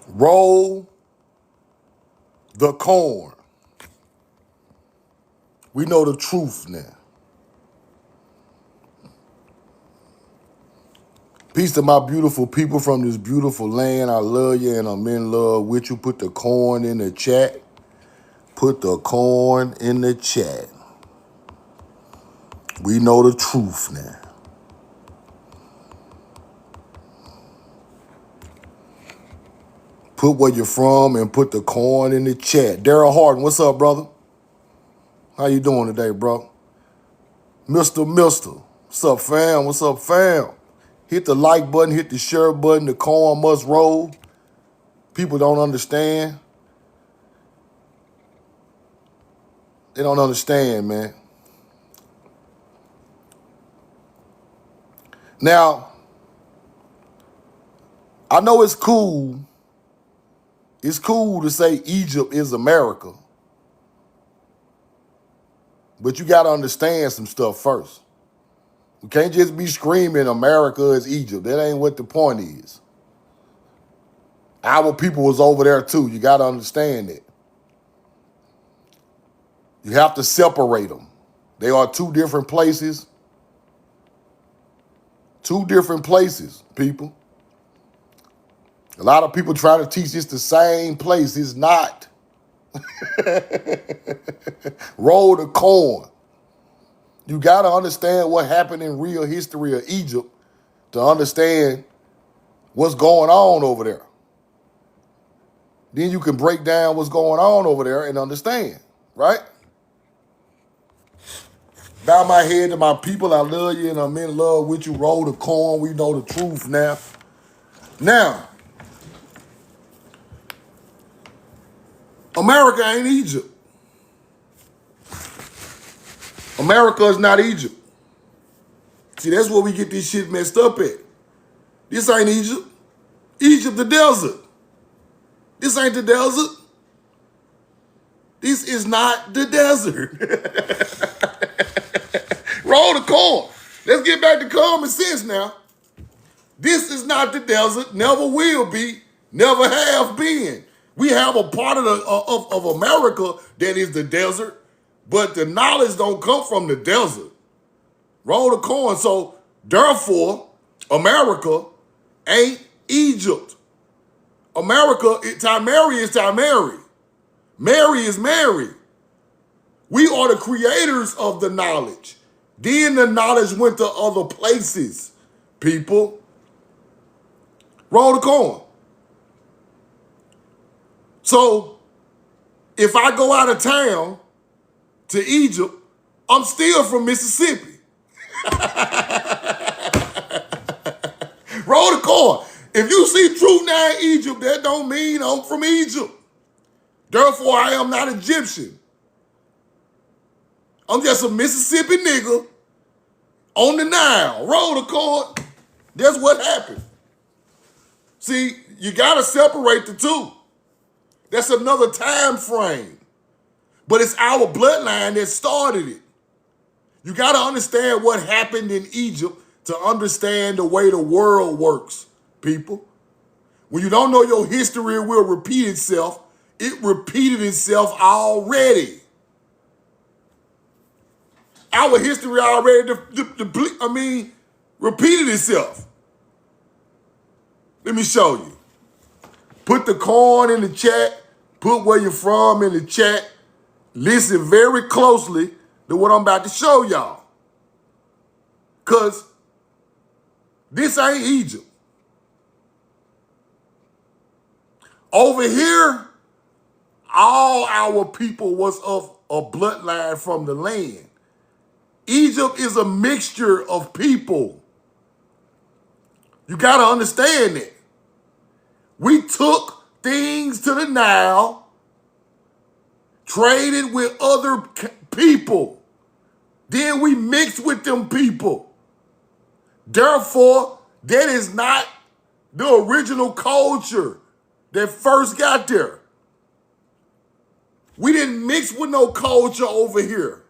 Roll the corn. We know the truth now. Peace to my beautiful people from this beautiful land. I love you and I'm in love with you. Put the corn in the chat. Put the corn in the chat. We know the truth now. Put where you're from and put the corn in the chat. Daryl Harden, what's up, brother? How you doing today, bro? Mr. What's up, fam? What's up, fam? Hit the like button, hit the share button. The corn must roll. People don't understand. They don't understand, man. Now, I know it's cool. It's cool to say Egypt is America. But you got to understand some stuff first. We can't just be screaming America is Egypt. That ain't what the point is. Our people was over there too. You got to understand that. You have to separate them. They are two different places. Two different places, people. A lot of people try to teach it's the same place. It's not. Roll the corn. You got to understand what happened in real history of Egypt to understand what's going on over there. Then you can break down what's going on over there and understand, right? Bow my head to my people. I love you and I'm in love with you. Roll the corn. We know the truth now. Now, America ain't Egypt. America is not Egypt. See, that's where we get this shit messed up at. This ain't Egypt. Egypt, the desert. This ain't the desert. This is not the desert. Roll the corn. Let's get back to common sense now. This is not the desert. Never will be. Never have been. We have a part of America that is the desert, but the knowledge don't come from the desert. Roll the corn. So, therefore, America ain't Egypt. America, Mary is Mary. Mary is Mary. We are the creators of the knowledge. Then the knowledge went to other places, people. Roll the corn. So, if I go out of town to Egypt, I'm still from Mississippi. Roll the corn. If you see truth now in Egypt, that don't mean I'm from Egypt. Therefore, I am not Egyptian. I'm just a Mississippi nigga on the Nile. Roll the corn. That's what happened. See, you got to separate the two. That's another time frame. But it's our bloodline that started it. You got to understand what happened in Egypt to understand the way the world works, people. When you don't know your history, it will repeat itself. It repeated itself already. Our history already, repeated itself. Let me show you. Put the corn in the chat. Put where you're from in the chat. Listen very closely to what I'm about to show y'all. Because this ain't Egypt. Over here, all our people was of a bloodline from the land. Egypt is a mixture of people. You got to understand that. We took things to the Nile, traded with other people. Then we mixed with them people. Therefore, that is not the original culture that first got there. We didn't mix with no culture over here.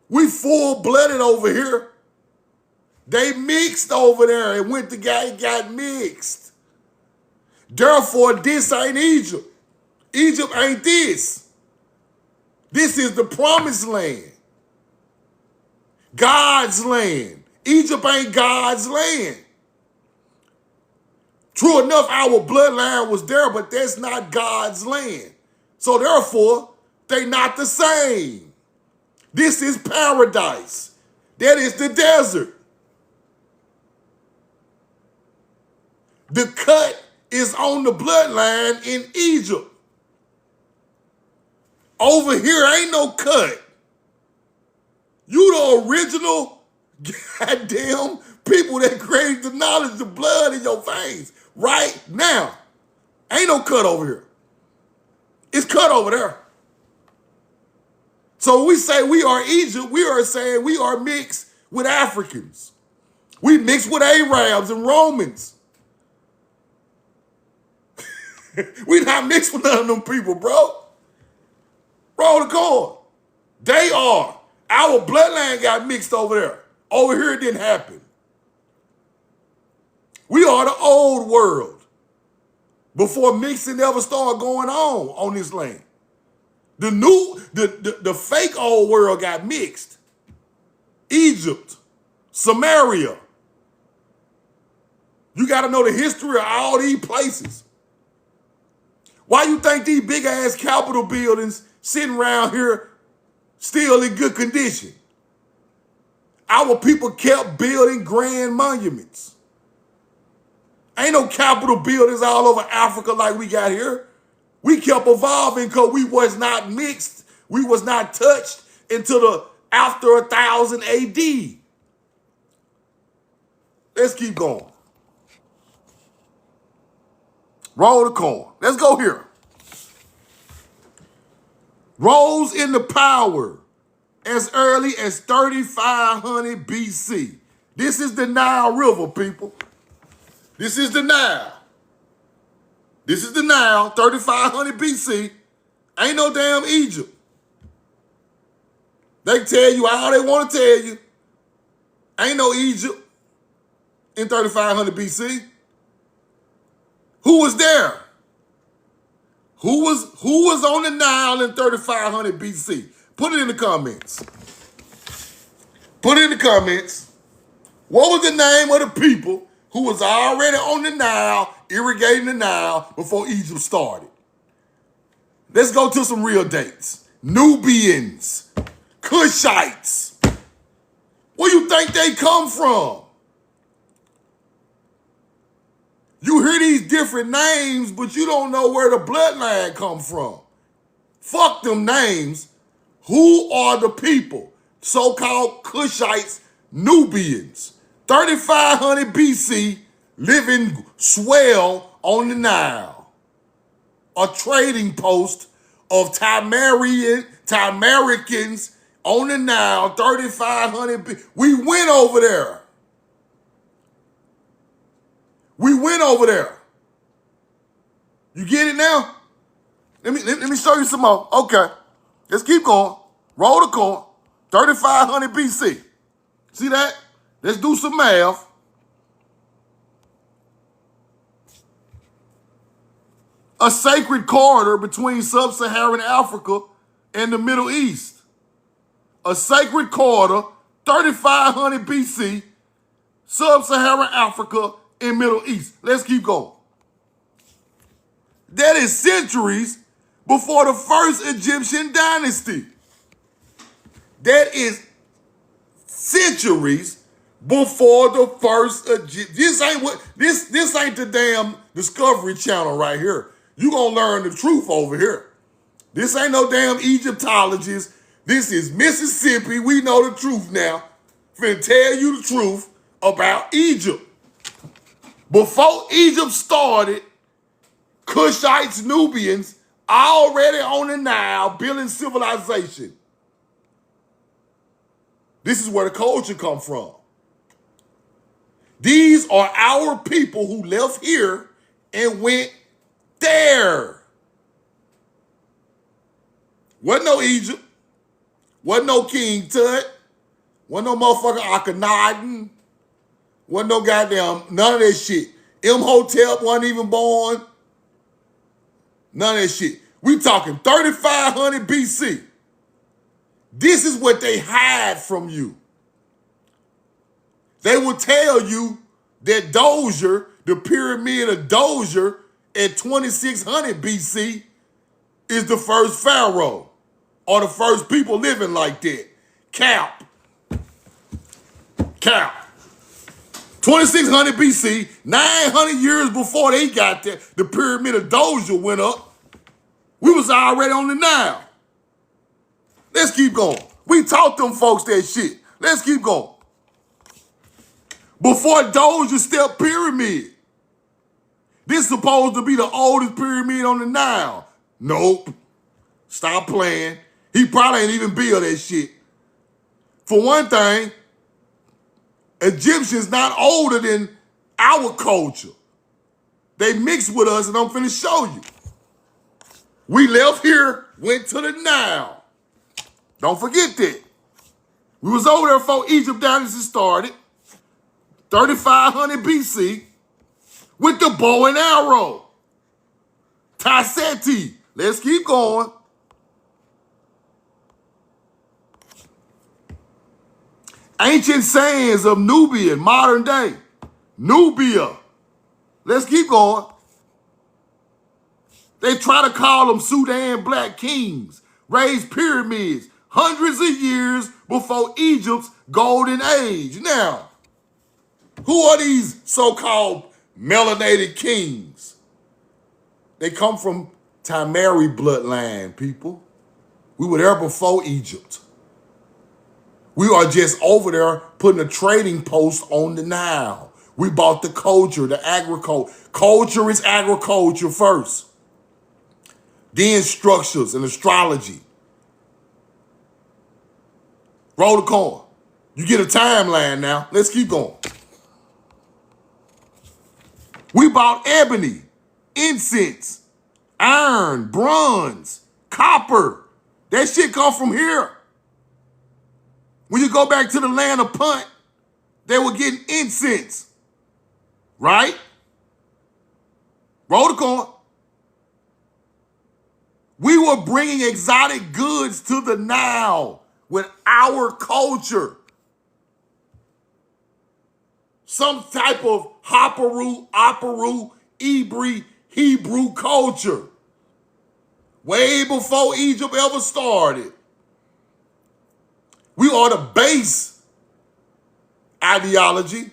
We full-blooded over here. They mixed over there and got mixed. Therefore, this ain't Egypt. Egypt ain't this. This is the promised land. God's land. Egypt ain't God's land. True enough, our bloodline was there, but that's not God's land. So therefore, they not the same. This is paradise. That is the desert. The cut is on the bloodline in Egypt. Over here ain't no cut. You the original goddamn people that created the knowledge, the blood in your veins right now. Ain't no cut over here. It's cut over there. So when we say we are Egypt, we are saying we are mixed with Africans. We mixed with Arabs and Romans. We not mixed with none of them people, bro. Roll the cord. They are. Our bloodline got mixed over there. Over here it didn't happen. We are the old world before mixing ever started going on this land. The fake old world got mixed. Egypt, Samaria. You got to know the history of all these places. Why you think these big ass Capitol buildings sitting around here still in good condition? Our people kept building grand monuments. Ain't no Capitol buildings all over Africa like we got here. We kept evolving because we was not mixed. We was not touched until the after 1000 AD. Let's keep going. Roll the corn. Let's go here. Rose into power as early as 3500 BC. This is the Nile River, people. This is the Nile. This is the Nile, 3500 BC. Ain't no damn Egypt. They tell you all they want to tell you. Ain't no Egypt in 3500 BC. Who was there? Who was on the Nile in 3500 BC? Put it in the comments. Put it in the comments. What was the name of the people who was already on the Nile, irrigating the Nile before Egypt started? Let's go to some real dates. Nubians, Cushites. Where you think they come from? You hear these different names, but you don't know where the bloodline come from. Fuck them names. Who are the people? So-called Cushites, Nubians. 3500 BC, living swell on the Nile. A trading post of Tamaricans on the Nile, 3500 BC. We went over there. We went over there. You get it now? Let me show you some more. Okay. Let's keep going. Roll the corn. 3500 BC. See that? Let's do some math. A sacred corridor between sub-Saharan Africa and the Middle East. A sacred corridor, 3500 BC, sub-Saharan Africa and Middle East. Let's keep going. That is centuries before the first Egyptian dynasty. That is centuries before the first Egyptian. This ain't the damn Discovery Channel right here. You gonna learn the truth over here. This ain't no damn Egyptologist. This is Mississippi. We know the truth now. Finna tell you the truth about Egypt. Before Egypt started, Cushites, Nubians, already on the Nile, building civilization. This is where the culture come from. These are our people who left here and went there. Wasn't no Egypt. Wasn't no King Tut. Wasn't no motherfucker Akhenaten. Wasn't no goddamn, none of that shit. Imhotep wasn't even born. None of that shit. We talking 3500 BC. This is what they hide from you. They will tell you that Dozier, the pyramid of Dozier at 2600 BC is the first pharaoh or the first people living like that. Cap. 2600 BC, 900 years before they got there, the pyramid of Dozier went up. We was already on the Nile. Let's keep going. We taught them folks that shit. Let's keep going. Before Dozier Step Pyramid. This is supposed to be the oldest pyramid on the Nile. Nope. Stop playing. He probably ain't even built that shit. For one thing, Egyptians not older than our culture. They mixed with us, and I'm finna show you. We left here, went to the Nile. Don't forget that. We was over there before Egypt dynasty started, 3500 BC, with the bow and arrow. Tasseti. Let's keep going. Ancient sands of Nubian, modern day. Nubia. Let's keep going. They try to call them Sudan black kings, raised pyramids hundreds of years before Egypt's golden age. Now, who are these so-called melanated kings? They come from Tamari bloodline, people. We were there before Egypt. We are just over there putting a trading post on the Nile. We bought the culture, the agriculture. Culture is agriculture first. Then structures and astrology. Roll the coin. You get a timeline now. Let's keep going. We bought ebony, incense, iron, bronze, copper. That shit come from here. When you go back to the land of Punt, they were getting incense, right? Roll the coin. We were bringing exotic goods to the Nile with our culture. Some type of Haparu, Aparu, Hebrew culture. Way before Egypt ever started. We are the base ideology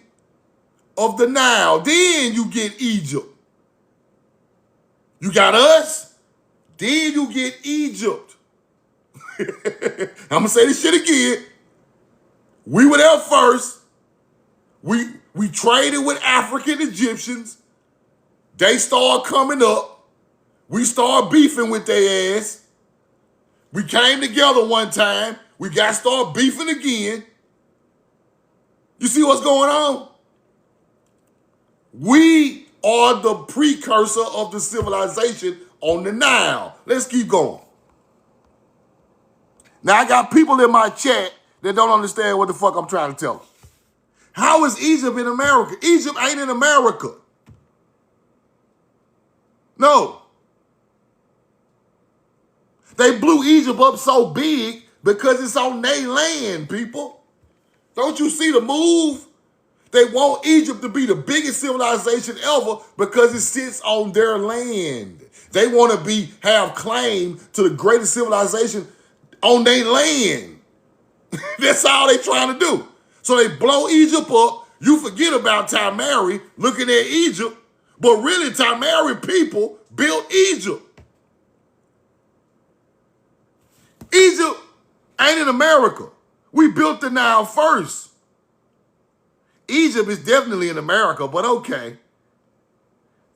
of the Nile. Then you get Egypt. You got us, then you get Egypt. I'm gonna say this shit again. We were there first. We traded with African Egyptians. They started coming up. We started beefing with their ass. We came together one time. We got started beefing again. You see what's going on? We are the precursor of the civilization on the Nile. Let's keep going. Now, I got people in my chat that don't understand what the fuck I'm trying to tell them. How is Egypt in America? Egypt ain't in America. No. They blew Egypt up so big because it's on their land, people. Don't you see the move? They want Egypt to be the biggest civilization ever because it sits on their land. They want to have claim to the greatest civilization on their land. That's all they trying to do. So they blow Egypt up. You forget about Tamari looking at Egypt, but really Tamari people built Egypt. Egypt ain't in America. We built the Nile first. Egypt is definitely in America, but okay.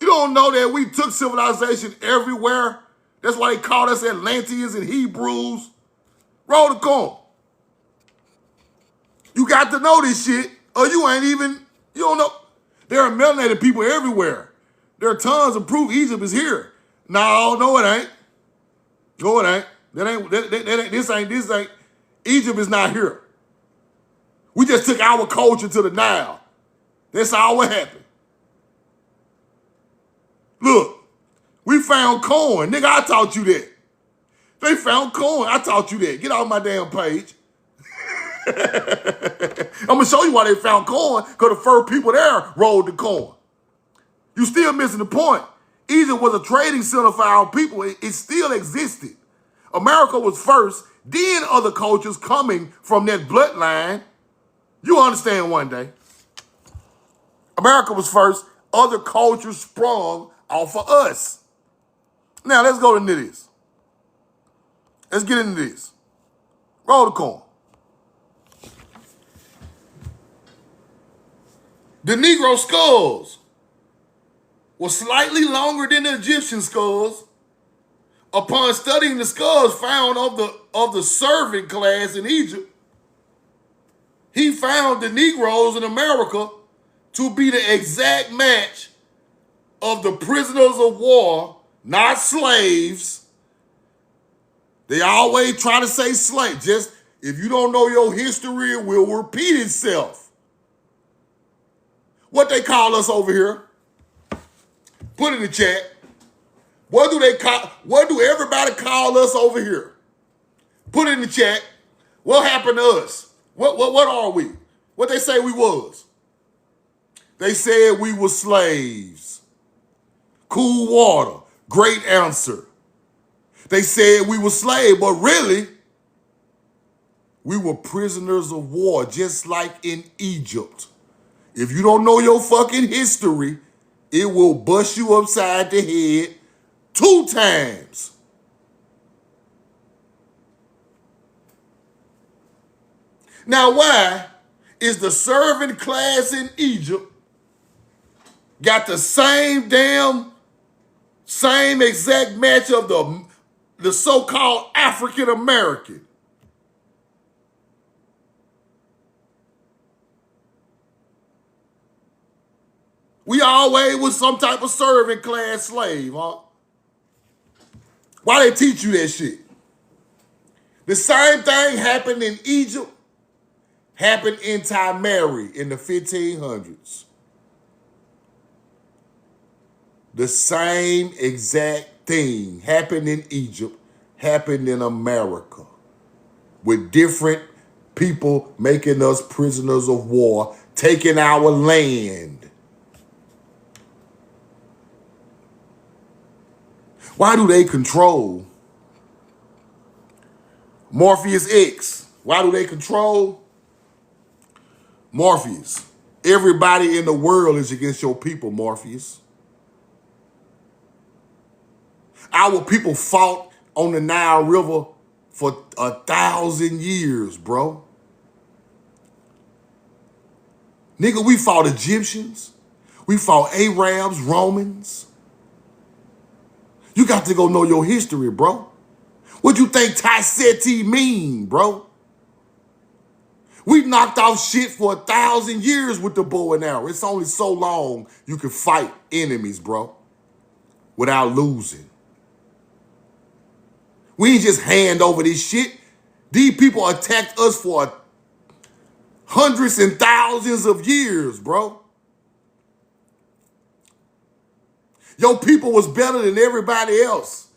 You don't know that we took civilization everywhere? That's why they called us Atlanteans and Hebrews. Roll the coin. You got to know this shit, or you don't know. There are melanated people everywhere. There are tons of proof Egypt is here. No, it ain't. No, it ain't. This ain't. Egypt is not here. We just took our culture to the Nile. That's all what happened. Look, We found corn. Nigga, I taught you that. They found corn. I taught you that. Get off my damn page. I'm going to show you why they found corn, because the first people there rolled the corn. You still missing the point. Egypt was a trading center for our people. It still existed. America was first, then other cultures coming from that bloodline. You understand one day. America was first, other cultures sprung off of us. Now, let's go into this. Let's get into this. Roll the corn. The Negro skulls were slightly longer than the Egyptian skulls. Upon studying the skulls found of the servant class in Egypt, he found the Negroes in America to be the exact match of the prisoners of war, not slaves. They always try to say slave. Just if you don't know your history, it will repeat itself. What they call us over here? Put in the chat. What do everybody call us over here? Put in the chat. What happened to us? What are we? What they say we was? They said we were slaves. Cool water. Great answer. They said we were slaves, but really, we were prisoners of war, just like in Egypt. If you don't know your fucking history, it will bust you upside the head 2 times. Now, why is the servant class in Egypt got the same exact match of the so-called African American? We always was some type of servant class slave, huh? Why they teach you that shit? The same thing happened in Egypt, happened in Timeri in the 1500s. The same exact thing happened in Egypt, happened in America, with different people making us prisoners of war, taking our land. Why do they control Morpheus X? Why do they control Morpheus? Everybody in the world is against your people, Morpheus. Our people fought on the Nile River for 1,000 years, bro. Nigga, we fought Egyptians. We fought Arabs, Romans. You got to go know your history, bro. What you think Taiseti mean, bro? We knocked off shit for 1,000 years with the bow and arrow. It's only so long you can fight enemies, bro, without losing. We ain't just hand over this shit. These people attacked us for hundreds and thousands of years, bro. Your people was better than everybody else.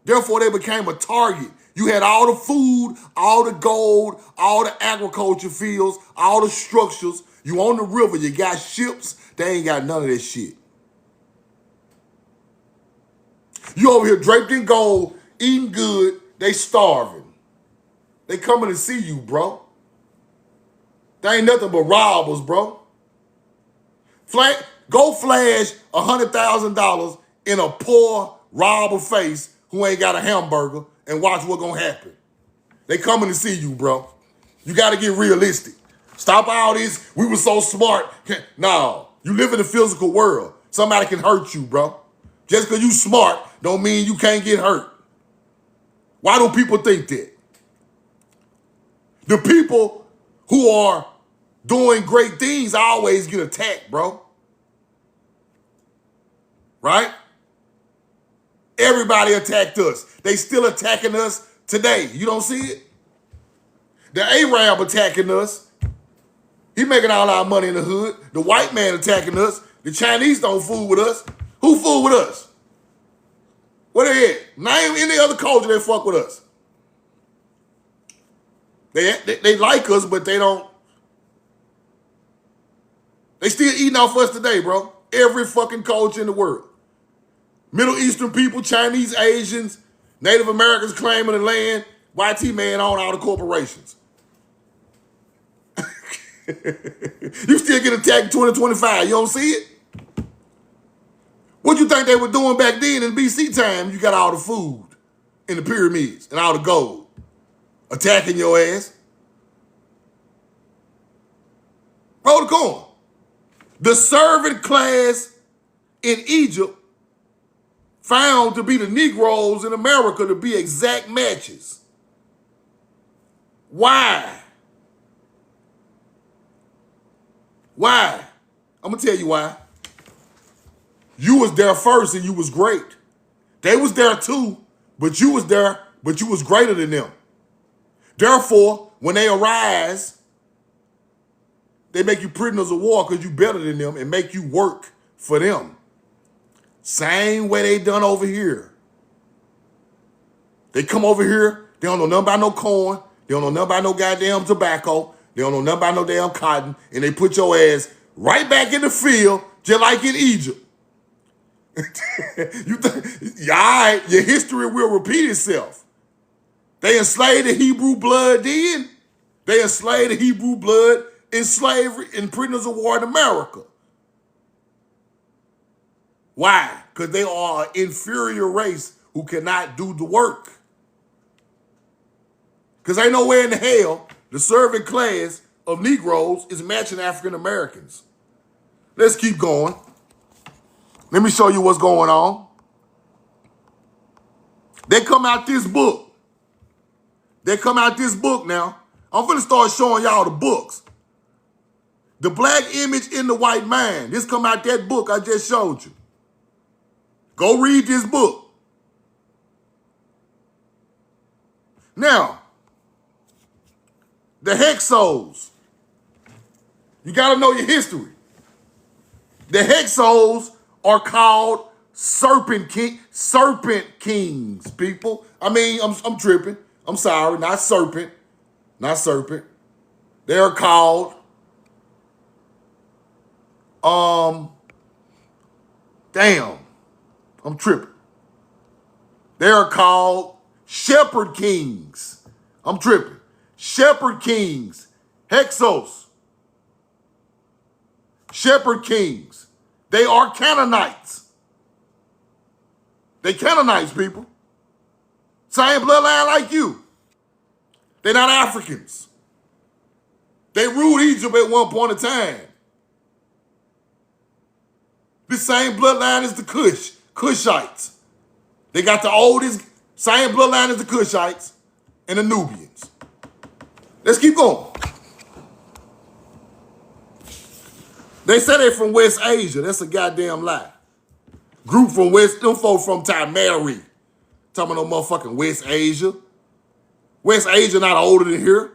Therefore, they became a target. You had all the food, all the gold, all the agriculture fields, all the structures. You on the river, you got ships. They ain't got none of that shit. You over here draped in gold, eating good, they starving. They coming to see you, bro. They ain't nothing but robbers, bro. Go flash $100,000 in a poor robber face who ain't got a hamburger and watch what's gonna happen. They coming to see you, bro. You gotta get realistic. Stop all this, we were so smart. No, you live in the physical world. Somebody can hurt you, bro. Just because you smart don't mean you can't get hurt. Why do people think that? The people who are doing great things always get attacked, bro. Right? Everybody attacked us. They still attacking us today. You don't see it? The Arab attacking us. He making all our money in the hood. The white man attacking us. The Chinese don't fool with us. Who fool with us? Where they at? Name any other culture that fuck with us. They like us, but they don't. They still eating off us today, bro. Every fucking culture in the world. Middle Eastern people, Chinese, Asians, Native Americans claiming the land, YT man own all the corporations. You still get attacked in 2025. You don't see it? What you think they were doing back then in BC time? You got all the food in the pyramids and all the gold. Attacking your ass. Roll the coin. The servant class in Egypt found to be the Negroes in America to be exact matches. Why? Why? I'm gonna tell you why. You was there first and you was great. They was there too, but you was there, but you was greater than them. Therefore, when they arise, they make you prisoners of war because you better than them and make you work for them. Same way they done over here. They come over here, they don't know nothing about no corn, they don't know nothing about no goddamn tobacco, they don't know nothing about no damn cotton, and they put your ass right back in the field, just like in Egypt. Your history will repeat itself. They enslaved the Hebrew blood then. They enslaved the Hebrew blood in slavery, in prisoners of war in America. Why? Because they are an inferior race who cannot do the work. Because ain't nowhere in the hell the servant class of Negroes is matching African Americans. Let's keep going. Let me show you what's going on. They come out this book. They come out this book now. I'm finna start showing y'all the books. The Black Image in the White Mind. This come out that book I just showed you. Go read this book. Now, the Hyksos. You gotta know your history. The Hyksos are called serpent kings, people. I mean, I'm tripping. I'm sorry, not serpent. Not serpent. They are called damn. I'm tripping. They are called shepherd kings. I'm tripping. Shepherd kings. Hyksos. Shepherd kings. They are Canaanites. They Canaanites, people. Same bloodline like you. They're not Africans. They ruled Egypt at one point in time. The same bloodline as the Cushites. They got the oldest, same bloodline as the Cushites and the Nubians. Let's keep going. They say they're from West Asia. That's a goddamn lie. Group from West, them folks from Timari. Talking about no motherfucking West Asia. West Asia not older than here.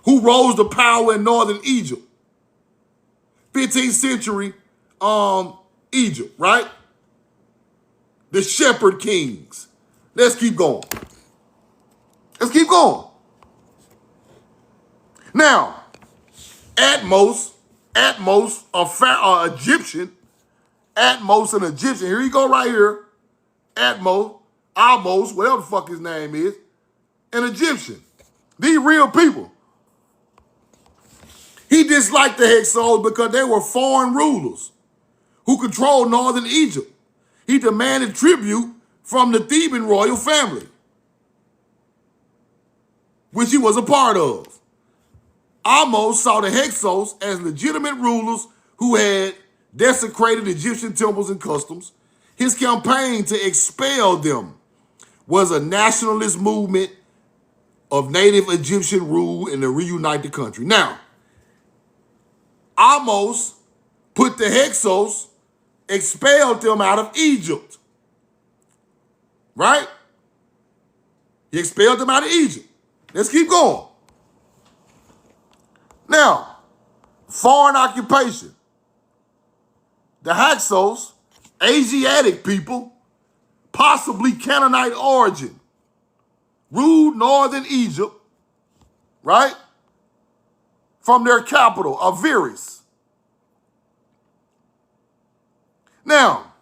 Who rose to power in northern Egypt? 15th century Egypt, right? The shepherd kings. Let's keep going. Let's keep going. Now, Atmos, Egyptian. Atmos, an Egyptian. Here you go right here. Atmos, Almos, whatever the fuck his name is. An Egyptian. These real people. He disliked the Hyksos because they were foreign rulers who controlled northern Egypt. He demanded tribute from the Theban royal family, which he was a part of. Amos saw the Hyksos as legitimate rulers who had desecrated Egyptian temples and customs. His campaign to expel them was a nationalist movement of native Egyptian rule and to reunite the country. Now, Amos put the Hyksos, expelled them out of Egypt. Right? He expelled them out of Egypt. Let's keep going. Now, foreign occupation. The Hyksos, Asiatic people, possibly Canaanite origin, ruled northern Egypt, right, from their capital, Aviris. Now,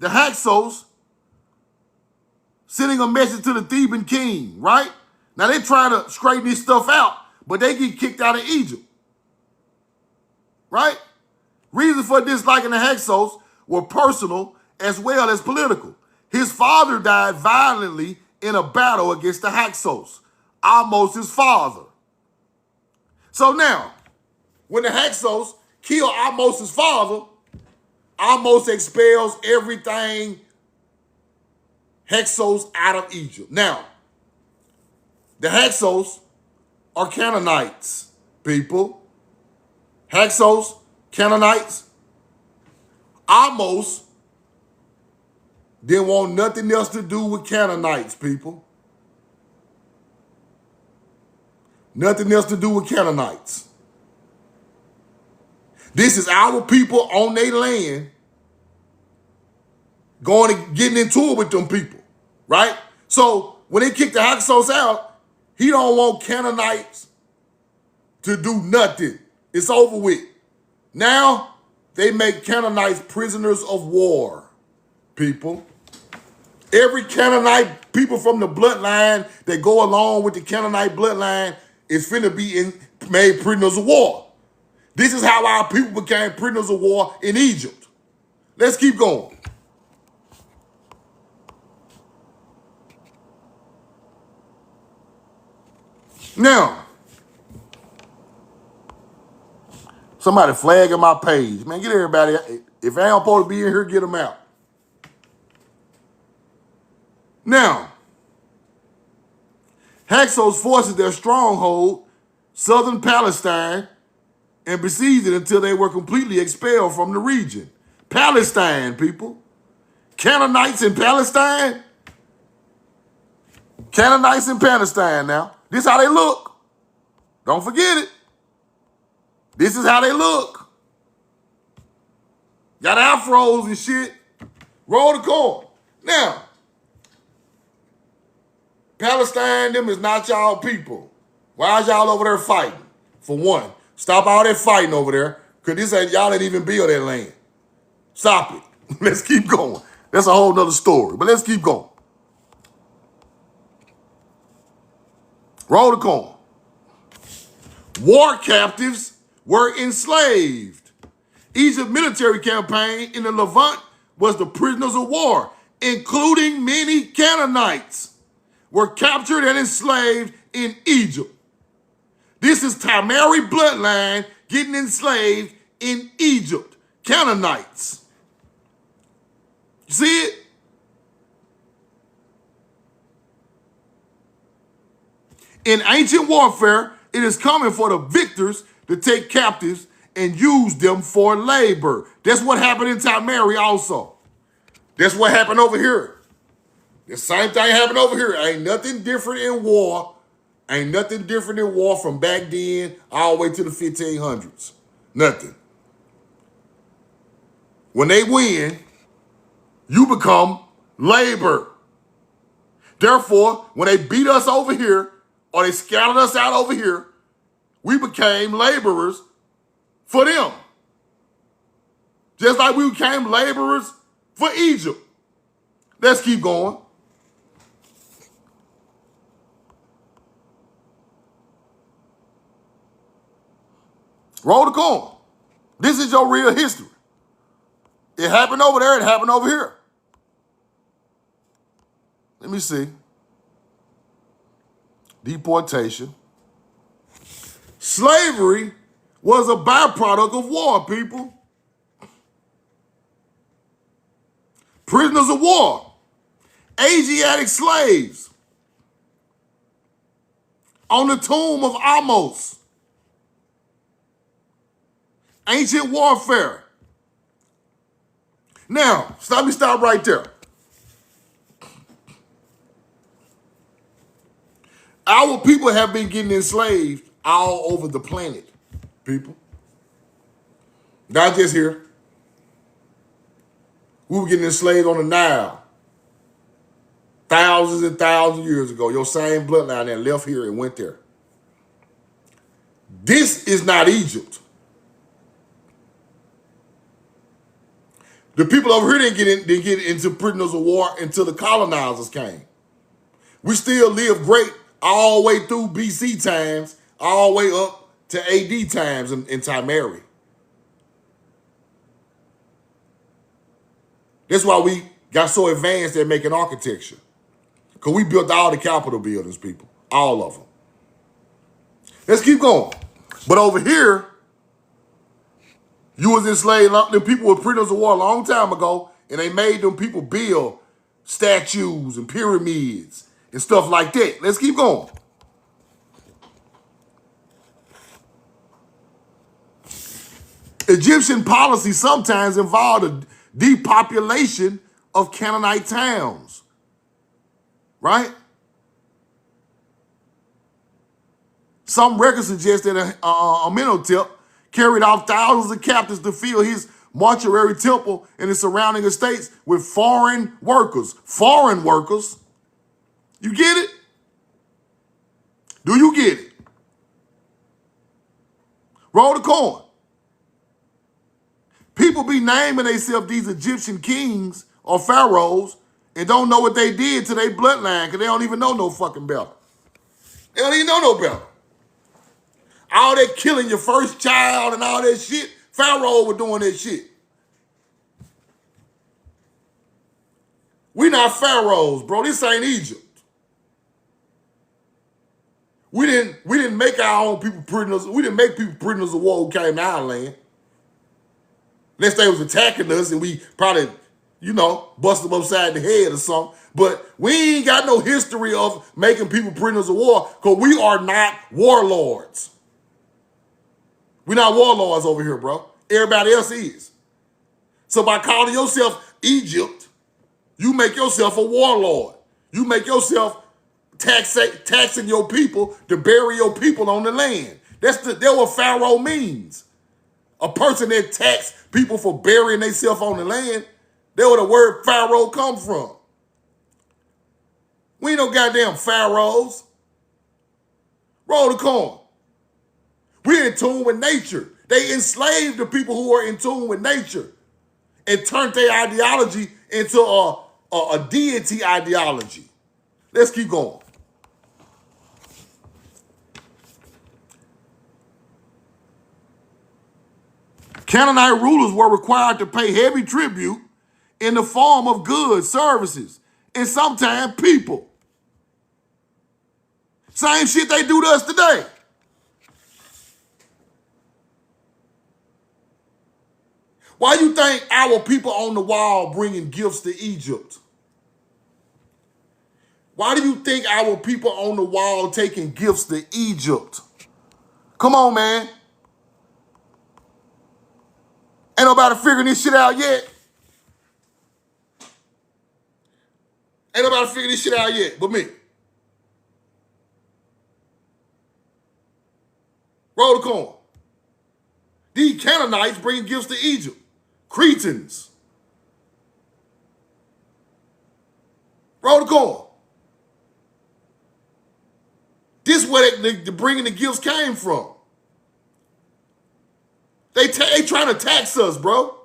the Hyksos sending a message to the Theban king, right? Now, they're trying to straighten this stuff out, but they get kicked out of Egypt, right? Reasons for disliking the Hyksos were personal as well as political. His father died violently in a battle against the Hyksos, almost his father. So now, when the Hyksos kill almost his father, almost expels everything Hyksos out of Egypt. Now, the Hyksos are Canaanites, people. Hyksos, Canaanites, almost didn't want nothing else to do with Canaanites, people. Nothing else to do with Canaanites. This is our people on their land going and getting into it with them people, right? So when they kick the Hyksos out, he don't want Canaanites to do nothing. It's over with. Now they make Canaanites prisoners of war, people. Every Canaanite people from the bloodline that go along with the Canaanite bloodline is finna be made prisoners of war. This is how our people became prisoners of war in Egypt. Let's keep going. Now, somebody flagging my page. Man, get everybody. If I ain't supposed to be in here, get them out. Now, Hyksos forces their stronghold, southern Palestine, and besieged it until they were completely expelled from the region. Palestine, people. Canaanites in Palestine? Canaanites in Palestine now. This is how they look. Don't forget it. This is how they look. Got afros and shit. Roll the corn. Now, Palestine, them is not y'all people. Why is y'all over there fighting? For one, stop all that fighting over there, because y'all ain't even build that land. Stop it. Let's keep going. That's a whole nother story, but let's keep going. Roll the corn. War captives were enslaved. Egypt's military campaign in the Levant was the prisoners of war, including many Canaanites, were captured and enslaved in Egypt. This is Tamari bloodline getting enslaved in Egypt. Canaanites. You see it? In ancient warfare, it is common for the victors to take captives and use them for labor. That's what happened in Tamari also. That's what happened over here. The same thing happened over here. Ain't nothing different in war. Ain't nothing different in war from back then all the way to the 1500s. Nothing. When they win, you become labor. Therefore, when they beat us over here, or they scattered us out over here, we became laborers for them. Just like we became laborers for Egypt. Let's keep going. Roll the corn. This is your real history. It happened over there, it happened over here. Let me see. Deportation. Slavery was a byproduct of war, people. Prisoners of war. Asiatic slaves. On the tomb of Amos. Ancient warfare. Now, let me stop right there. Our people have been getting enslaved all over the planet, people. Not just here. We were getting enslaved on the Nile thousands and thousands of years ago. Your same bloodline that left here and went there. This is not Egypt. The people over here didn't get into prisoners of war until the colonizers came. We still live great all the way through BC times, all the way up to AD times in Timeri. That's why we got so advanced at making architecture. Because we built all the Capitol buildings, people. All of them. Let's keep going. But over here, you was enslaved. The people were prisoners of war a long time ago, and they made them people build statues and pyramids and stuff like that. Let's keep going. Egyptian policy sometimes involved a depopulation of Canaanite towns, right? Some records suggest that Amenhotep carried off thousands of captives to fill his mortuary temple and the surrounding estates with foreign workers. Foreign workers? You get it? Do you get it? Roll the coin. People be naming themselves these Egyptian kings or pharaohs and don't know what they did to their bloodline because they don't even know no fucking better. They don't even know no better. All that killing your first child and all that shit, Pharaoh were doing that shit. We not pharaohs, bro. This ain't Egypt. We didn't make our own people prisoners. We didn't make people prisoners of war who came to our land. Unless they was attacking us and we probably, bust them upside the head or something. But we ain't got no history of making people prisoners of war because we are not warlords. We're not warlords over here, bro. Everybody else is. So by calling yourself Egypt, you make yourself a warlord. You make yourself taxing your people to bury your people on the land. That's what Pharaoh means. A person that tax people for burying themselves on the land, that's where the word Pharaoh come from. We ain't no goddamn pharaohs. Roll the coin. We're in tune with nature. They enslaved the people who are in tune with nature and turned their ideology into a deity ideology. Let's keep going. Canaanite rulers were required to pay heavy tribute in the form of goods, services, and sometimes people. Same shit they do to us today. Why you think our people on the wall bringing gifts to Egypt? Why do you think our people on the wall taking gifts to Egypt? Come on, man. Ain't nobody figuring this shit out yet. Ain't nobody figuring this shit out yet but me. Roll the coin. These Canaanites bring gifts to Egypt. Cretans. Roll the coin. This is where the bringing the gifts came from. They trying to tax us, bro.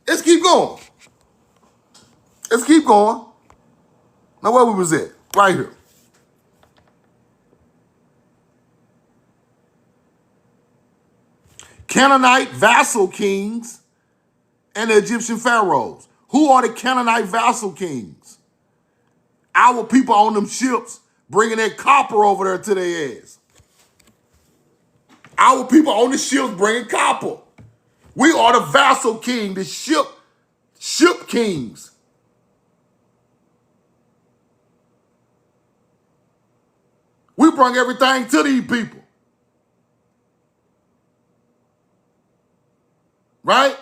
Let's keep going. Let's keep going. Now where we was at? Right here. Canaanite vassal kings and the Egyptian pharaohs. Who are the Canaanite vassal kings? Our people on them ships bringing that copper over there to their ass. Our people on the ships bringing copper. We are the vassal king, the ship kings. We bring everything to these people. Right?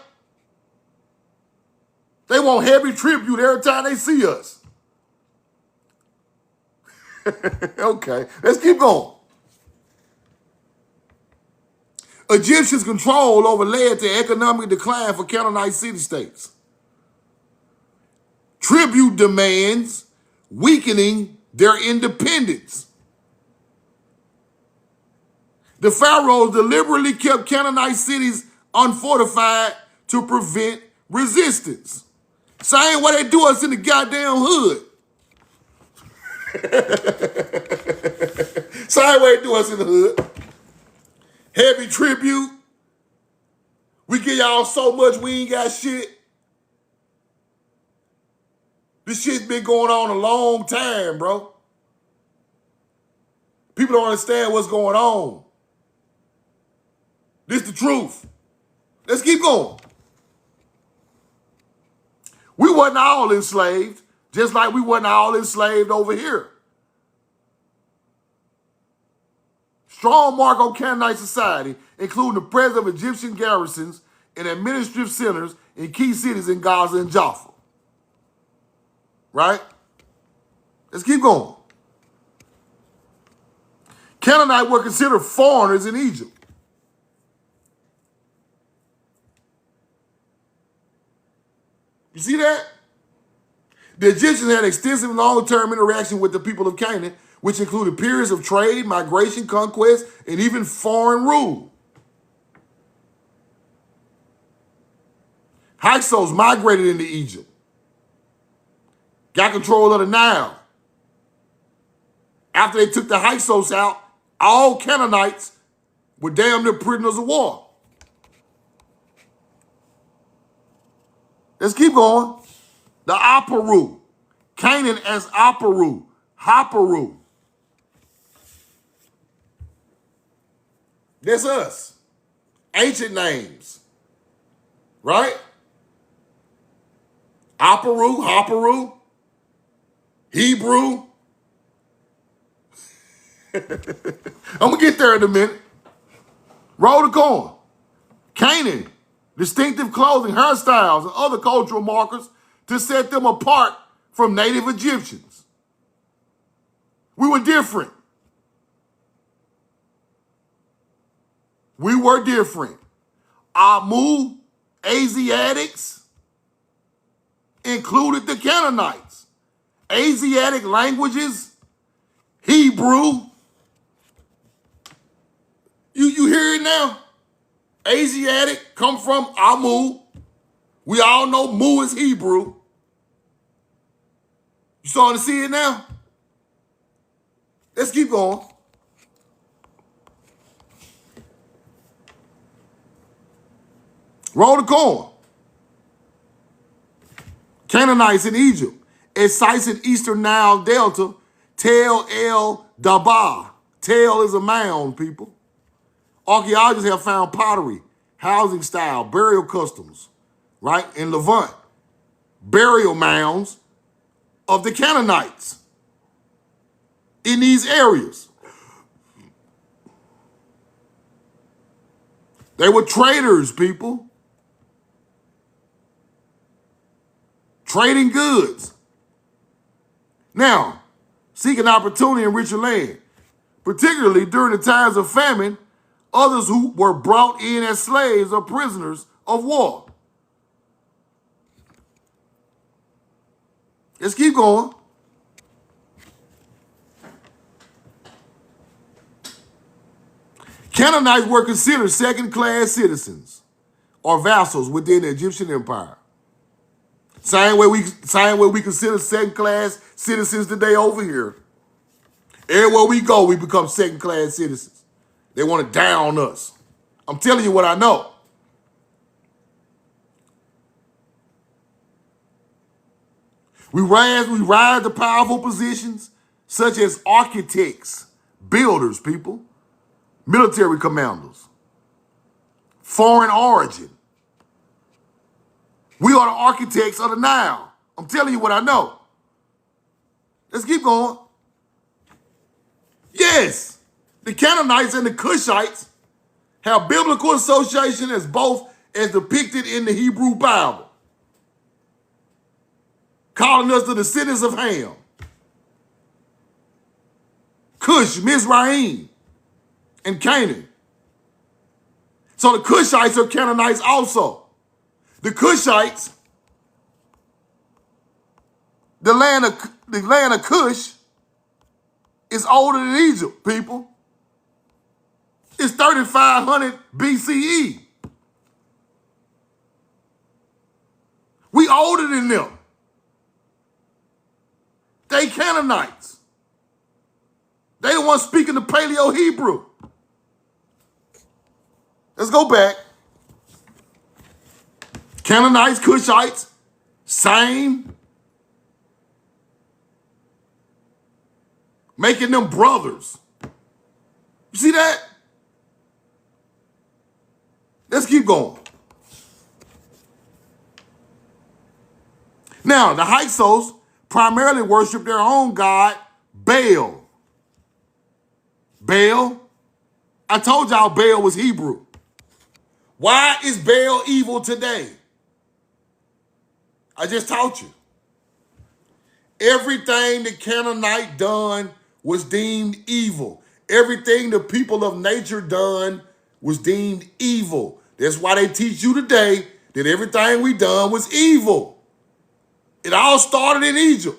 They want heavy tribute every time they see us. Okay, let's keep going. Egyptians' control over led to economic decline for Canaanite city-states. tribute demands, weakening their independence. The pharaohs deliberately kept Canaanite cities unfortified to prevent resistance. Same way they do us in the goddamn hood. Same way they do us in the hood. Heavy tribute. We give y'all so much, we ain't got shit. This shit's been going on a long time, bro. People don't understand what's going on. This the truth. Let's keep going. We wasn't all enslaved, just like we wasn't all enslaved over here. Strong mark on Canaanite society, including the presence of Egyptian garrisons and administrative centers in key cities in Gaza and Jaffa. Right? Let's keep going. Canaanites were considered foreigners in Egypt. You see that? The Egyptians had extensive long-term interaction with the people of Canaan, which included periods of trade, migration, conquest, and even foreign rule. Hyksos migrated into Egypt, got control of the Nile. After they took the Hyksos out, all Canaanites were damn near prisoners of war. Let's keep going. The Aparu. Canaan as Aparu. Haparu. That's us. Ancient names. Right? Aparu, Haparu, Hebrew. I'm going to get there in a minute. Roll the corn. Canaan. Distinctive clothing, hairstyles, and other cultural markers to set them apart from native Egyptians. We were different. We were different. Amu, Asiatics, included the Canaanites. Asiatic languages, Hebrew. You hear it now? Asiatic come from Amu. We all know Mu is Hebrew. You starting to see it now? Let's keep going. Roll the corn. Canaanites in Egypt. At sites in eastern Nile Delta, Tel El Dabah. Tel is a mound, people. Archaeologists have found pottery, housing style, burial customs, right, in Levant. Burial mounds of the Canaanites in these areas. They were traders, people. Trading goods. Now, seeking opportunity in richer land, particularly during the times of famine. Others who were brought in as slaves or prisoners of war. Let's keep going. Canaanites were considered second-class citizens or vassals within the Egyptian empire. Same way we consider second-class citizens today over here. Everywhere we go, we become second-class citizens. They want to down us. I'm telling you what I know. We rise to powerful positions such as architects, builders, people, military commanders, foreign origin. We are the architects of the Nile. I'm telling you what I know. Let's keep going. Yes. The Canaanites and the Cushites have biblical association as both as depicted in the Hebrew Bible, calling us the descendants of Ham. Cush, Mizraim, and Canaan. So the Cushites are Canaanites also. The Cushites the land of Cush is older than Egypt, people. It's 3,500 BCE. We older than them. They Canaanites. They the ones speaking the Paleo-Hebrew. Let's go back. Canaanites, Cushites, same. Making them brothers. You see that? Let's keep going. Now, the Hyksos primarily worship their own god, Baal. Baal? I told y'all Baal was Hebrew. Why is Baal evil today? I just taught you. Everything the Canaanite done was deemed evil. Everything the people of nature done was deemed evil. That's why they teach you today that everything we done was evil. It all started in Egypt.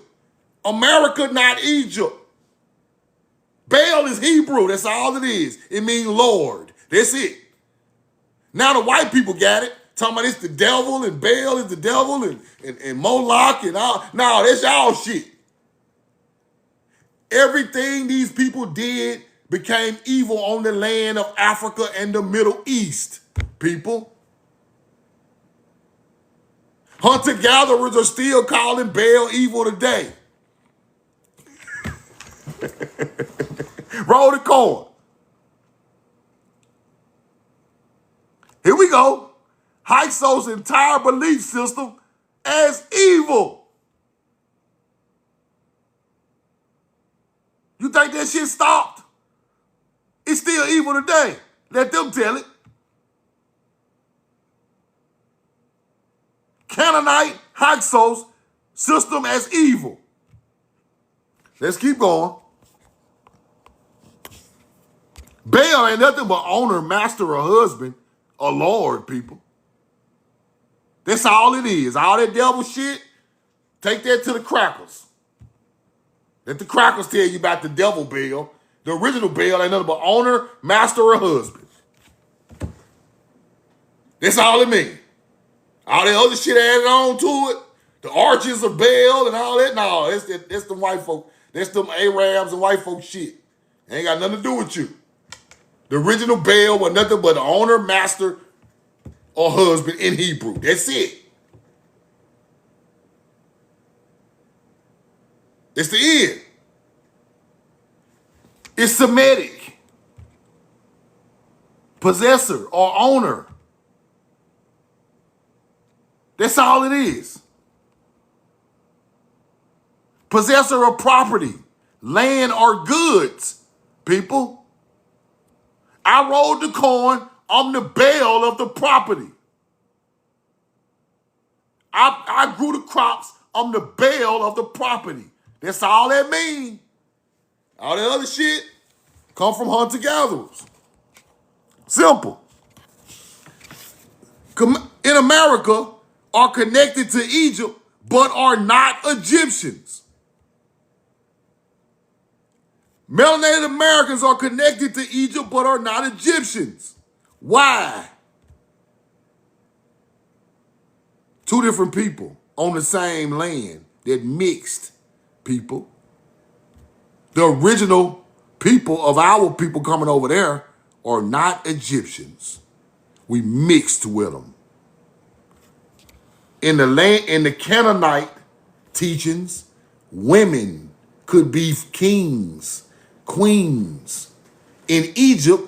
America, not Egypt. Baal is Hebrew. That's all it is. It means Lord. That's it. Now the white people got it. Talking about it's the devil and Baal is the devil and Moloch and all. No, that's y'all shit. Everything these people did became evil on the land of Africa and the Middle East, people. Hunter-gatherers are still calling Baal evil today. Roll the corn. Here we go. Hyksos' entire belief system as evil. You think that shit stopped? It's still evil today. Let them tell it. Canaanite Hyksos system as evil. Let's keep going. Baal ain't nothing but owner, master, or husband, or lord, people. That's all it is. All that devil shit, take that to the crackers. Let the crackers tell you about the devil Baal. The original Baal ain't nothing but owner, master, or husband. That's all it means. All that other shit added on to it, the arches of Baal and all that, no, that's them white folk. That's them Arabs and white folk shit. Ain't got nothing to do with you. The original Baal was nothing but the owner, master, or husband in Hebrew. That's it. It's the end. It's Semitic. Possessor or owner. That's all it is. Possessor of property, land, or goods, people. I rolled the coin, I'm the Baal of the property. I grew the crops, I'm the Baal of the property. That's all that means. All that other shit come from hunter-gatherers. Simple. In America, are connected to Egypt, but are not Egyptians. Melanated Americans are connected to Egypt, but are not Egyptians. Why? Two different people on the same land that mixed, people. The original people of our people coming over there are not Egyptians. We mixed with them. In the Canaanite teachings, women could be kings, queens. In Egypt,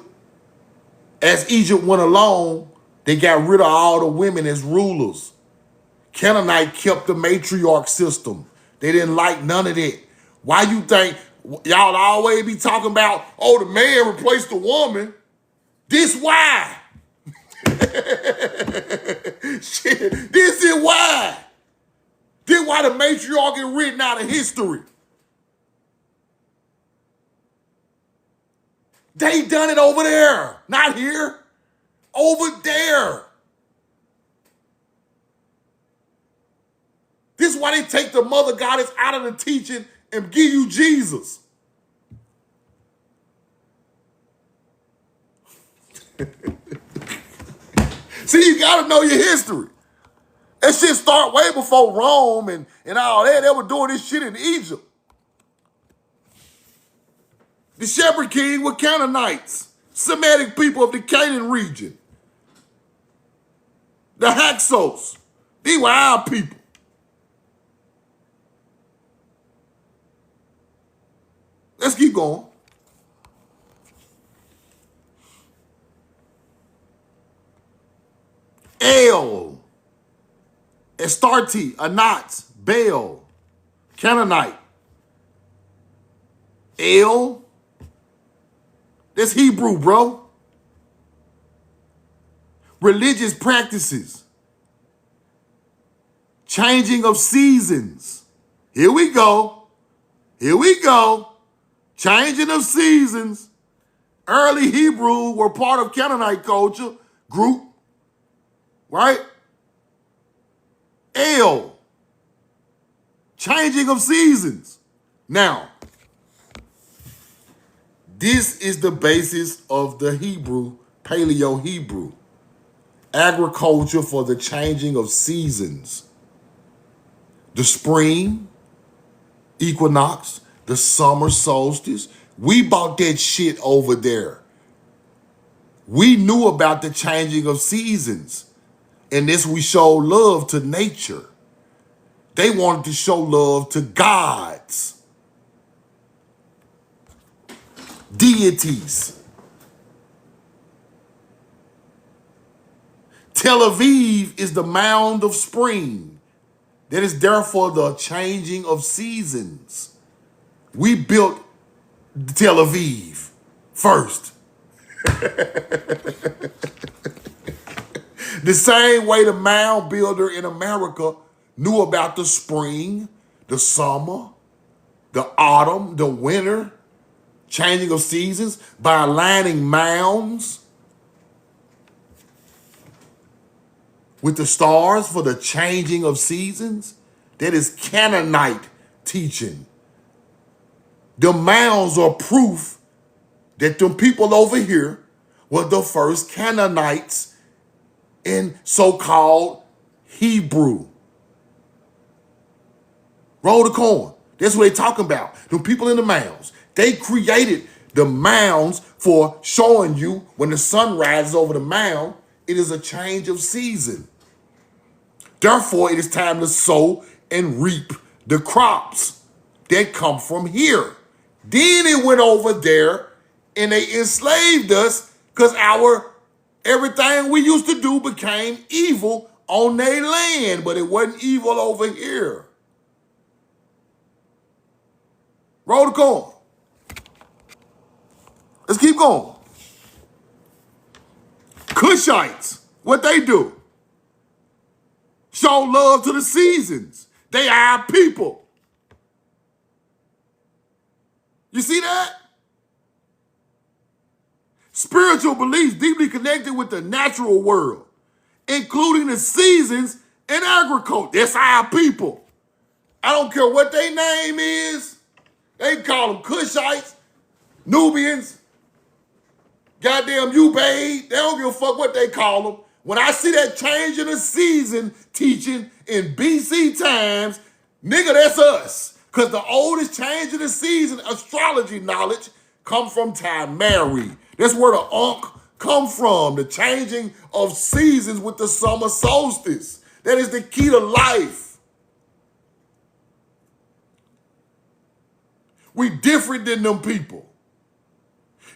as Egypt went along, they got rid of all the women as rulers. Canaanite kept the matriarch system. They didn't like none of that. Why you think y'all always be talking about, oh, the man replaced the woman? This why. Shit, this is why. This why the matriarch is written out of history. They done it over there, not here. Over there. This why they take the mother goddess out of the teaching and give you Jesus. See, you got to know your history. That shit start way before Rome and all that. They were doing this shit in Egypt. The Shepherd King were Canaanites, Semitic people of the Canaan region. The Hyksos, these were our people. Let's keep going. El, Astarte, Anat, Baal, Canaanite. El, that's Hebrew, bro. Religious practices. Changing of seasons. Here we go. Here we go. Changing of seasons. Early Hebrew were part of Canaanite culture group. Right? El. Changing of seasons. Now, this is the basis of the Hebrew, Paleo-Hebrew. Agriculture for the changing of seasons. The spring equinox, the summer solstice. We bought that shit over there. We knew about the changing of seasons. And this we show love to nature. They wanted to show love to gods. Deities. Tel Aviv is the mound of spring. That is therefore the changing of seasons. We built Tel Aviv first. The same way the mound builder in America knew about the spring, the summer, the autumn, the winter, changing of seasons by aligning mounds with the stars for the changing of seasons. That is Canaanite teaching. The mounds are proof that them people over here were the first Canaanites in so-called Hebrew. Roll the corn. That's what they're talking about. The people in the mounds. They created the mounds for showing you when the sun rises over the mound, it is a change of season. Therefore, it is time to sow and reap the crops that come from here. Then it went over there and they enslaved us because everything we used to do became evil on their land, but it wasn't evil over here. Roll the corn. Let's keep going. Cushites, what they do? Show love to the seasons. They are our people. You see that? Spiritual beliefs deeply connected with the natural world, including the seasons and agriculture. That's our people. I don't care what their name is. They call them Cushites, Nubians, goddamn Ubaid. They don't give a fuck what they call them. When I see that change in the season teaching in BC times, nigga, that's us. Because the oldest change in the season astrology knowledge come from Tamari. That's where the Ankh come from, the changing of seasons with the summer solstice. That is the key to life. We different than them people.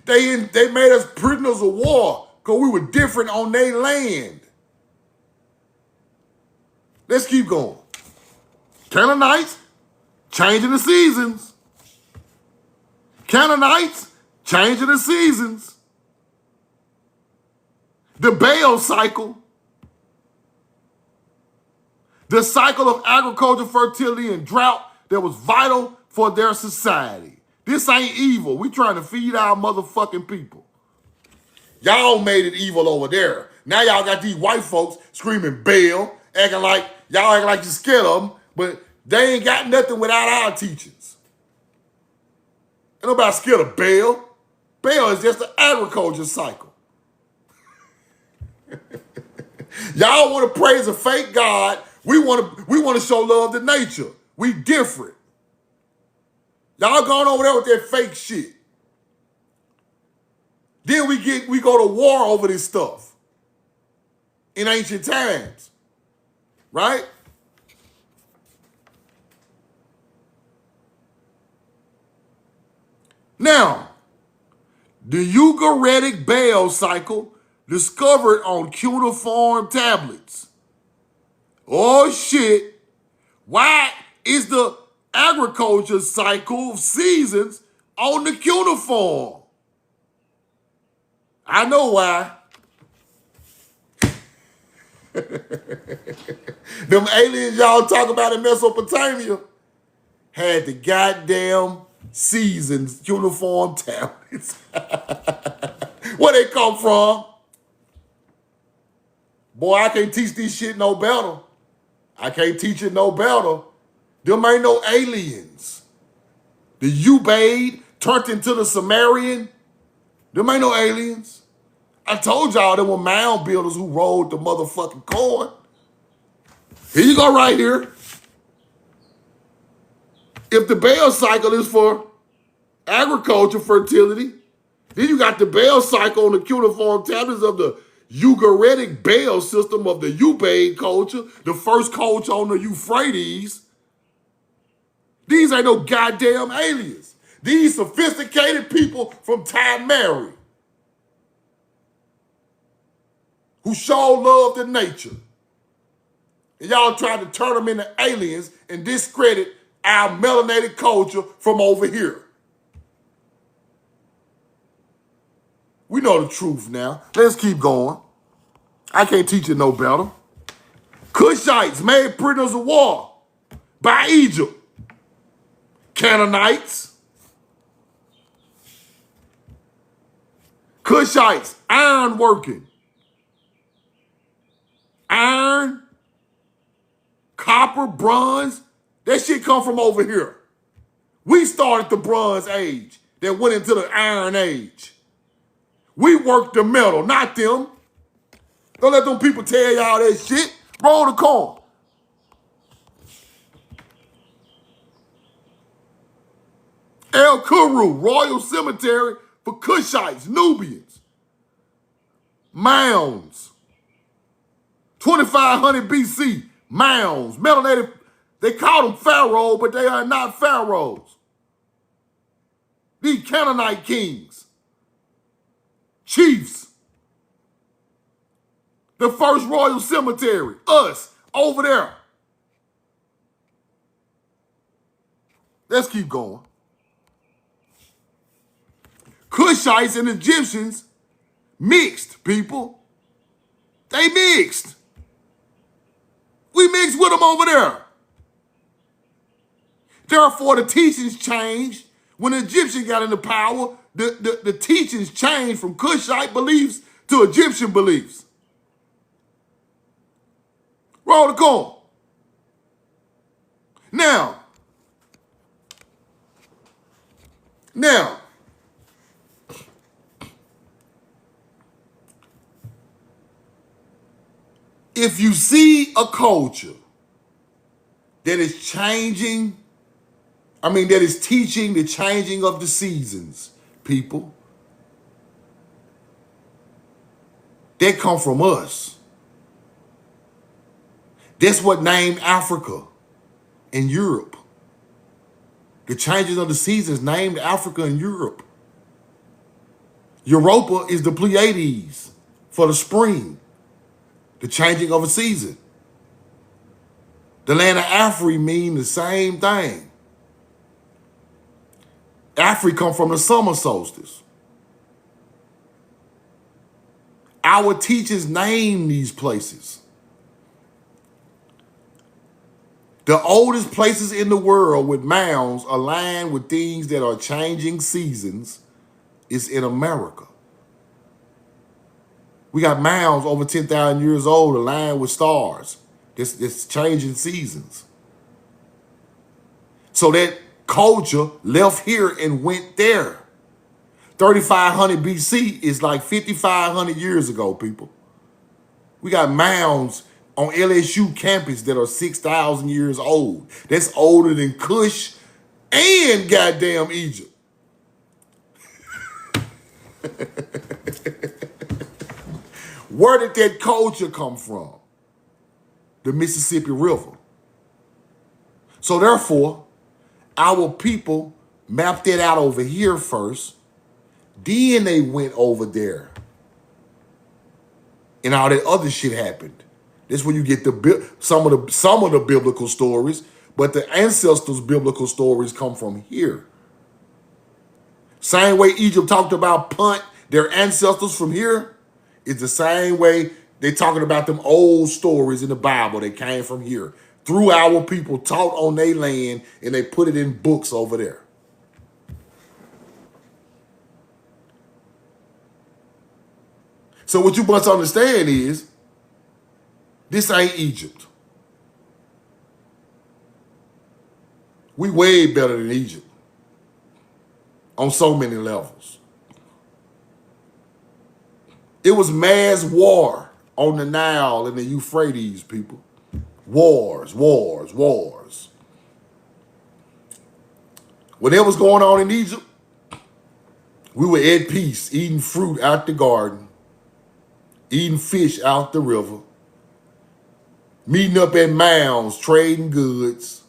They made us prisoners of war because we were different on their land. Let's keep going. Canaanites, changing the seasons. Canaanites, changing the seasons. The Baal cycle. The cycle of agriculture, fertility, and drought that was vital for their society. This ain't evil. We trying to feed our motherfucking people. Y'all made it evil over there. Now y'all got these white folks screaming Baal, acting like you're scared of them, but They ain't got nothing without our teachings. Ain't nobody scared of Baal. Baal is just an agriculture cycle. Y'all want to praise a fake God. We want to show love to nature. We different. Y'all going over there with that fake shit. Then we go to war over this stuff in ancient times, right? Now, the Ugaritic Baal cycle discovered on cuneiform tablets. Oh shit, why is the agriculture cycle of seasons on the cuneiform? I know why. Them aliens y'all talk about in Mesopotamia had the goddamn seasons cuneiform tablets. Where they come from? Boy, I can't teach this shit no better. I can't teach it no better. Them ain't no aliens. The Ubaid turned into the Sumerian. Them ain't no aliens. I told y'all there were mound builders who rolled the motherfucking corn. Here you go right here. If the Baal cycle is for agriculture, fertility, then you got the Baal cycle on the cuneiform tablets of the Ugaritic Baal system of the Ubaid culture, the first culture on the Euphrates. These ain't no goddamn aliens. These sophisticated people from Timeri who show love to nature. And y'all trying to turn them into aliens and discredit our melanated culture from over here. We know the truth now. Let's keep going. I can't teach it no better. Cushites made prisoners of war by Egypt. Canaanites. Cushites, iron working. Iron, copper, bronze. That shit come from over here. We started the Bronze Age that went into the Iron Age. We worked the metal, not them. Don't let them people tell y'all that shit. Roll the corn. El Kuru, Royal Cemetery for Cushites, Nubians. Mounds. 2500 BC, mounds. Melanated, they call them pharaohs, but they are not pharaohs. These Canaanite kings. Chiefs. The first royal cemetery, us, over there. Let's keep going. Cushites and Egyptians mixed, people. They mixed. We mixed with them over there. Therefore, the teachings changed. When the Egyptians got into power, the teachings changed from Cushite beliefs to Egyptian beliefs. Roll the corn. Now, if you see a culture that is changing, that is teaching the changing of the seasons, people, that come from us. That's what named Africa and Europe. The changing of the seasons named Africa and Europe. Europa is the Pleiades for the spring, the changing of a season. The land of Afri mean the same thing. Afri come from the summer solstice. Our teachers name these places. The oldest places in the world with mounds aligned with things that are changing seasons is in America. We got mounds over 10,000 years old aligned with stars. This changing seasons. So that culture left here and went there. 3500 BC is like 5,500 years ago, people. We got mounds on LSU campus that are 6,000 years old. That's older than Kush and goddamn Egypt. Where did that culture come from? The Mississippi River. So therefore, our people mapped it out over here first. Then they went over there. And all that other shit happened. That's when you get some of the biblical stories, but the ancestors' biblical stories come from here. Same way Egypt talked about punt their ancestors from here, it's the same way they talking about them old stories in the Bible that came from here. Through our people taught on their land, and they put it in books over there. So what you must understand is, this ain't Egypt. We way better than Egypt on so many levels. It was mass war on the Nile and the Euphrates, people. Wars, wars, wars. Whatever was going on in Egypt, we were at peace, eating fruit out the garden, eating fish out the river, meeting up at mounds, trading goods,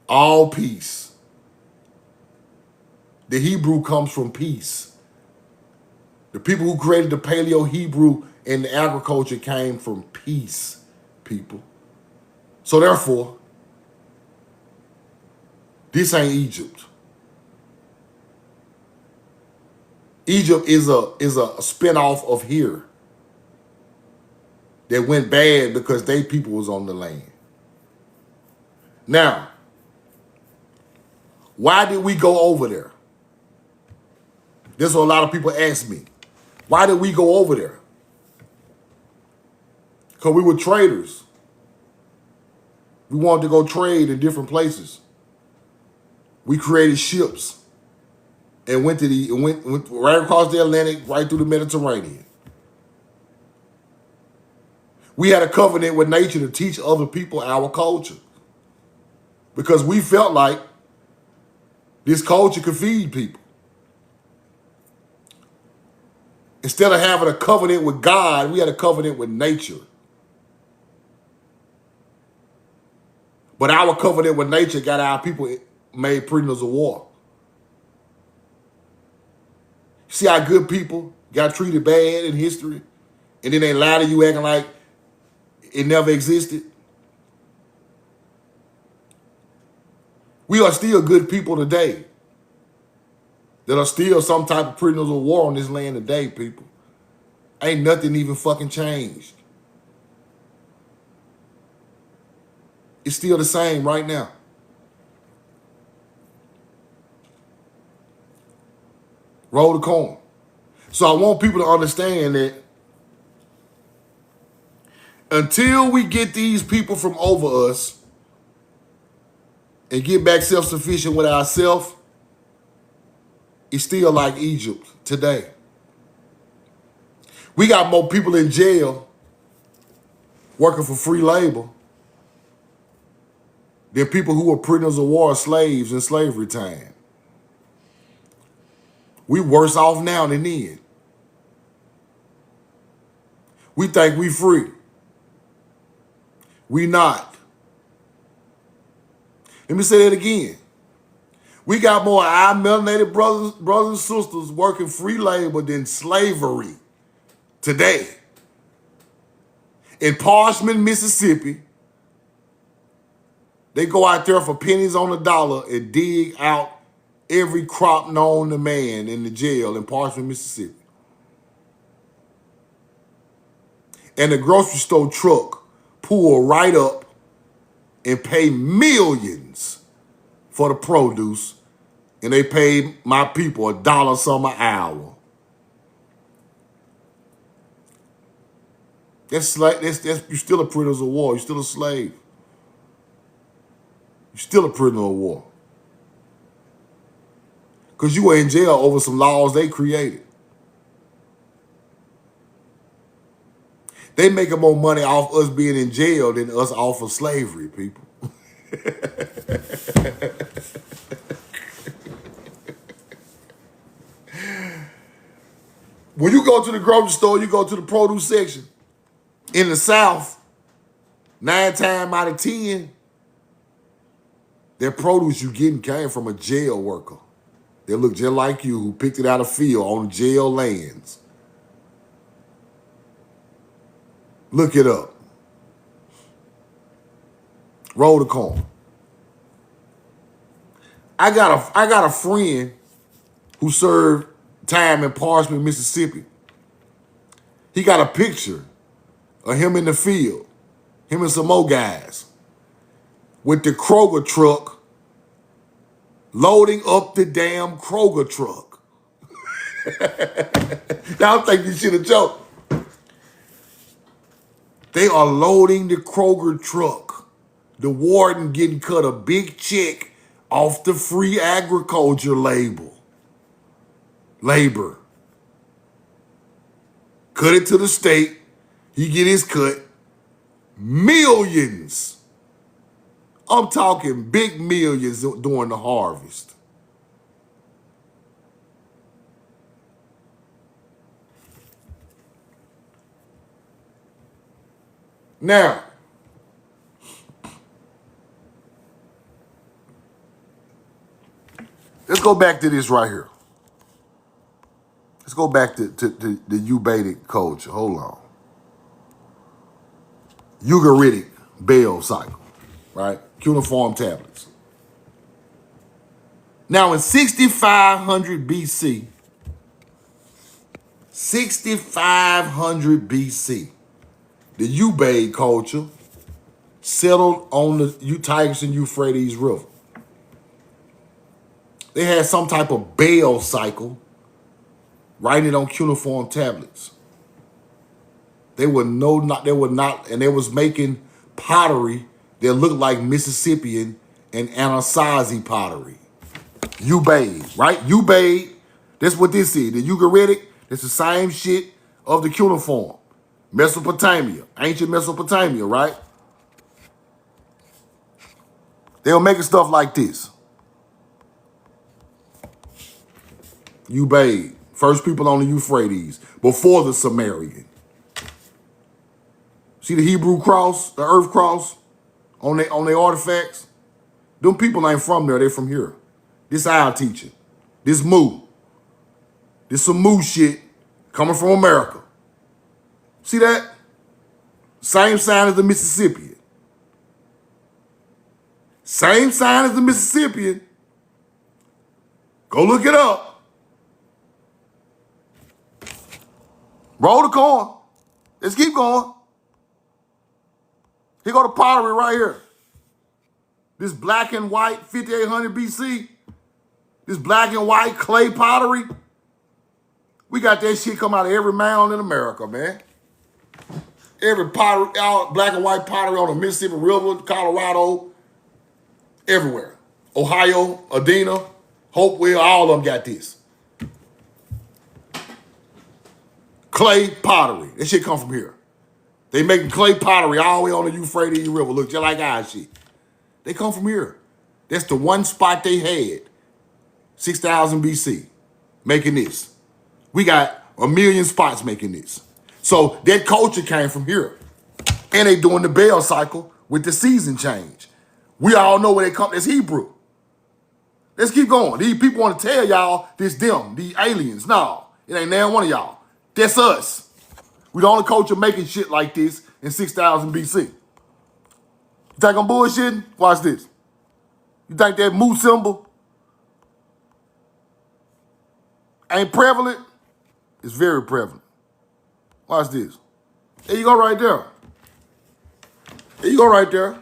all peace. The Hebrew comes from peace. The people who created the Paleo-Hebrew and the agriculture came from peace, people. So therefore, this ain't Egypt. Egypt is a spinoff of here that went bad because they people was on the land. Now, why did we go over there? This is what a lot of people ask me. Why did we go over there? Because we were traders. We wanted to go trade in different places. We created ships and went right across the Atlantic, right through the Mediterranean. We had a covenant with nature to teach other people our culture, because we felt like this culture could feed people. Instead of having a covenant with God, we had a covenant with nature. But our covenant with nature got our people made prisoners of war. See how good people got treated bad in history, and then they lie to you acting like it never existed? We are still good people today that are still some type of prisoners of war on this land today, people. Ain't nothing even fucking changed. It's still the same right now. Roll the coin. So I want people to understand that until we get these people from over us and get back self-sufficient with ourselves, it's still like Egypt today. We got more people in jail working for free labor than people who were prisoners of war, slaves in slavery time. We worse off now than then. We think we free. We not. Let me say that again. We got more of our melanated brothers and sisters working free labor than slavery today. In Parchman, Mississippi, they go out there for pennies on the dollar and dig out every crop known to man in the jail in Parchman, Mississippi. And the grocery store truck pull right up and pay millions for the produce, and they paid my people $1 some an hour. That's you're still a prisoner of war. You're still a slave. You're still a prisoner of war. Because you were in jail over some laws they created. They making more money off us being in jail than us off of slavery, people. When you go to the grocery store, you go to the produce section. In the South, 9 times out of 10, that produce you getting came from a jail worker. They look just like you who picked it out of field on jail lands. Look it up. Roll the corn. I got a friend who served time in Parchment, Mississippi. He got a picture of him in the field, him and some more guys, with the Kroger truck loading up the damn Kroger truck. Y'all think this shit a joke? They are loading the Kroger truck. The warden getting cut a big check off the free agriculture labor. Cut it to the state. He get his cut. Millions. I'm talking big millions during the harvest. Now, let's go back to this right here. Let's go back to the Ubaitic culture. Hold on. Ugaritic Baal cycle, right? Cuneiform tablets. Now in 6500 BC, 6500 BC, the Ubaid culture settled on the Tigris and Euphrates River. They had some type of Baal cycle, writing it on cuneiform tablets. They were not, and they was making pottery that looked like Mississippian and Anasazi pottery. Ubaid, right? Ubaid, that's what this is. The Ugaritic, it's the same shit of the cuneiform. Mesopotamia, ancient Mesopotamia, right? They were making stuff like this. Ubaid, first people on the Euphrates, before the Sumerian. See the Hebrew cross, the earth cross on their artifacts? Them people ain't from there, they from here. This our teaching. This Mu. This some Mu shit coming from America. See that? Same sign as the Mississippian. Same sign as the Mississippian. Go look it up. Roll the corn. Let's keep going. Here go the pottery right here. This black and white 5800 BC. This black and white clay pottery. We got that shit come out of every mound in America, man. Every pottery, black and white pottery on the Mississippi River, Colorado, everywhere. Ohio, Adena, Hopewell, all of them got this. Clay pottery. That shit come from here. They making clay pottery all the way on the Euphrates River. Look just like our shit. They come from here. That's the one spot they had. 6000 BC. Making this. We got a million spots making this. So that culture came from here. And they doing the Baal cycle with the season change. We all know where they come. That's Hebrew. Let's keep going. These people want to tell y'all this them, these aliens. No, it ain't now one of y'all. That's us. We the only culture making shit like this in 6000 BC. You think I'm bullshitting? Watch this. You think that Mu symbol ain't prevalent? It's very prevalent. Watch this. There you go right there. There you go right there.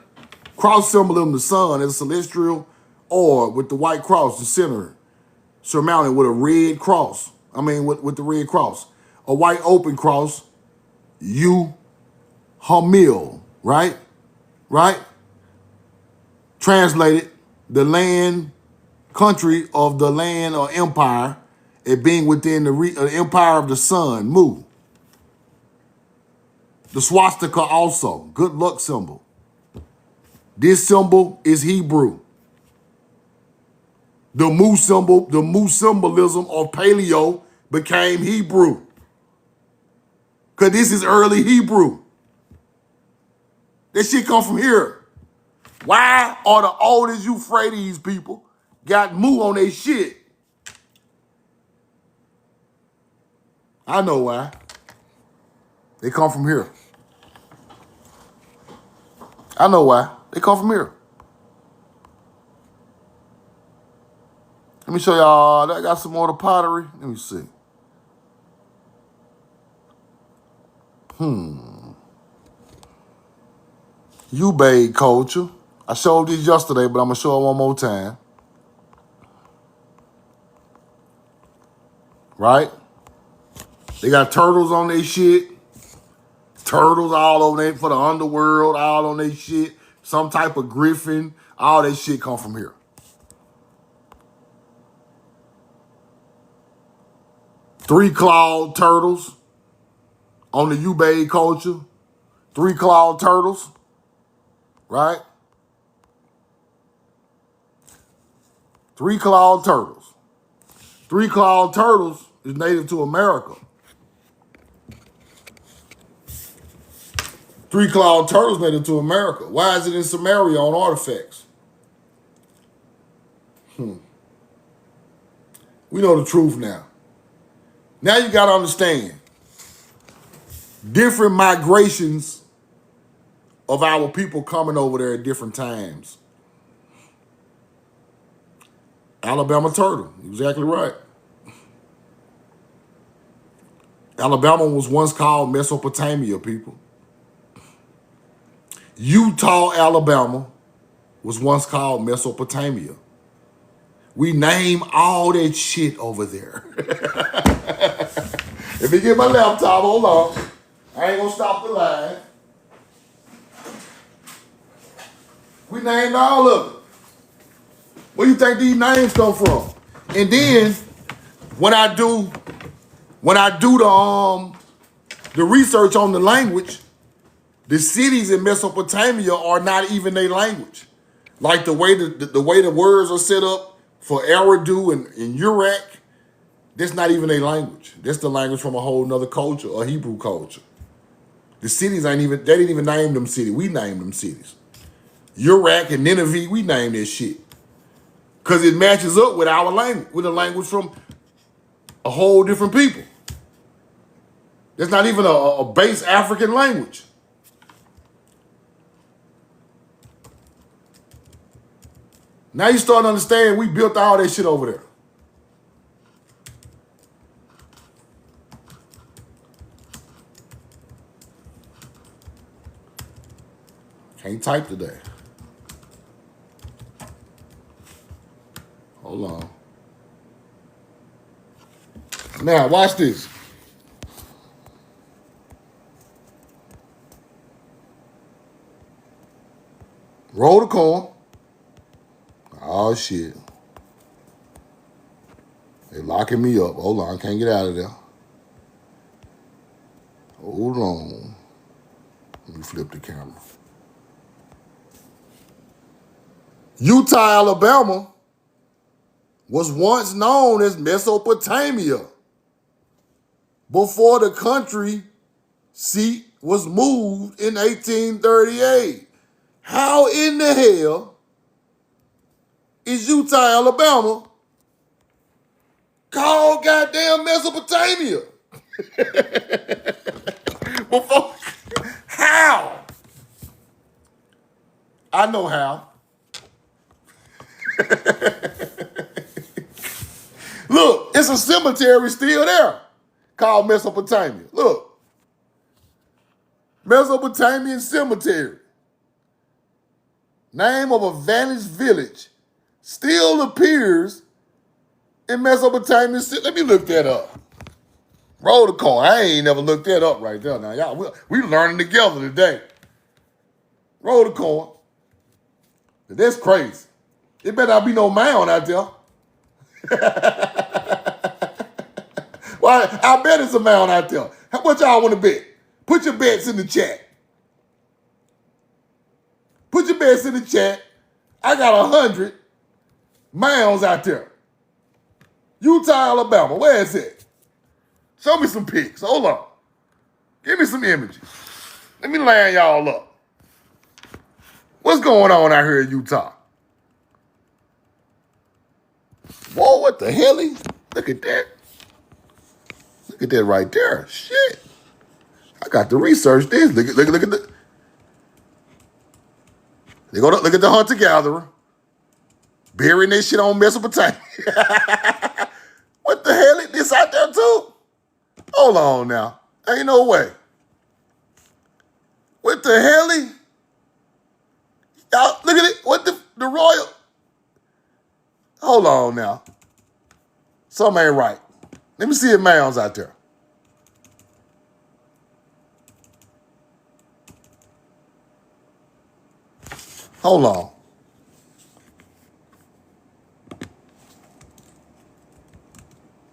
Cross symbolism, the sun as a celestial orb with the white cross, the center, surmounted with a red cross. With the red cross. A white open cross, Hamil, right? Right? translated the land, country of the land or empire, it being within the empire of the sun, Mu. The swastika also, good luck symbol. This symbol is Hebrew. The Mu symbol, the Mu symbolism of paleo became Hebrew. Because this is early Hebrew. This shit come from here. Why are the oldest Euphrates people got Mu on their shit? I know why. They come from here. I know why. They come from here. Let me show y'all. I got some more of the pottery. Let me see. Ube culture. I showed this yesterday, but I'm going to show it one more time. Right? They got turtles on their shit. Turtles all over there for the underworld, all on their shit. Some type of griffin. All that shit come from here. 3-clawed turtles on the Ube culture. 3-clawed turtles. Right? 3-clawed turtles. 3-clawed turtles is native to America. 3-clawed turtles native to America. Why is it in Samaria on artifacts? We know the truth now. Now you got to understand different migrations of our people coming over there at different times. Alabama turtle, exactly right. Alabama was once called Mesopotamia, people. Utah, Alabama was once called Mesopotamia. We name all that shit over there. If you get my laptop, hold on. I ain't gonna stop the line. We named all of it. Where you think these names come from? And then when I do the research on the language, the cities in Mesopotamia are not even their language. Like the way the words are set up for Eridu and Uruk, that's not even their language. That's the language from a whole nother culture, a Hebrew culture. The cities they didn't even name them cities. We named them cities. Uruk and Nineveh, we named that shit. Because it matches up with our language, with a language from a whole different people. That's not even a base African language. Now you start to understand we built all that shit over there. Can't type today. Hold on. Now, watch this. Roll the coin. Oh, shit. They locking me up. Hold on, can't get out of there. Hold on. Let me flip the camera. Utah, Alabama was once known as Mesopotamia before the country seat was moved in 1838. How in the hell is Utah, Alabama called goddamn Mesopotamia? Before, how? I know how. Look, it's a cemetery still there called Mesopotamia. Look. Mesopotamian cemetery. Name of a vanished village still appears in Mesopotamia. Let me look that up. Roll the coin. I ain't never looked that up right there. Now, y'all, we learning together today. Roll the coin. That's crazy. It better not be no mound out there. Well, I bet it's a mound out there. How much y'all want to bet? Put your bets in the chat. Put your bets in the chat. I got 100 mounds out there. Utah, Alabama. Where is it? Show me some pics. Hold on. Give me some images. Let me line y'all up. What's going on out here in Utah? Whoa, what the hell? Look at that. Look at that right there. Shit. I got to research this. Look at the. Look at the hunter-gatherer. Burying this shit on Mesopotamia. What the hell is this out there too? Hold on now. Ain't no way. What the hell? Y'all, look at it. What the royal? Hold on now. Something ain't right. Let me see if mounds out there. Hold on.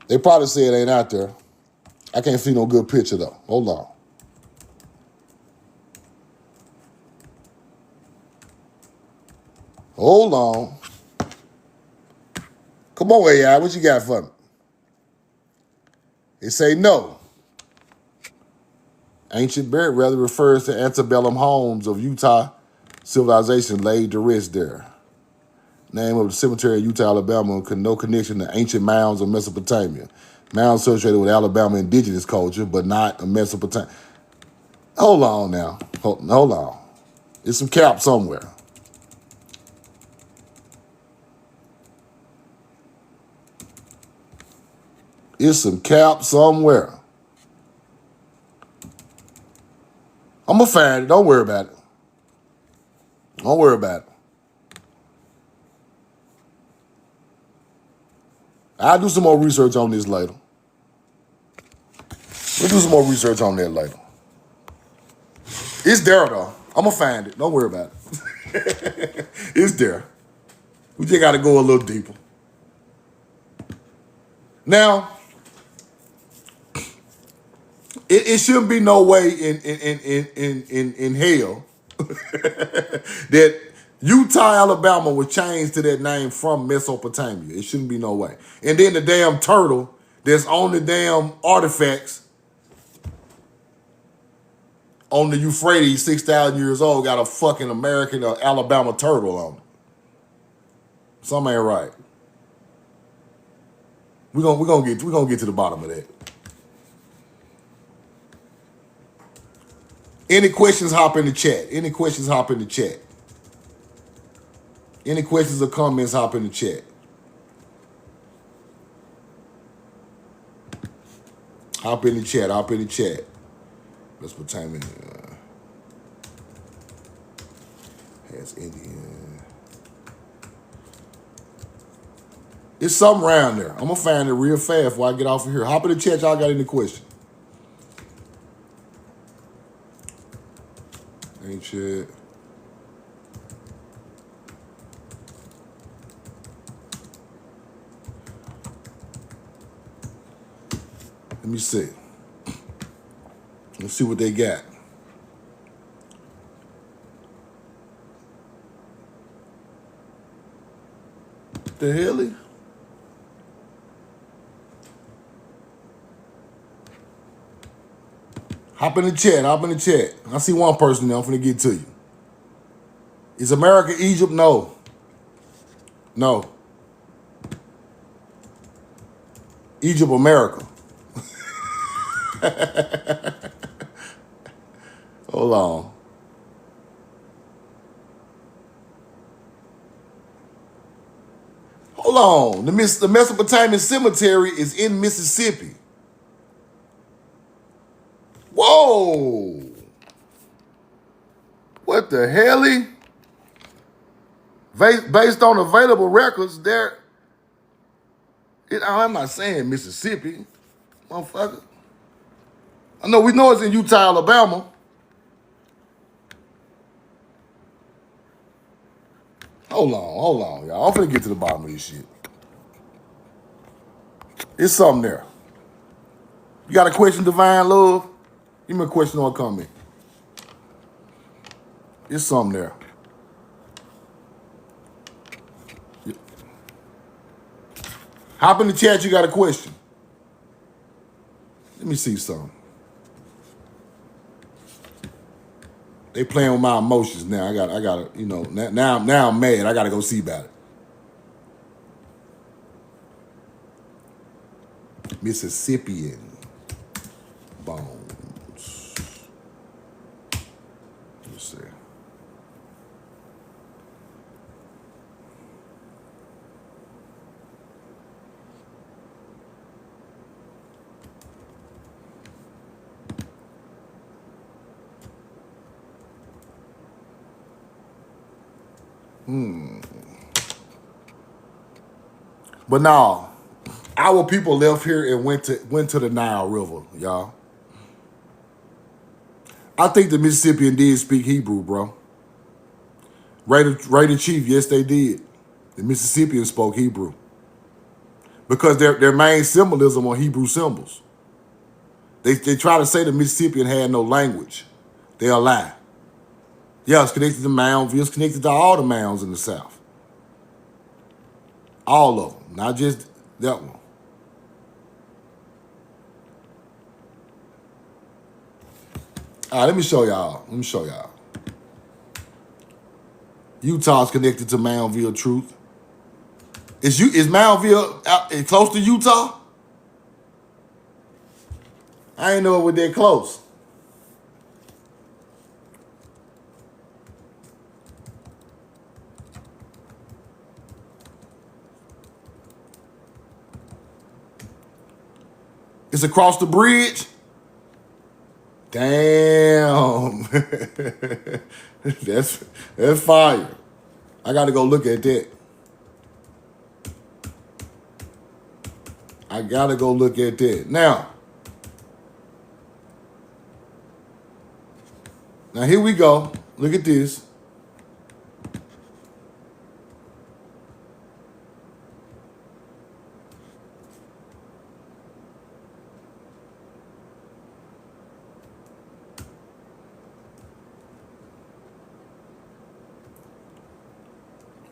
They probably say it ain't out there. I can't see no good picture though. Hold on. Hold on. Come on, AI. What you got for me? They say no. Ancient burial rather refers to antebellum homes of Utah civilization laid to rest there. Name of the cemetery in Utah, Alabama, no connection to ancient mounds of Mesopotamia. Mounds associated with Alabama indigenous culture, but not a Mesopotamia. Hold on now. Hold on. There's some cap somewhere. It's some cap somewhere. I'm going to find it. Don't worry about it. Don't worry about it. I'll do some more research on this later. We'll do some more research on that later. It's there, though. I'm going to find it. Don't worry about it. It's there. We just got to go a little deeper. Now, it shouldn't be no way in hell that Utah, Alabama was changed to that name from Mesopotamia. It shouldn't be no way. And then the damn turtle that's on the damn artifacts on the Euphrates, 6,000 years old, got a fucking American or Alabama turtle on it. Something ain't right. We're gonna get to the bottom of that. Any questions, hop in the chat. Any questions, hop in the chat. Any questions or comments, hop in the chat. Hop in the chat. Hop in the chat. Mesopotamia has Indian. It's something around there. I'm gonna find it real fast before I get off of here. Hop in the chat. Y'all got any questions? Ancient. Let me see. Let's see what they got. The hell? Hop in the chat. Hop in the chat. I see one person there. I'm finna get to you. Is America Egypt? No. No. Egypt, America. Hold on. Hold on. The Mesopotamian cemetery is in Mississippi. Whoa. What the hell? Based on available records, I'm not saying Mississippi, motherfucker. We know it's in Utah, Alabama. hold on, y'all. I'm finna get to the bottom of this shit. It's something there. You got a question, Divine Love? Give me a question or a comment. It's something there. Hop in the chat, you got a question. Let me see something. They playing with my emotions now. I got, you know, now I'm mad. I gotta go see about it. Mississippian bones. Let's see. But now, our people left here and went to the Nile River, y'all. I think the Mississippian did speak Hebrew, bro. Raider Chief, yes, they did. The Mississippians spoke Hebrew. Because their main symbolism are Hebrew symbols. They try to say the Mississippian had no language. They're a lie. Yeah, it's connected to Moundville. It's connected to all the mounds in the South. All of them, not just that one. All right, let me show y'all. Utah's connected to Moundville Truth. Is Moundville close to Utah? I ain't know it was that close. It's across the bridge. Damn. That's fire. I gotta go look at that. Now here we go. Look at this.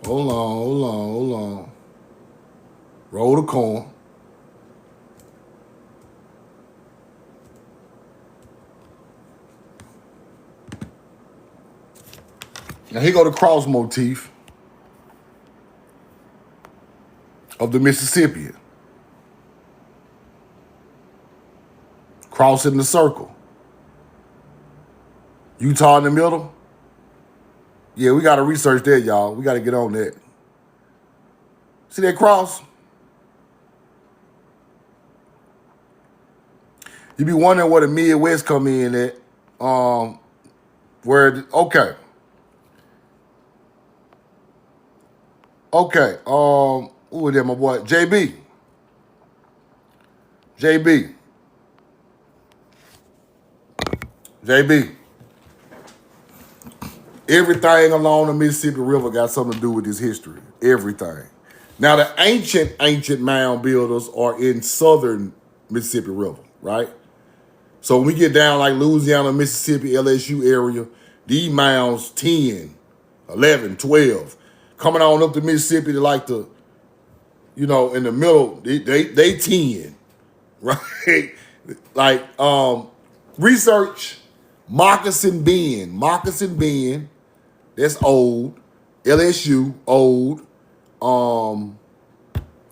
Hold on. Roll the corn. Now here go the cross motif of the Mississippian. Cross in the circle. Utah in the middle. Yeah, we got to research that, y'all. We got to get on that. See that cross? You be wondering where the Midwest come in at. Okay. Who was that, my boy? JB. Everything along the Mississippi River got something to do with this history. Everything. Now, the ancient mound builders are in southern Mississippi River, right? So when we get down like Louisiana, Mississippi, LSU area, these mounds 10, 11, 12, coming on up to Mississippi to like the, you know, in the middle, they 10, right? Like, research Moccasin Bend, that's old. LSU, old. Dang,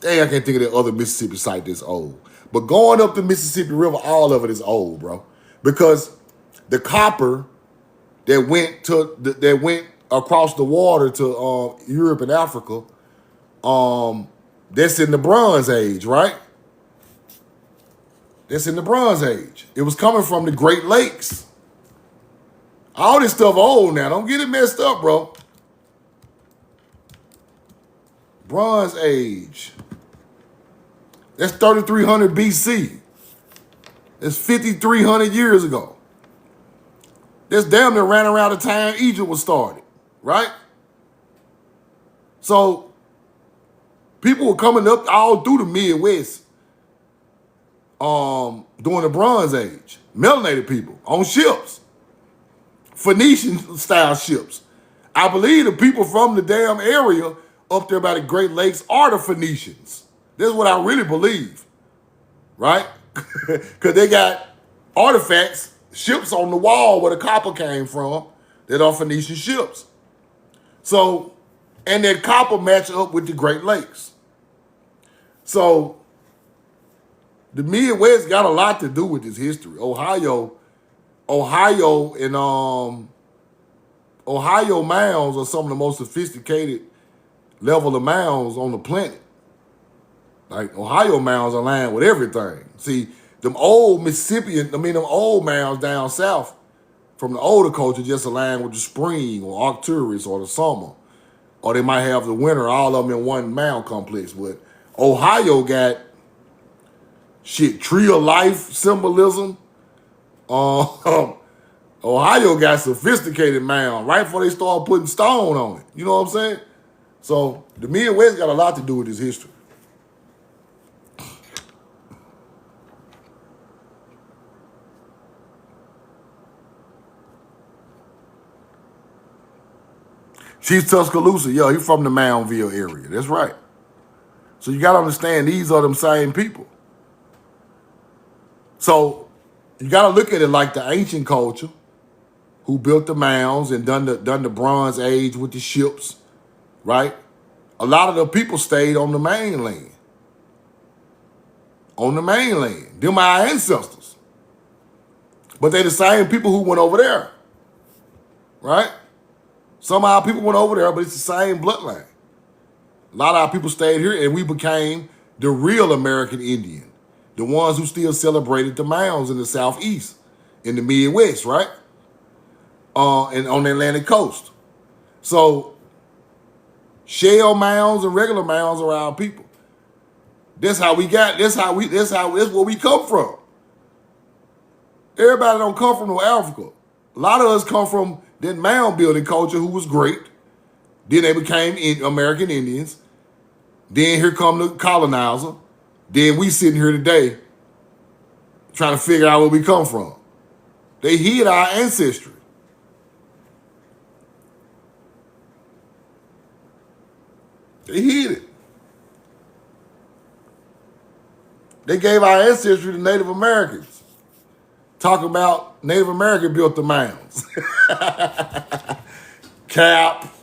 I can't think of that other Mississippi site that's old. But going up the Mississippi River, all of it is old, bro. Because the copper that went across the water to Europe and Africa, that's in the Bronze Age, right? That's in the Bronze Age. It was coming from the Great Lakes. All this stuff old now. Don't get it messed up, bro. Bronze Age. That's 3300 BC. That's 5,300 years ago. That's damn near ran around the time Egypt was started, right? So people were coming up all through the Midwest during the Bronze Age. Melanated people on ships. Phoenician style ships. I believe the people from the damn area up there by the Great Lakes are the Phoenicians. This is what I really believe, right? Because they got artifacts, ships on the wall where the copper came from that are Phoenician ships. So, and that copper match up with the Great Lakes. So, the Midwest got a lot to do with this history. Ohio and Ohio mounds are some of the most sophisticated level of mounds on the planet. Like Ohio mounds align with everything. See, them old them old mounds down south from the older culture just align with the spring or Arcturus or the summer. Or they might have the winter, all of them in one mound complex. But Ohio got tree of life symbolism. Ohio got sophisticated mound right before they start putting stone on it. You know what I'm saying? So the Midwest got a lot to do with this history. Chief Tuscaloosa, yo, he from the Moundville area. That's right. So you got to understand, these are them same people. So you got to look at it like the ancient culture who built the mounds and done the Bronze Age with the ships, right? A lot of the people stayed on the mainland. On the mainland. Them our ancestors. But they the same people who went over there, right? Some of our people went over there, but it's the same bloodline. A lot of our people stayed here, and we became the real American Indian. The ones who still celebrated the mounds in the Southeast, in the Midwest, right? And on the Atlantic coast. So, shell mounds and regular mounds are our people. That's where we come from. Everybody don't come from no Africa. A lot of us come from that mound building culture who was great. Then they became American Indians. Then here come the colonizer. Then we sitting here today trying to figure out where we come from. They hid our ancestry. They hid it. They gave our ancestry to Native Americans. Talking about Native American built the mounds. Cap.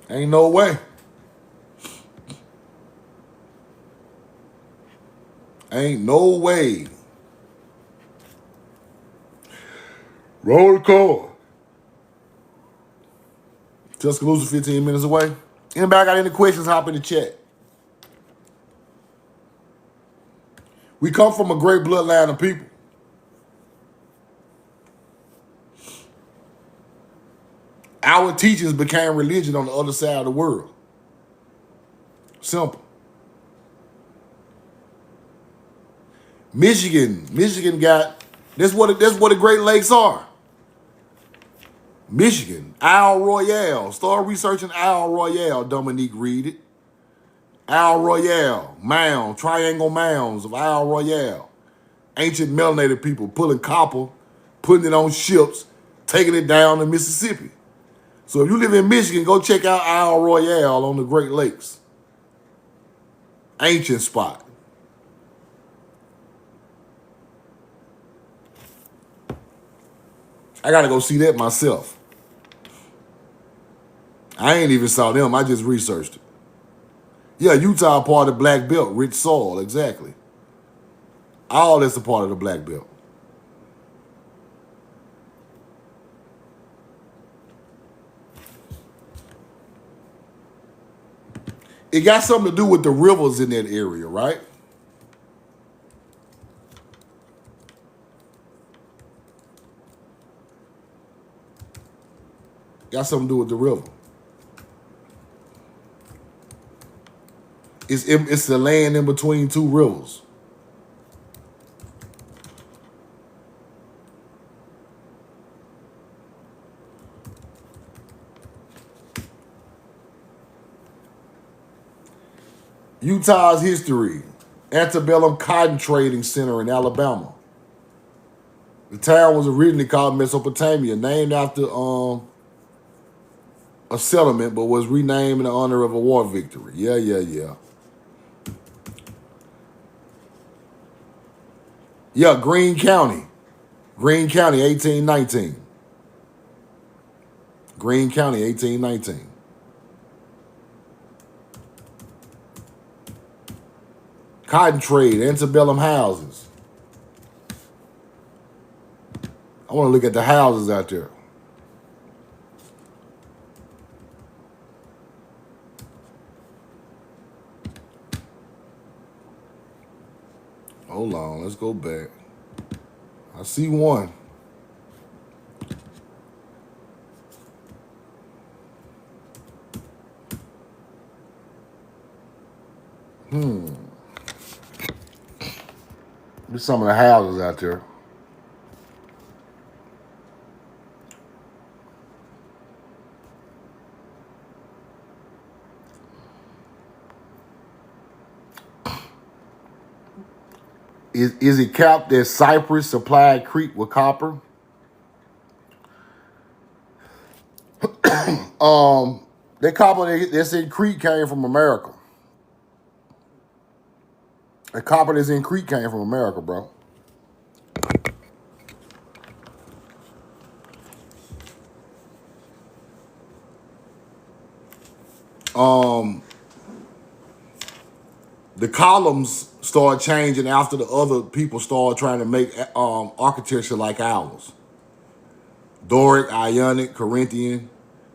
Ain't no way. Ain't no way. Roll the call. Tuscaloosa 15 minutes away. Anybody got any questions, hop in the chat. We come from a great bloodline of people. Our teachings became religion on the other side of the world. Simple. Michigan got, that's what the Great Lakes are. Michigan, Isle Royale. Start researching Isle Royale, Dominique, read it. Isle Royale, mound, triangle mounds of Isle Royale. Ancient melanated people pulling copper, putting it on ships, taking it down to Mississippi. So if you live in Michigan, go check out Isle Royale on the Great Lakes. Ancient spot. I gotta go see that myself. I ain't even saw them, I just researched it. Yeah, Utah part of the Black Belt, rich soil, exactly. All that's a part of the Black Belt. It got something to do with the rivers in that area, right? Got something to do with the river. It's the land in between two rivers. Utah's history. Antebellum cotton trading center in Alabama. The town was originally called Mesopotamia, named after a settlement, but was renamed in honor of a war victory. Yeah. Yeah, Greene County. Greene County, 1819. Greene County, 1819. Cotton trade, antebellum houses. I want to look at the houses out there. Hold on, let's go back. I see one. There's some of the houses out there. Is it capped that Cyprus supplied Crete with copper? That copper that's in Crete came from America. The copper that's in Crete came from America, bro. The columns started changing after the other people started trying to make architecture like ours. Doric, Ionic, Corinthian,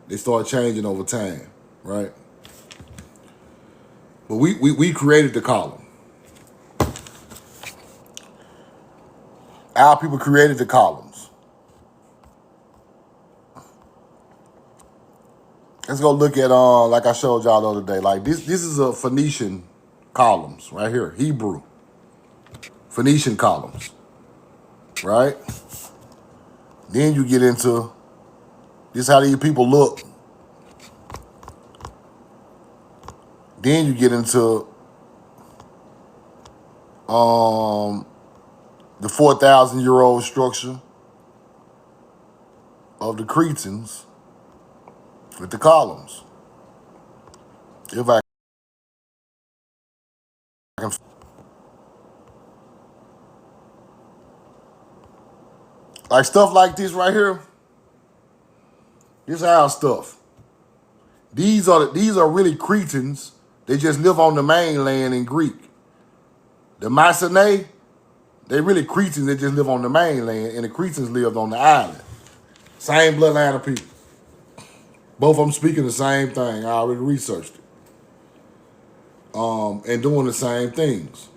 they started changing over time, right? But we created the column. Our people created the columns. Let's go look at like I showed y'all the other day. Like this is a Phoenician columns right here, Hebrew Phoenician columns, right? Then you get into this how these people look. Then you get into the 4,000-year-old structure of the Cretans with the columns. If I can, like stuff like this right here. This is our stuff. These are really Cretans. They just live on the mainland in Greek. The Mycenae, they really Cretans that just live on the mainland, and the Cretans lived on the island. Same bloodline of people. Both of them speaking the same thing. I already researched it. And doing the same things.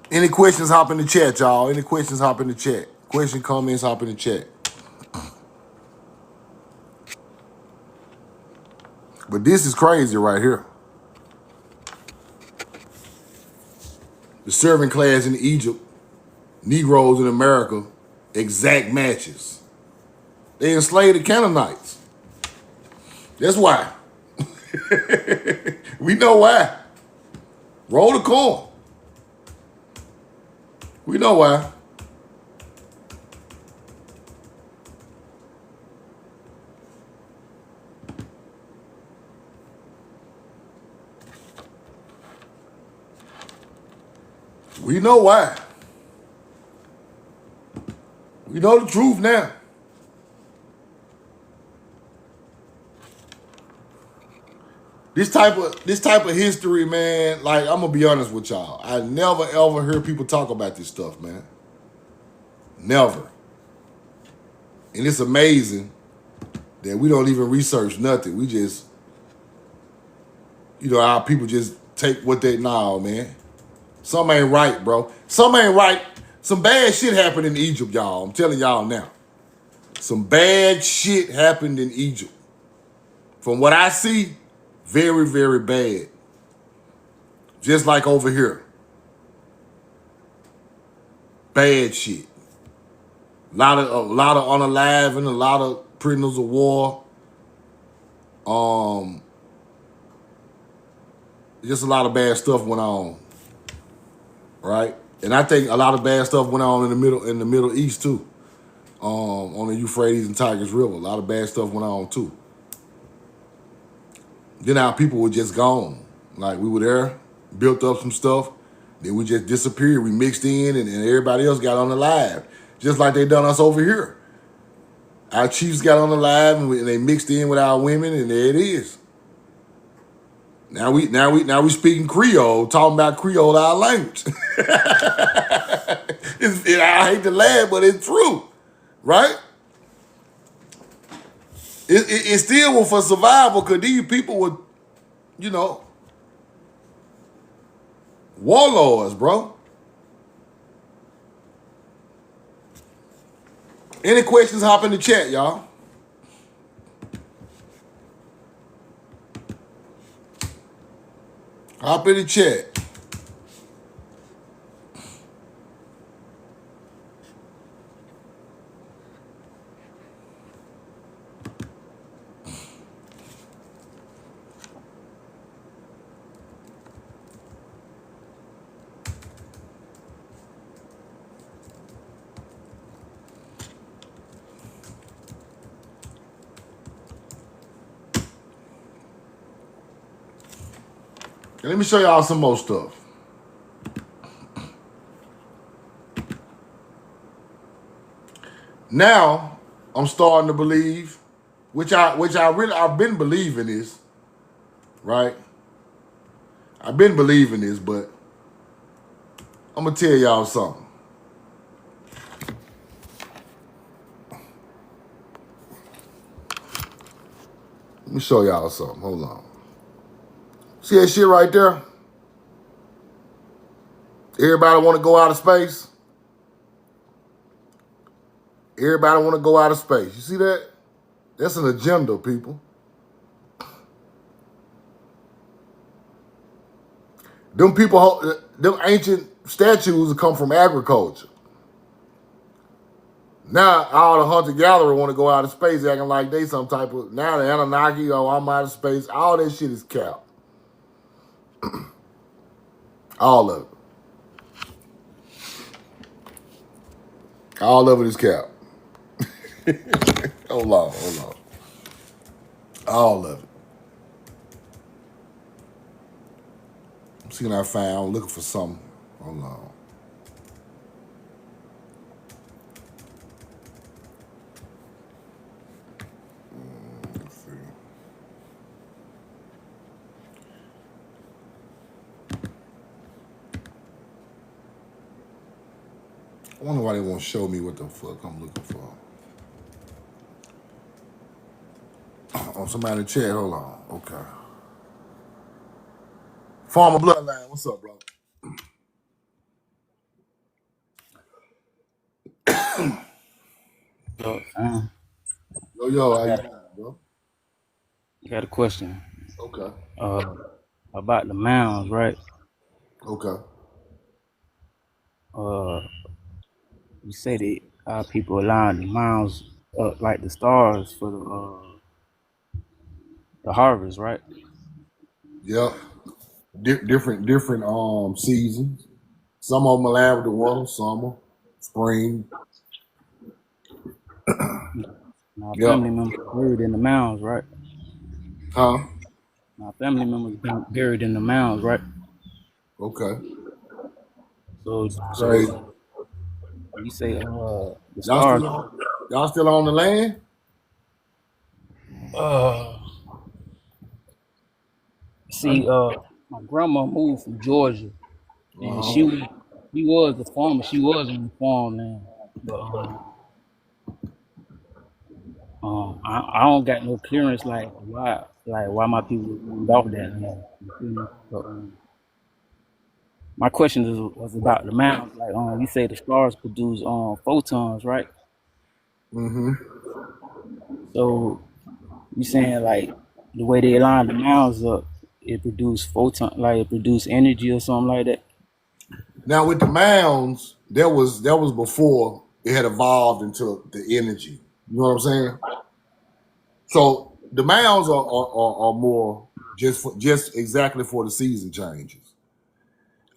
Any questions, hop in the chat, y'all. Any questions, hop in the chat. Question, comments, hop in the chat. But this is crazy right here. The servant class in Egypt, Negroes in America, exact matches. They enslaved the Canaanites. That's why. We know why. Roll the coin. We know why. We know why. We know the truth now. This type of history, man, like I'm gonna be honest with y'all. I never ever hear people talk about this stuff, man. Never. And it's amazing that we don't even research nothing. We just, our people just take what they know, man. Something ain't right, bro. Something ain't right. Some bad shit happened in Egypt, y'all. I'm telling y'all now. Some bad shit happened in Egypt. From what I see, very, very bad. Just like over here. Bad shit. A lot of unalive and a lot of prisoners of war. Just a lot of bad stuff went on, right? And I think a lot of bad stuff went on in the Middle East too. On the Euphrates and Tigris River, a lot of bad stuff went on too. Then our people were just gone. Like we were there, built up some stuff, then we just disappeared. We mixed in, and everybody else got on the live, just like they done us over here. Our chiefs got on the live, and they mixed in with our women, and there it is. Now we speaking Creole, talking about Creole, our language. I hate to laugh, but it's true, right? It still was for survival because these people were, warlords, bro. Any questions, hop in the chat, y'all. Hop in the chat. And let me show y'all some more stuff. Now I'm starting to believe, which I've been believing this, right? I've been believing this, but I'm gonna tell y'all something. Let me show y'all something. Hold on. See that shit right there? Everybody want to go out of space? Everybody want to go out of space. You see that? That's an agenda, people. Them people, them ancient statues come from agriculture. Now all the hunter-gatherers want to go out of space acting like they some type of, now the Anunnaki, I'm out of space. All that shit is cap. All of it. All of it is cap. Hold on. All of it. I'm seeing what I found, looking for something. Hold on. Let's see. I wonder why they won't show me what the fuck I'm looking for. Oh, somebody in the chat, hold on. Okay. Farmer Bloodline, what's up, bro? Yo, how you doing, bro? I got a question. Okay. About the mounds, right? Okay. You say that our people align the mounds up like the stars for the harvest, right? Yep. Different seasons. Some of them align with the winter, summer, spring. My Yep. family members buried in the mounds, right? Huh? My family members buried in the mounds, right? Okay. So Crazy. you say the stars. Y'all still on the land? See, my grandma moved from Georgia, and she was the farmer. She was on the farmland, but I don't got no clearance like why my people moved off that land. You feel me? But, my question was about the mounds. Like you say the stars produce photons, right? Mm-hmm. So you saying like the way they line the mounds up, it produce it produce energy or something like that? Now with the mounds, that was before it had evolved into the energy. You know what I'm saying? So the mounds are more just exactly for the season changes.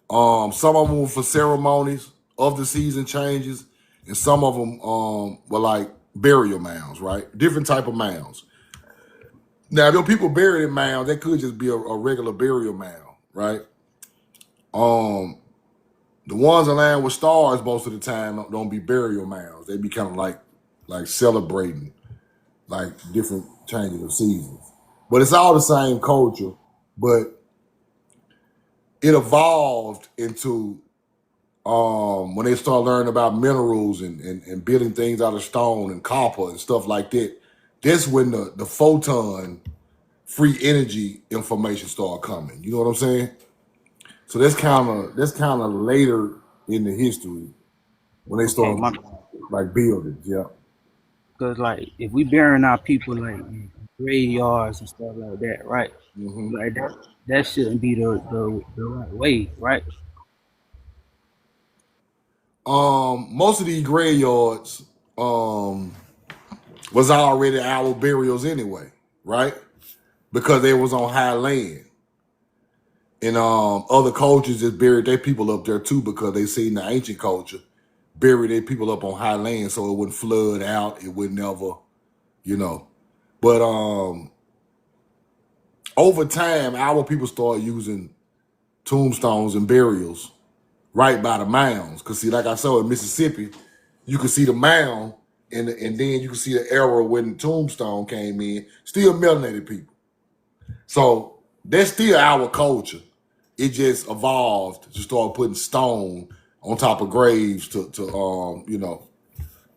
Some of them were for ceremonies of the season changes, and some of them were like burial mounds, right? Different type of mounds. Now, there people buried in mounds, that could just be a regular burial mound, right? The ones aligned with stars most of the time don't be burial mounds. They be kind of like celebrating like different changes of seasons. But it's all the same culture, but it evolved into when they start learning about minerals and building things out of stone and copper and stuff like that. That's when the photon free energy information started coming. You know what I'm saying? So that's kind of later in the history when they Okay, start like buildings. Yeah. because like if we burying our people like in graveyards and stuff like that, right? Like that shouldn't be the right way, right? Most of these graveyards was already our burials anyway, right? Because they was on high land. And other cultures just buried their people up there too because they seen the ancient culture bury their people up on high land so it wouldn't flood out, it would never, you know. But over time, our people started using tombstones and burials right by the mounds. Because see, like I saw in Mississippi, you could see the mound and then you could see the era when the tombstone came in, still melanated people. So that's still our culture. It just evolved to start putting stone on top of graves to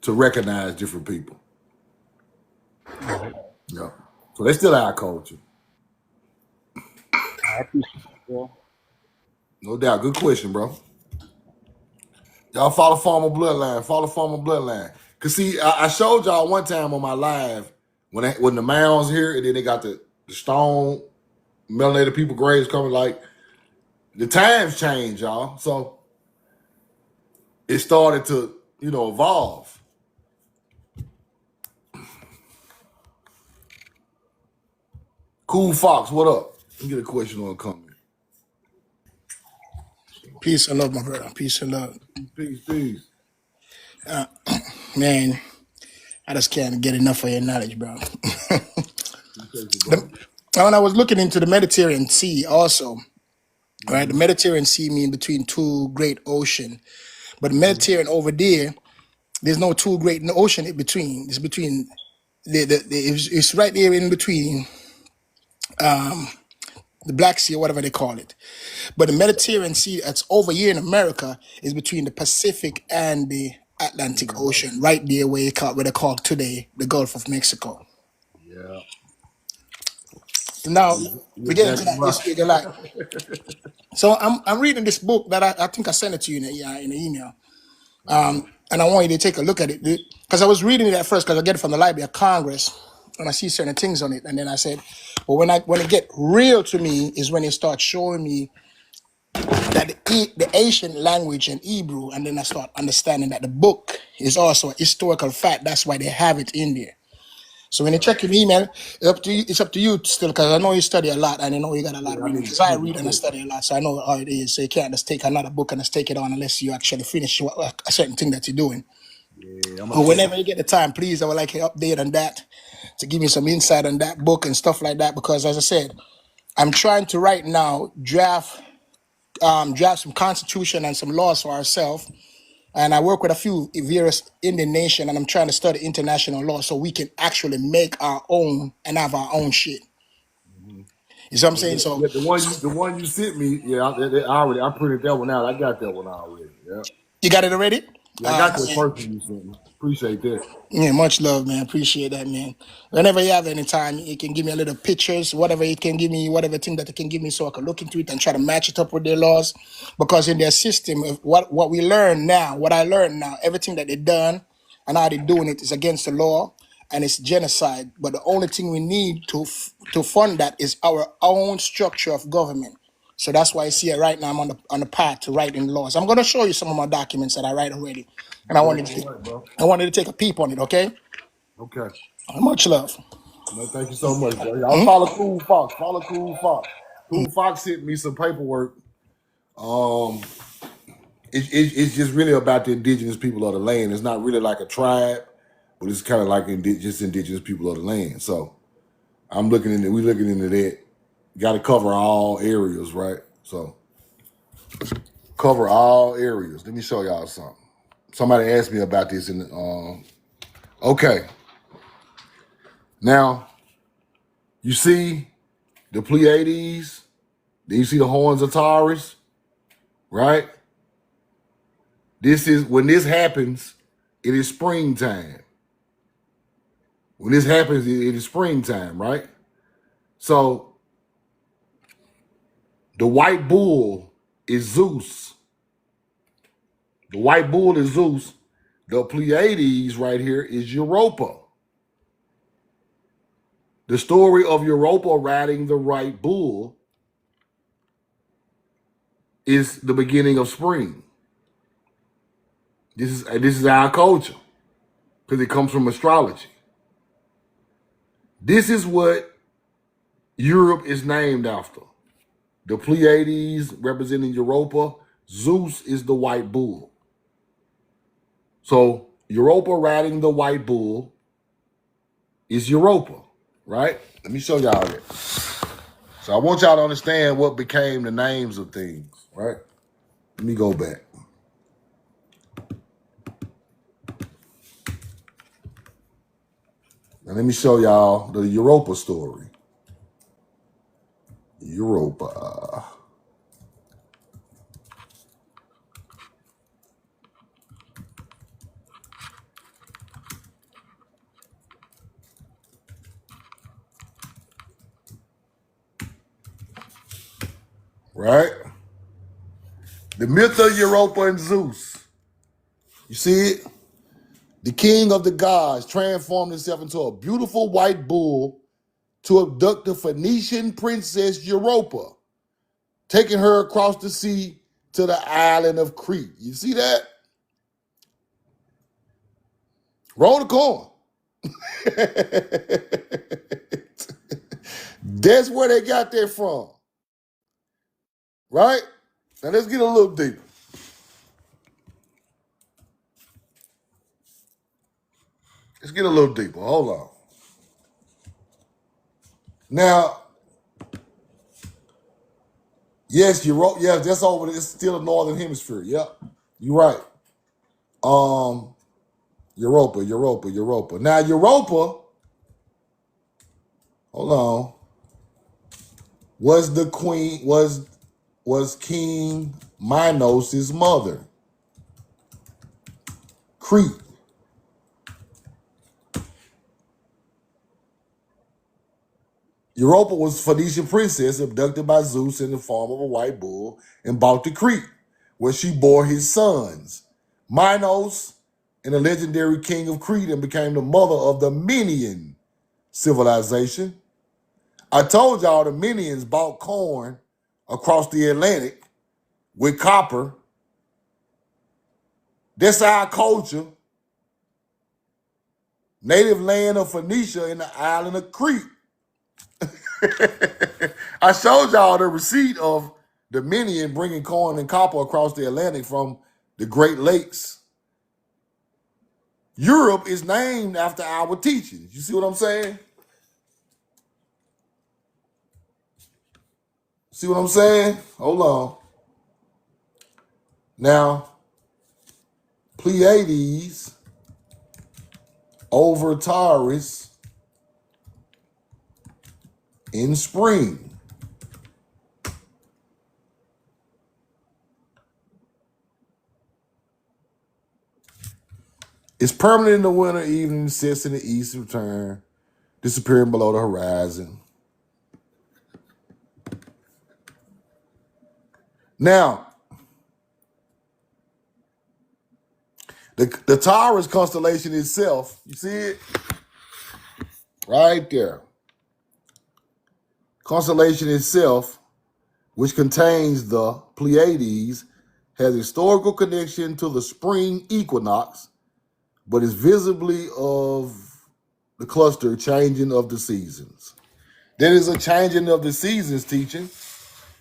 recognize different people. Yeah. So that's still our culture. I appreciate it, bro. No doubt. Good question, bro. Y'all follow former bloodline. Follow former bloodline. Cause see, I showed y'all one time on my live when the mounds here and then they got the stone melanated people graves coming. Like the times change, y'all. So it started to evolve. Cool Fox, what up? Let me get a question on a comment. Peace and love, my brother. Peace and love. Peace. Man, I just can't get enough of your knowledge, bro. When I was looking into the Mediterranean Sea also, right? The Mediterranean Sea means between two great ocean. But the Mediterranean over there's no two great ocean in between. It's between it's right there in between the Black Sea or whatever they call it. But the Mediterranean Sea that's over here in America is between the Pacific and the Atlantic Ocean, right there where they call today the Gulf of Mexico. Yeah. Now we get into that this week a lot. So I'm reading this book that I think I sent it to you in the email, and I want you to take a look at it because I was reading it at first because I get it from the Library of Congress and I see certain things on it, and then I said, well, when it get real to me is when it starts showing me that the ancient language in Hebrew, and then I start understanding that the book is also a historical fact. That's why they have it in there. So when you check your email, it's up to you still, because I know you study a lot, and I know you got a lot of reading, because I read and I study a lot, so I know how it is. So you can't just take another book and just take it on unless you actually finish a certain thing that you're doing. Yeah, But whenever you get the time, please, I would like an update on that, to give me some insight on that book and stuff like that, because as I said, I'm trying to right now draft some constitution and some laws for ourselves. And I work with a few various Indian nations, and I'm trying to study international law so we can actually make our own and have our own shit. You see what I'm saying? So the one you sent me, I printed that one out. I got that one already. Yeah. You got it already? Yeah, I got the first one you sent me. Appreciate that. Yeah, much love, man. Appreciate that, man. Whenever you have any time, you can give me a little pictures, whatever it can give me, whatever thing that it can give me, so I can look into it and try to match it up with their laws. Because in their system, what we learn now, what I learned now, everything that they've done and how they're doing it is against the law and it's genocide. But the only thing we need to fund that is our own structure of government. So that's why I see it right now. I'm on the path to writing laws. I'm going to show you some of my documents that I write already, and I Okay, wanted all right, bro. to take a peep on it. Okay, Okay. much love. No, thank you so much, bro. Y'all follow Cool Fox. Follow Cool Fox. Cool Fox sent me some paperwork. It's just really about the indigenous people of the land. It's not really like a tribe, but it's kind of like just indigenous people of the land. So we're looking into that. Got to cover all areas, right? So cover all areas. Let me show y'all something. Somebody asked me about this okay. Now, you see the Pleiades, then you see the horns of Taurus, right? When this happens, it is springtime. When this happens, it is springtime, right? So the white bull is Zeus. The white bull is Zeus. The Pleiades right here is Europa. The story of Europa riding the white bull is the beginning of spring. This is our culture because it comes from astrology. This is what Europe is named after. The Pleiades representing Europa. Zeus is the white bull. So Europa riding the white bull is Europa, right? Let me show y'all that. So I want y'all to understand what became the names of things, right? Let me go back. Now let me show y'all the Europa story. Europa. Right? The myth of Europa and Zeus. You see it? The king of the gods transformed himself into a beautiful white bull to abduct the Phoenician princess Europa, taking her across the sea to the island of Crete. You see that? Roll the coin. That's where they got that from. Right? Now let's get a little deeper. Let's get a little deeper. Hold on. Now, yes, yes, that's over. It's still the northern hemisphere. Yep. You're right. Europa. Now, Europa, hold on, was the queen, was King Minos' mother. Crete. Europa was Phoenician princess abducted by Zeus in the form of a white bull and brought to Crete, where she bore his sons, Minos and the legendary king of Crete, and became the mother of the Minoan Civilization. I told y'all the Minoans bought corn across the Atlantic with copper. That's our culture. Native land of Phoenicia in the island of Crete. I showed y'all the receipt of the Minoan bringing corn and copper across the Atlantic from the Great Lakes. Europe is named after our teachings. You see what I'm saying? See what I'm saying? Hold on. Now, Pleiades over Taurus in spring. It's permanent in the winter evening, sets in the east, return, disappearing below the horizon. Now, the Taurus constellation itself, you see it? Right there. Constellation itself which contains the Pleiades, has historical connection to the spring equinox, but is visibly of the cluster changing of the seasons. There is a changing of the seasons teaching.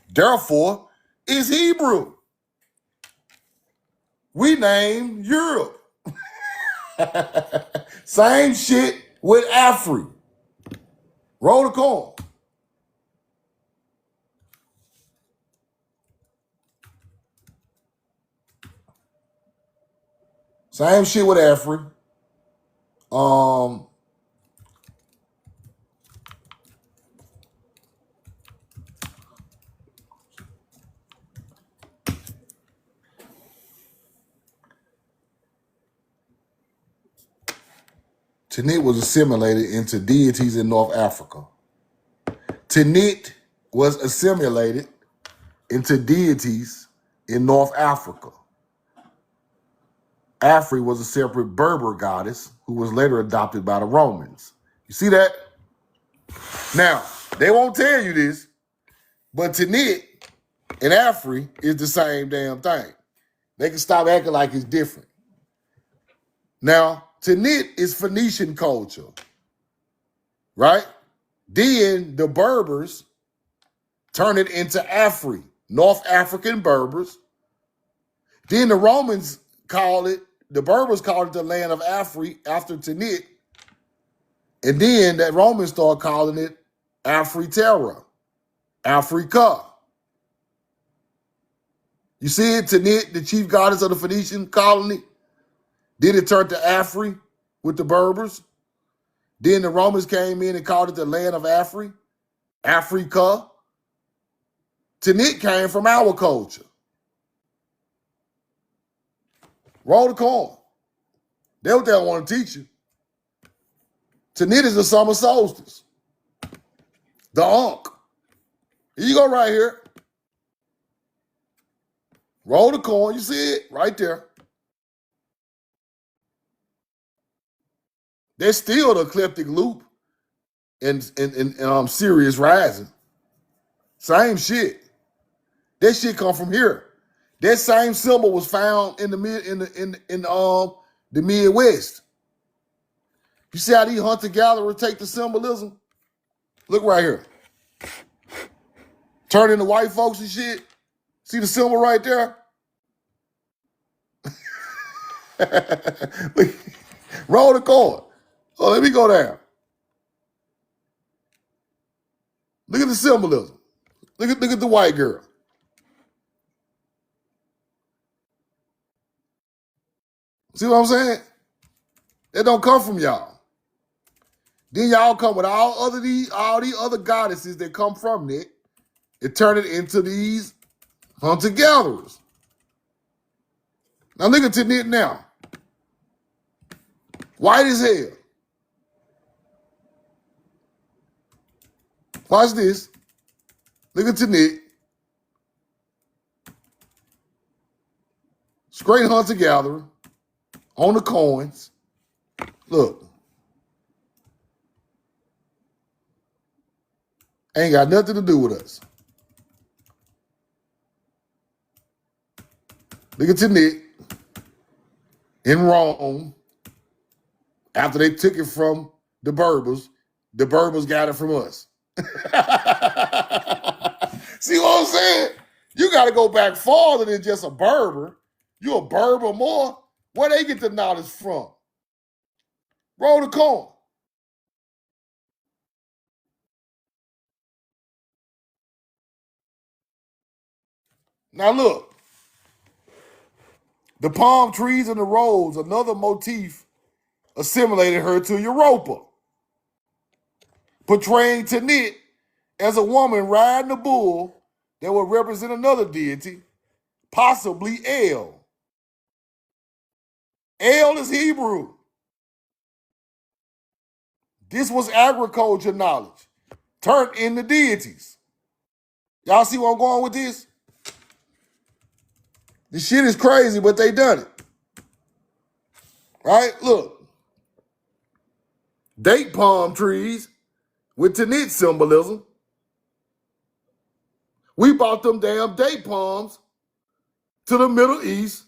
Therefore, it's Hebrew. We named Europe. Same shit with Afri. Roll the coin. Same shit with Afri. Tanit was assimilated into deities in North Africa. Tanit was assimilated into deities in North Africa. Afri was a separate Berber goddess who was later adopted by the Romans. You see that? Now, they won't tell you this, but Tanit and Afri is the same damn thing. They can stop acting like it's different. Now, Tanit is Phoenician culture, right? Then the Berbers turn it into Afri, North African Berbers. Then the Romans the Berbers called it the land of Afri after Tanit. And then that Romans started calling it Afri-Terra, Africa. You see it, Tanit, the chief goddess of the Phoenician colony. Then it turned to Afri with the Berbers. Then the Romans came in and called it the land of Afri, Africa. Tanit came from our culture. Roll the coin. That's what they don't want to teach you. Tanit is the summer solstice. The Ankh. Here you go right here. Roll the coin. You see it right there. There's still the ecliptic loop and Sirius rising. Same shit. That shit come from here. That same symbol was found in the Midwest. You see how these hunter-gatherers take the symbolism? Look right here. Turn into white folks and shit. See the symbol right there? Roll the coin. Oh, let me go down. Look at the symbolism. Look at the white girl. See what I'm saying? That don't come from y'all. Then y'all come with all these other goddesses that come from it and turn it into these hunter-gatherers. Now look at Tanit now. White as hell. Watch this. Look at Tanit. Straight hunter-gatherer on the coins. Look. Ain't got nothing to do with us. Look at Tanit in Rome. After they took it from the Berbers got it from us. See what I'm saying? You got to go back farther than just a Berber. You a Berber more? Where they get the knowledge from? Roll the coin. Now look. The palm trees and the roads, another motif, assimilated her to Europa, portraying Tanit as a woman riding a bull that would represent another deity, possibly El. El is Hebrew. This was agriculture knowledge turned into deities. Y'all see where I'm going with this? This shit is crazy, but they done it. Right? Look. Date palm trees with Tanit symbolism. We brought them damn date palms to the Middle East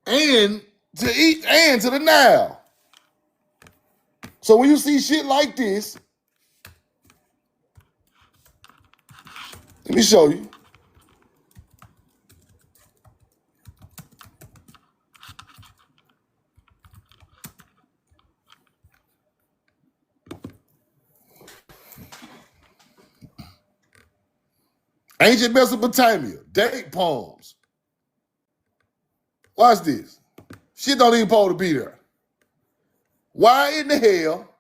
and to the Nile. So when you see shit like this, let me show you. Ancient Mesopotamia, date palms. Watch this. Shit don't even supposed to be there. Why in the hell?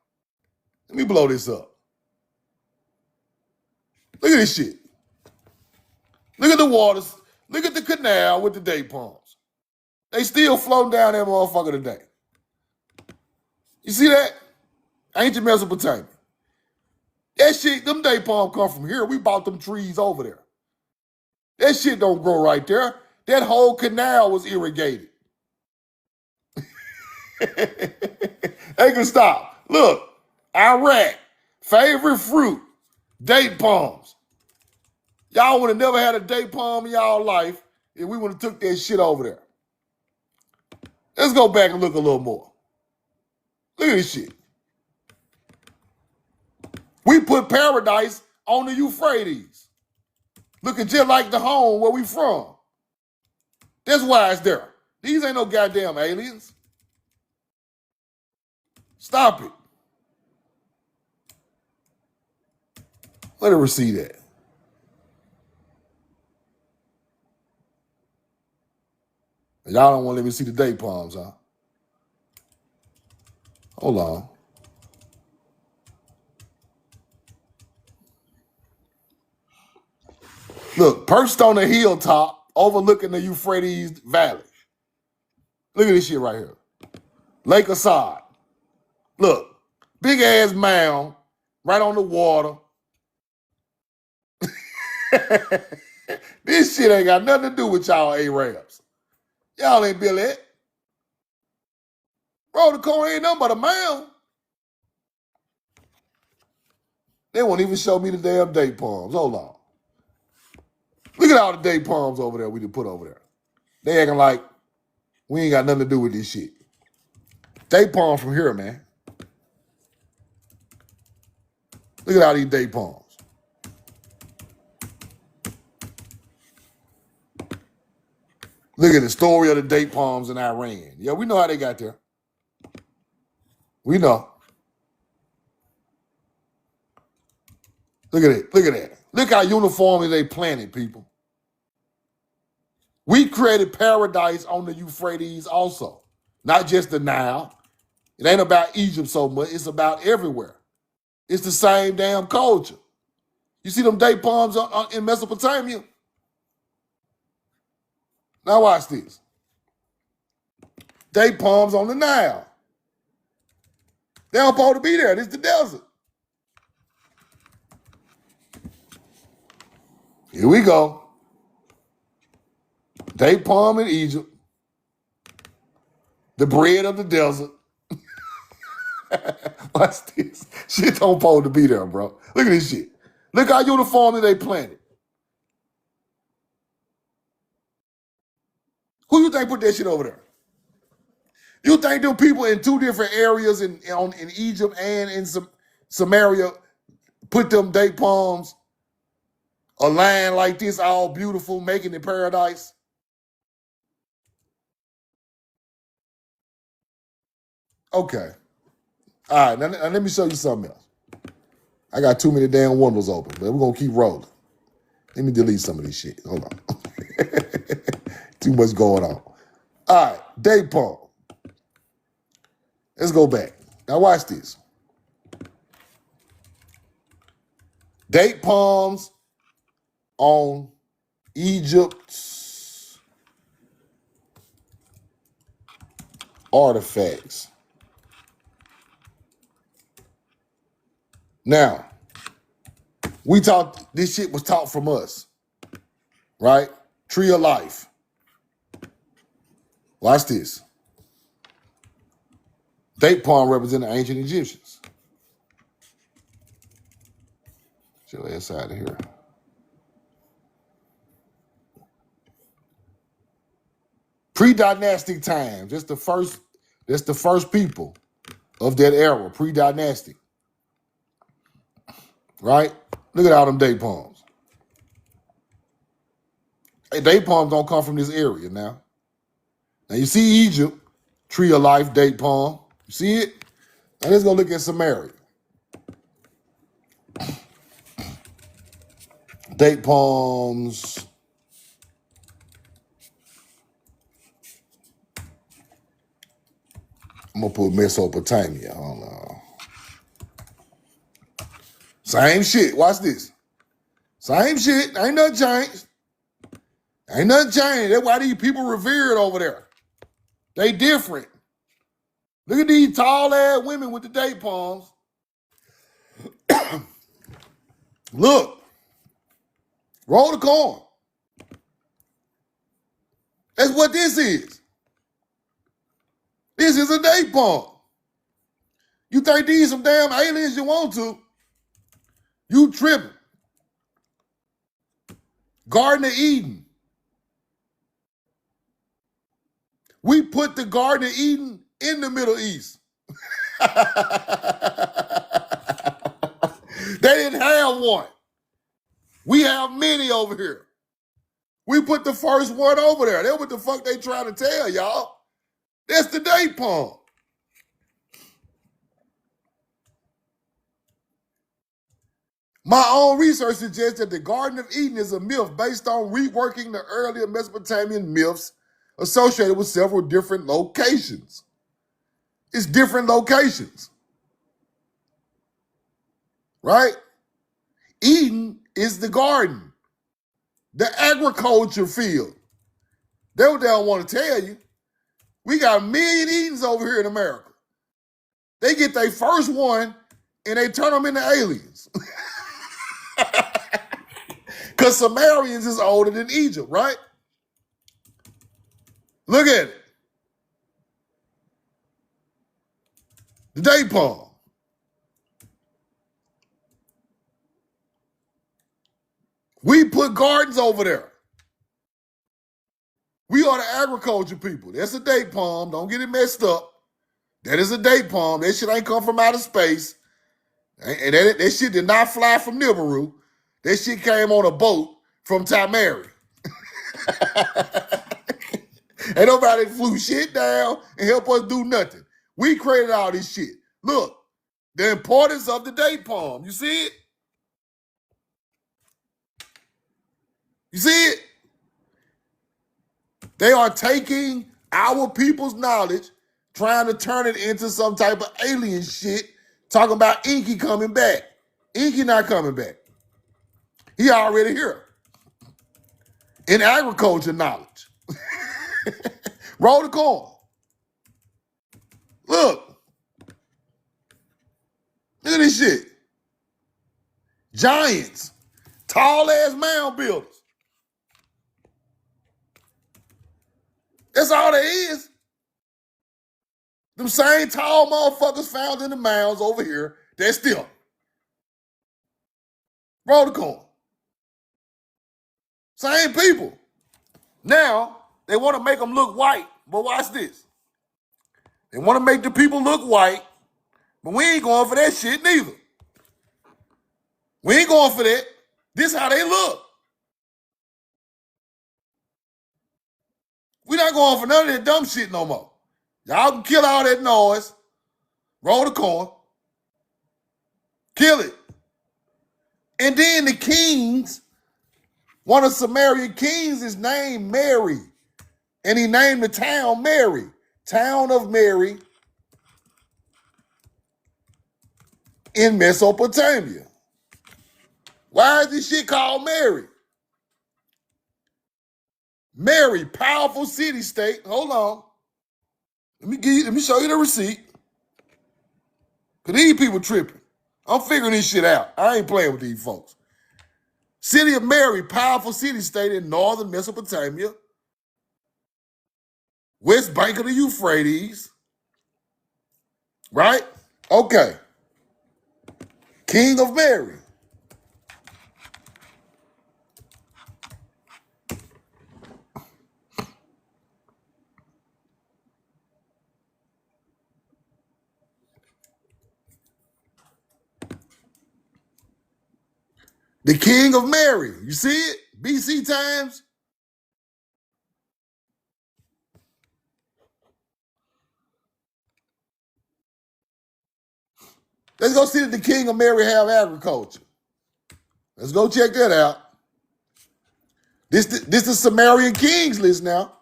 Let me blow this up. Look at this shit. Look at the waters. Look at the canal with the date palms. They still floating down that motherfucker today. You see that? Ancient Mesopotamia. That shit, them date palms come from here. We bought them trees over there. That shit don't grow right there. That whole canal was irrigated. They can stop. Look, Iraq, favorite fruit, date palms. Y'all would have never had a date palm in y'all life if we would have took that shit over there. Let's go back and look a little more. Look at this shit. We put paradise on the Euphrates. Looking just like the home where we from. That's why it's there. These ain't no goddamn aliens. Stop it. Let her see that. Y'all don't want to let me see the date palms, huh? Hold on. Look, perched on a hilltop overlooking the Euphrates Valley. Look at this shit right here. Lake Assad. Look, big ass mound right on the water. This shit ain't got nothing to do with y'all Arabs. Y'all ain't built it. Bro, the core ain't nothing but a mound. They won't even show me the damn date palms. Hold on. Look at all the date palms over there we done put over there. They acting like we ain't got nothing to do with this shit. Date palms from here, man. Look at all these date palms. Look at the story of the date palms in Iran. Yeah, we know how they got there. We know. Look at it. Look at that. Look how uniformly they planted, people. We created paradise on the Euphrates also. Not just the Nile. It ain't about Egypt so much. It's about everywhere. It's the same damn culture. You see them date palms in Mesopotamia? Now watch this. Date palms on the Nile. They don't supposed to be there. This is the desert. Here we go. Date palm in Egypt. The bread of the desert. Watch this. Shit don't supposed to be there, bro. Look at this shit. Look how uniformly they planted. Who you think put that shit over there? You think them people in two different areas in Egypt and in Samaria put them date palms aligned like this, all beautiful, making it paradise? Okay. All right, now let me show you something else. I got too many damn windows open, but we're going to keep rolling. Let me delete some of this shit. Hold on. Too much going on. All right, date palm. Let's go back. Now watch this. Date palms on Egypt's artifacts. Now, this shit was taught from us, right? Tree of life. Watch this. Date palm represent the ancient Egyptians. Show that side of here. Pre-dynastic times. That's the first people of that era, pre-dynastic. Right? Look at all them date palms. Hey, date palms don't come from this area now. Now you see Egypt, tree of life, date palm. You see it? Now let's go look at Samaria. Date palms. I'm gonna put Mesopotamia. Hold on. Same shit. Watch this. Same shit. Ain't nothing changed. Ain't nothing changed. That's why these people revered over there. They different. Look at these tall ass women with the date palms. Look. Roll the corn. That's what this is. This is a date palm. You think these some damn aliens you want to? You tripping. Garden of Eden. We put the Garden of Eden in the Middle East. They didn't have one. We have many over here. We put the first one over there. That's what the fuck they trying to tell y'all. That's the date palm. My own research suggests that the Garden of Eden is a myth based on reworking the earlier Mesopotamian myths associated with several different locations. It's different locations. Right? Eden is the garden, the agriculture field. That's what they don't want to tell you. We got a million Edens over here in America. They get their first one and they turn them into aliens. Because Sumerians is older than Egypt, right? Look at it. The date palm. We put gardens over there. We are the agriculture people. That's a date palm. Don't get it messed up. That is a date palm. That shit ain't come from outer space. And that shit did not fly from Nibiru. That shit came on a boat from Tamari. Ain't nobody flew shit down and help us do nothing. We created all this shit. Look, the importance of the date palm. You see it? You see it? They are taking our people's knowledge, trying to turn it into some type of alien shit, talking about Inky coming back. Inky not coming back. He already here. In agriculture knowledge. Roll the corn. Look. Look at this shit. Giants. Tall ass mound builders. That's all there is. Them same tall motherfuckers found in the mounds over here, they're still. Roll the corn. Same people. Now, they want to make them look white, but watch this. They want to make the people look white, but we ain't going for that shit neither. We ain't going for that. This how they look. We not going for none of that dumb shit no more. Y'all can kill all that noise. Roll the corn. Kill it. And then the kings, one of Sumerian kings is named Mary. And he named the town Mary. Town of Mary in Mesopotamia. Why is this shit called Mary? Mary, powerful city-state. Hold on. Let me show you the receipt. Because these people tripping. I'm figuring this shit out. I ain't playing with these folks. City of Mary, powerful city-state in northern Mesopotamia. West bank of the Euphrates. Right? Okay. King of Mary. The King of Mary. You see it? BC times. Let's go see if the King of Mary have agriculture. Let's go check that out. This is Sumerian Kings list now.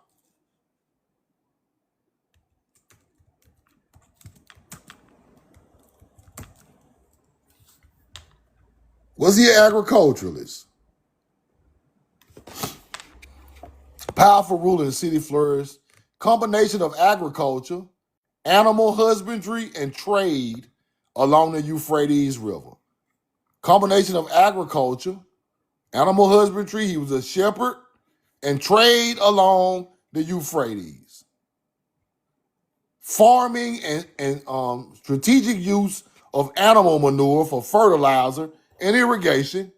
Was he an agriculturalist? Powerful ruler in the city flourished. Combination of agriculture, animal husbandry, and trade along the Euphrates River. Combination of agriculture, animal husbandry, he was a shepherd, and trade along the Euphrates. Farming and strategic use of animal manure for fertilizer and irrigation.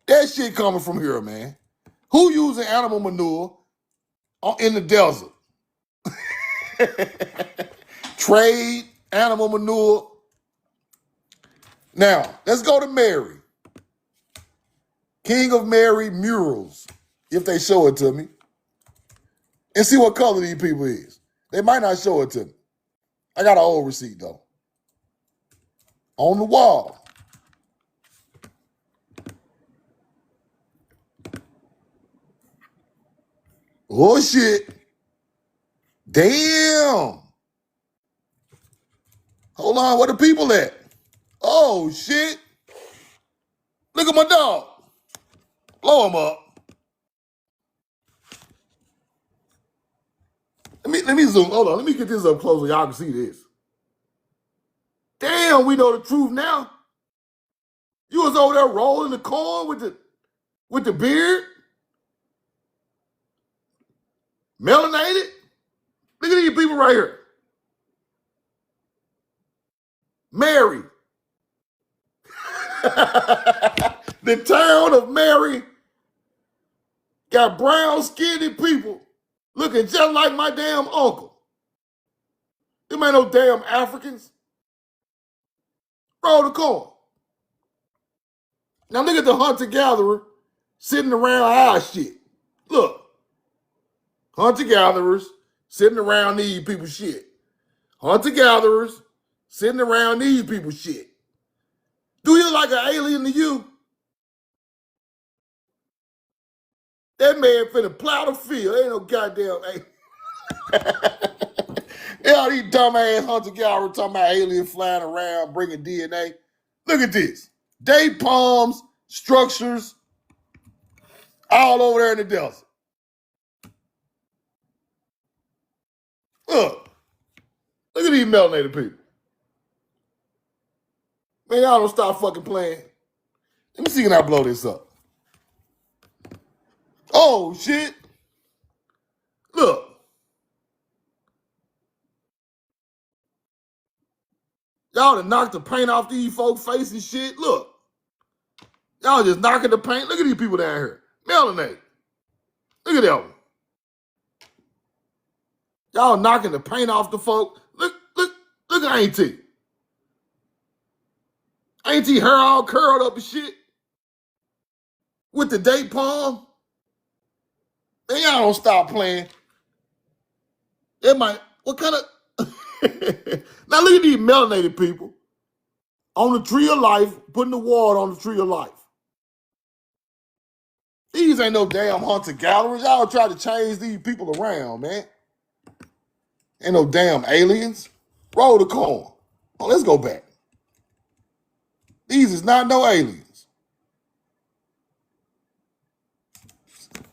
That shit coming from here, man. Who using animal manure in the desert? Trade, animal manure. Now, let's go to Mary. King of Mary murals, if they show it to me. And see what color these people is. They might not show it to me. I got an old receipt, though. On the wall. Oh, shit. Damn. Hold on, where the people at? Oh, shit. Look at my dog. Blow him up. Let me zoom. Hold on, let me get this up close so y'all can see this. Damn, we know the truth now. You was over there rolling the corn with the beard. Melanated. Look at these people right here. Mary. The town of Mary got brown skinned people looking just like my damn uncle. Them ain't no damn Africans. Roll the corn. Now look at the hunter-gatherer sitting around our shit. Look. Hunter-gatherers sitting around these people's shit. Hunter-gatherers sitting around these people's shit. Do you look like an alien to you? That man finna plow the field. Ain't no goddamn alien. Yeah, all these dumbass hunter-gatherers talking about aliens flying around bringing DNA. Look at this. Date palms, structures, all over there in the desert. Look at these melanated people. Man, y'all don't stop fucking playing. Let me see can I blow this up. Oh, shit. Look. Y'all done knocked the paint off these folks' faces and shit. Look. Y'all just knocking the paint. Look at these people down here. Melanated. Look at that one. Y'all knocking the paint off the folk. Look at Auntie. Auntie hair all curled up and shit. With the date palm. And y'all don't stop playing. It might, what kind of, now look at these melanated people on the tree of life, putting the water on the tree of life. These ain't no damn hunter-gatherers. Y'all try to change these people around, man. Ain't no damn aliens. Roll the corn. Oh, let's go back. These is not no aliens.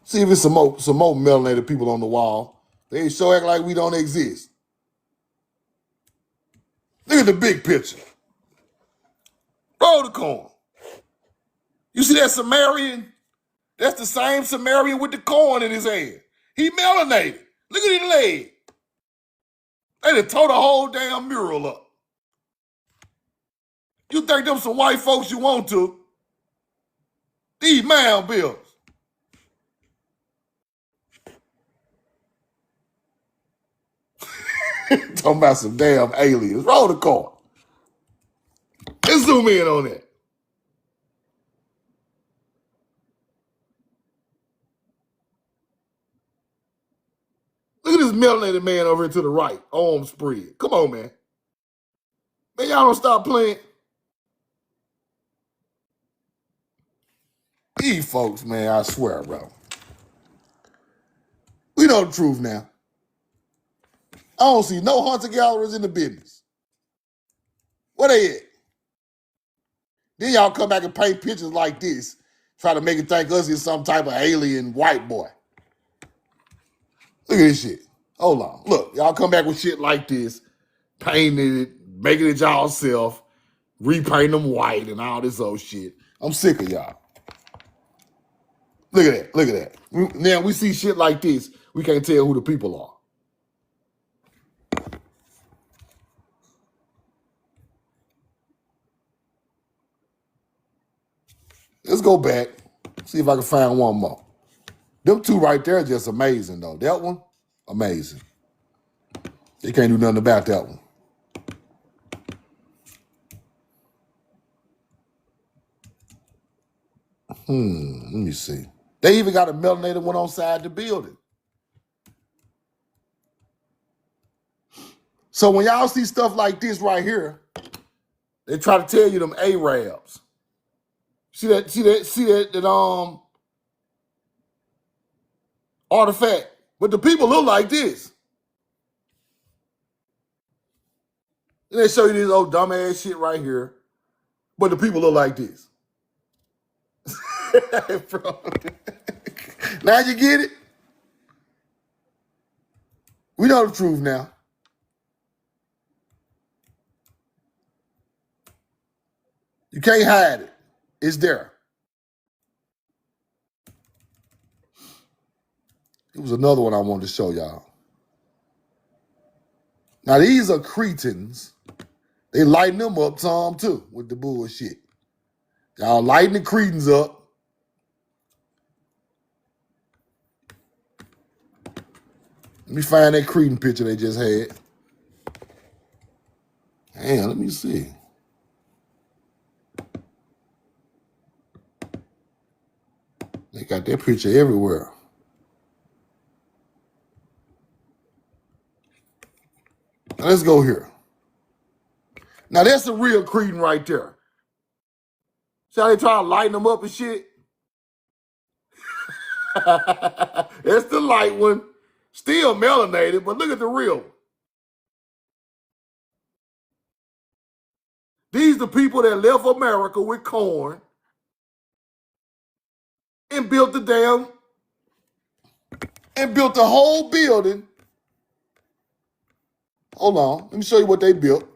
See if it's some more melanated people on the wall. They sure act like we don't exist. Look at the big picture. Roll the corn. You see that Sumerian? That's the same Sumerian with the corn in his hand. He melanated. Look at his leg. They done tore the whole damn mural up. You think them some white folks you want to? These mound builders. Talking about some damn aliens. Roll the corn. Let's zoom in on that. at this melanated man over here to the right, arm spread. Come on, man. Man, y'all don't stop playing. These folks, man, I swear, bro. We know the truth now. I don't see no hunter-gatherers in the business. Where they at? Then y'all come back and paint pictures like this, try to make it think us is some type of alien white boy. Look at this shit. Hold on. Look, y'all come back with shit like this, painting it, making it y'all self, repainting them white and all this old shit. I'm sick of y'all. Look at that. Look at that. Now we see shit like this, we can't tell who the people are. Let's go back, see if I can find one more. Them two right there are just amazing, though. That one, amazing. They can't do nothing about that one. Let me see. They even got a melanated one on side the building. So when y'all see stuff like this right here, they try to tell you them Arabs. See that artifact. But the people look like this. And they show you this old dumbass shit right here. But the people look like this. Bro. Now you get it? We know the truth now. You can't hide it. It's there. It was another one I wanted to show y'all. Now these are Cretans. They lighten them up some too with the bullshit. Y'all lighten the Cretans up. Let me find that Cretan picture they just had. Damn, let me see. They got that picture everywhere. Now let's go here. Now that's the real Cretan right there. See how they try to lighten them up and shit? That's the light one. Still melanated, but look at the real one. These the people that left America with corn and built the whole building. Hold on, let me show you what they built.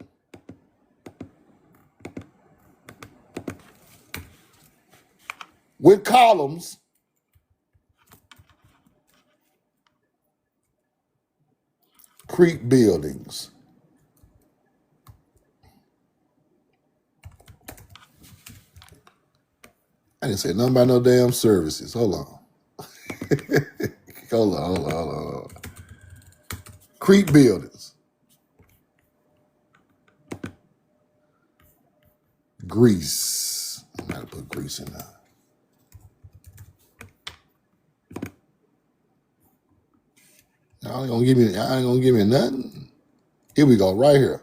With columns. Cretan Buildings. I didn't say nothing about no damn services. Hold on. Hold on. Cretan Buildings. Greece. I'm going to put Greece in there. Y'all ain't gonna give me nothing. Here we go, right here.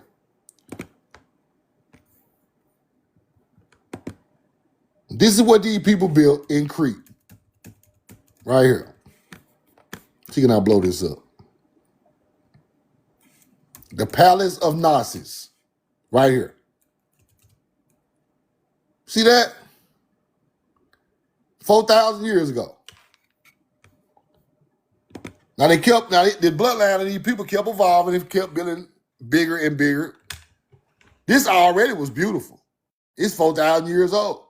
This is what these people built in Crete. Right here. See, can I blow this up? The Palace of Knossos. Right here. See that? 4,000 years ago. Now the bloodline of these people kept evolving and kept building bigger and bigger. This already was beautiful. It's 4,000 years old.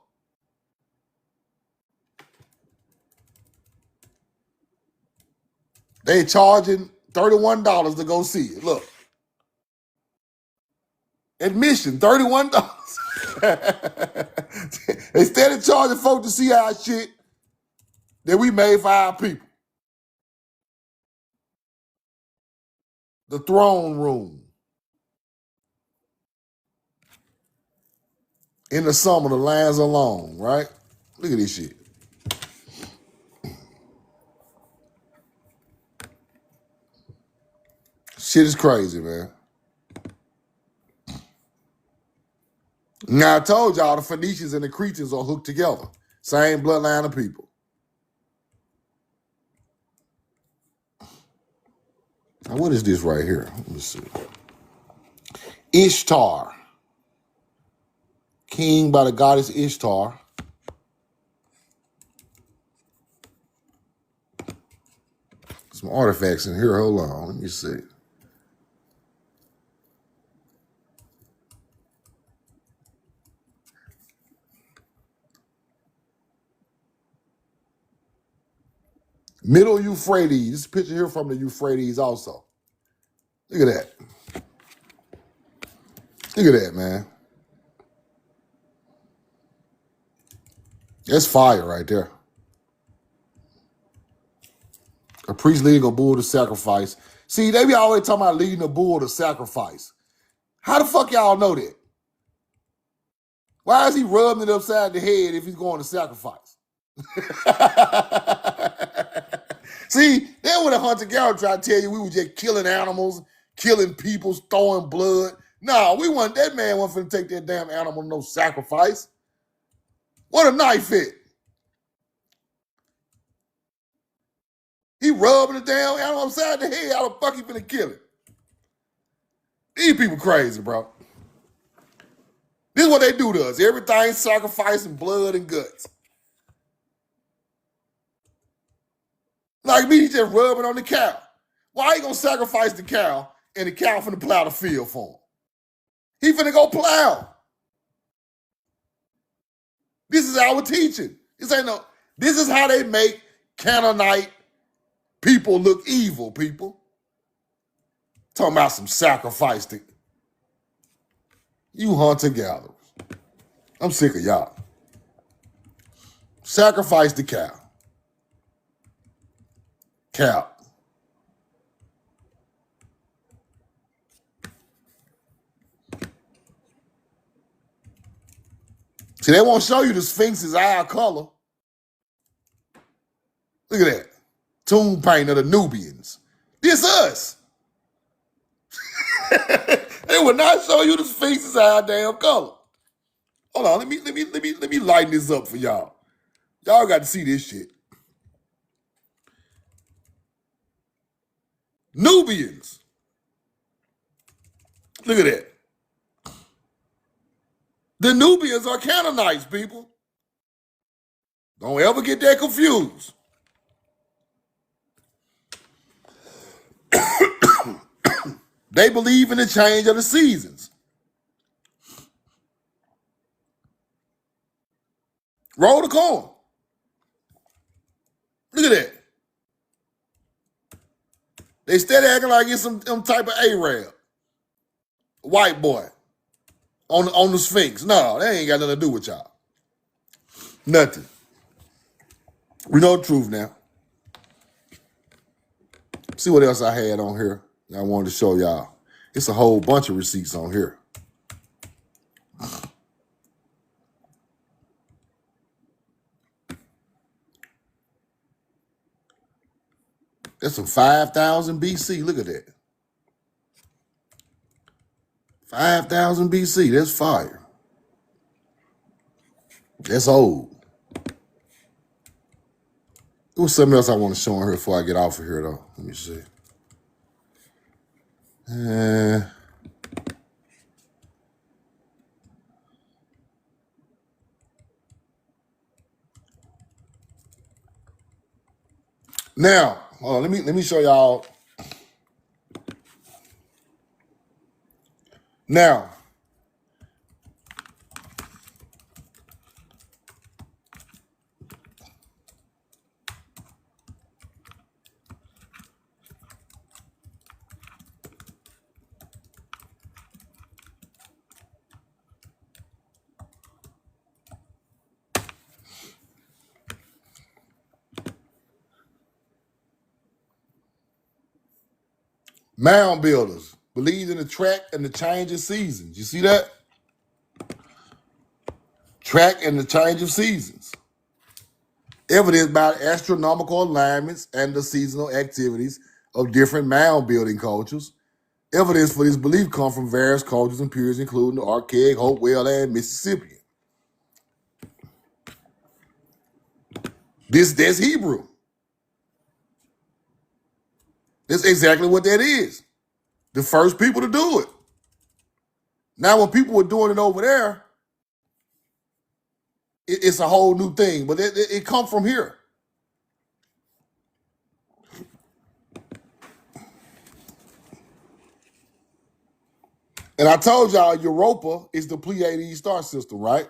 They charging $31 to go see it. Look. Admission, $31. Instead of charging folks to see our shit that we made for our people. The throne room. In the summer, the lands are long, right? Look at this shit. Shit is crazy, man. Now, I told y'all the Phoenicians and the Cretans are hooked together. Same bloodline of people. Now, what is this right here? Let me see. Ishtar. King by the goddess Ishtar. Some artifacts in here. Hold on. Let me see. Middle Euphrates. This picture here from the Euphrates also. Look at that. Look at that, man. That's fire right there. A priest leading a bull to sacrifice. See, they be always talking about leading a bull to sacrifice. How the fuck y'all know that? Why is he rubbing it upside the head if he's going to sacrifice? See, then when a hunter-gatherer try to tell you we were just killing animals, killing people, throwing blood. No, we want that man wasn't finna take that damn animal to no sacrifice. What a knife fit. He rubbing the damn animal upside the head. How the fuck he finna kill it? These people crazy, bro. This is what they do to us. Everything sacrificing blood and guts. Like me, he just rubbing on the cow. Why he gonna sacrifice the cow and the cow finna plow the field for him? He finna go plow. This is our teaching. This is how they make Canaanite people look evil, people. Talking about some sacrifice to you hunter-gatherers. I'm sick of y'all. Sacrifice the cow. Cow. See, they won't show you the Sphinx's eye color. Look at that. Tomb paint of the Nubians. This us. They will not show you the Sphinx's eye damn color. Hold on, let me lighten this up for y'all. Y'all got to see this shit. Nubians. Look at that. The Nubians are Canaanites, people. Don't ever get that confused. They believe in the change of the seasons. Roll the coin. Look at that. They steady acting like it's some type of Arab. White boy. On the Sphinx. No, that ain't got nothing to do with y'all. Nothing. We know the truth now. See what else I had on here that I wanted to show y'all. It's a whole bunch of receipts on here. That's some 5,000 BC. Look at that. 5,000 BC. That's fire. That's old. There was something else I want to show on here before I get off of here, though. Let me see. Now, hold on, let me show y'all. Now, mound builders believed in the track and the change of seasons. You see that? Track and the change of seasons. Evidenced by astronomical alignments and the seasonal activities of different mound building cultures Evidence for this belief comes from various cultures and periods, including the archaic, Hopewell, and Mississippian. That's Hebrew. That's exactly what that is. The first people to do it. Now, when people were doing it over there, it's a whole new thing, but it come from here. And I told y'all Europa is the Pleiades star system, right?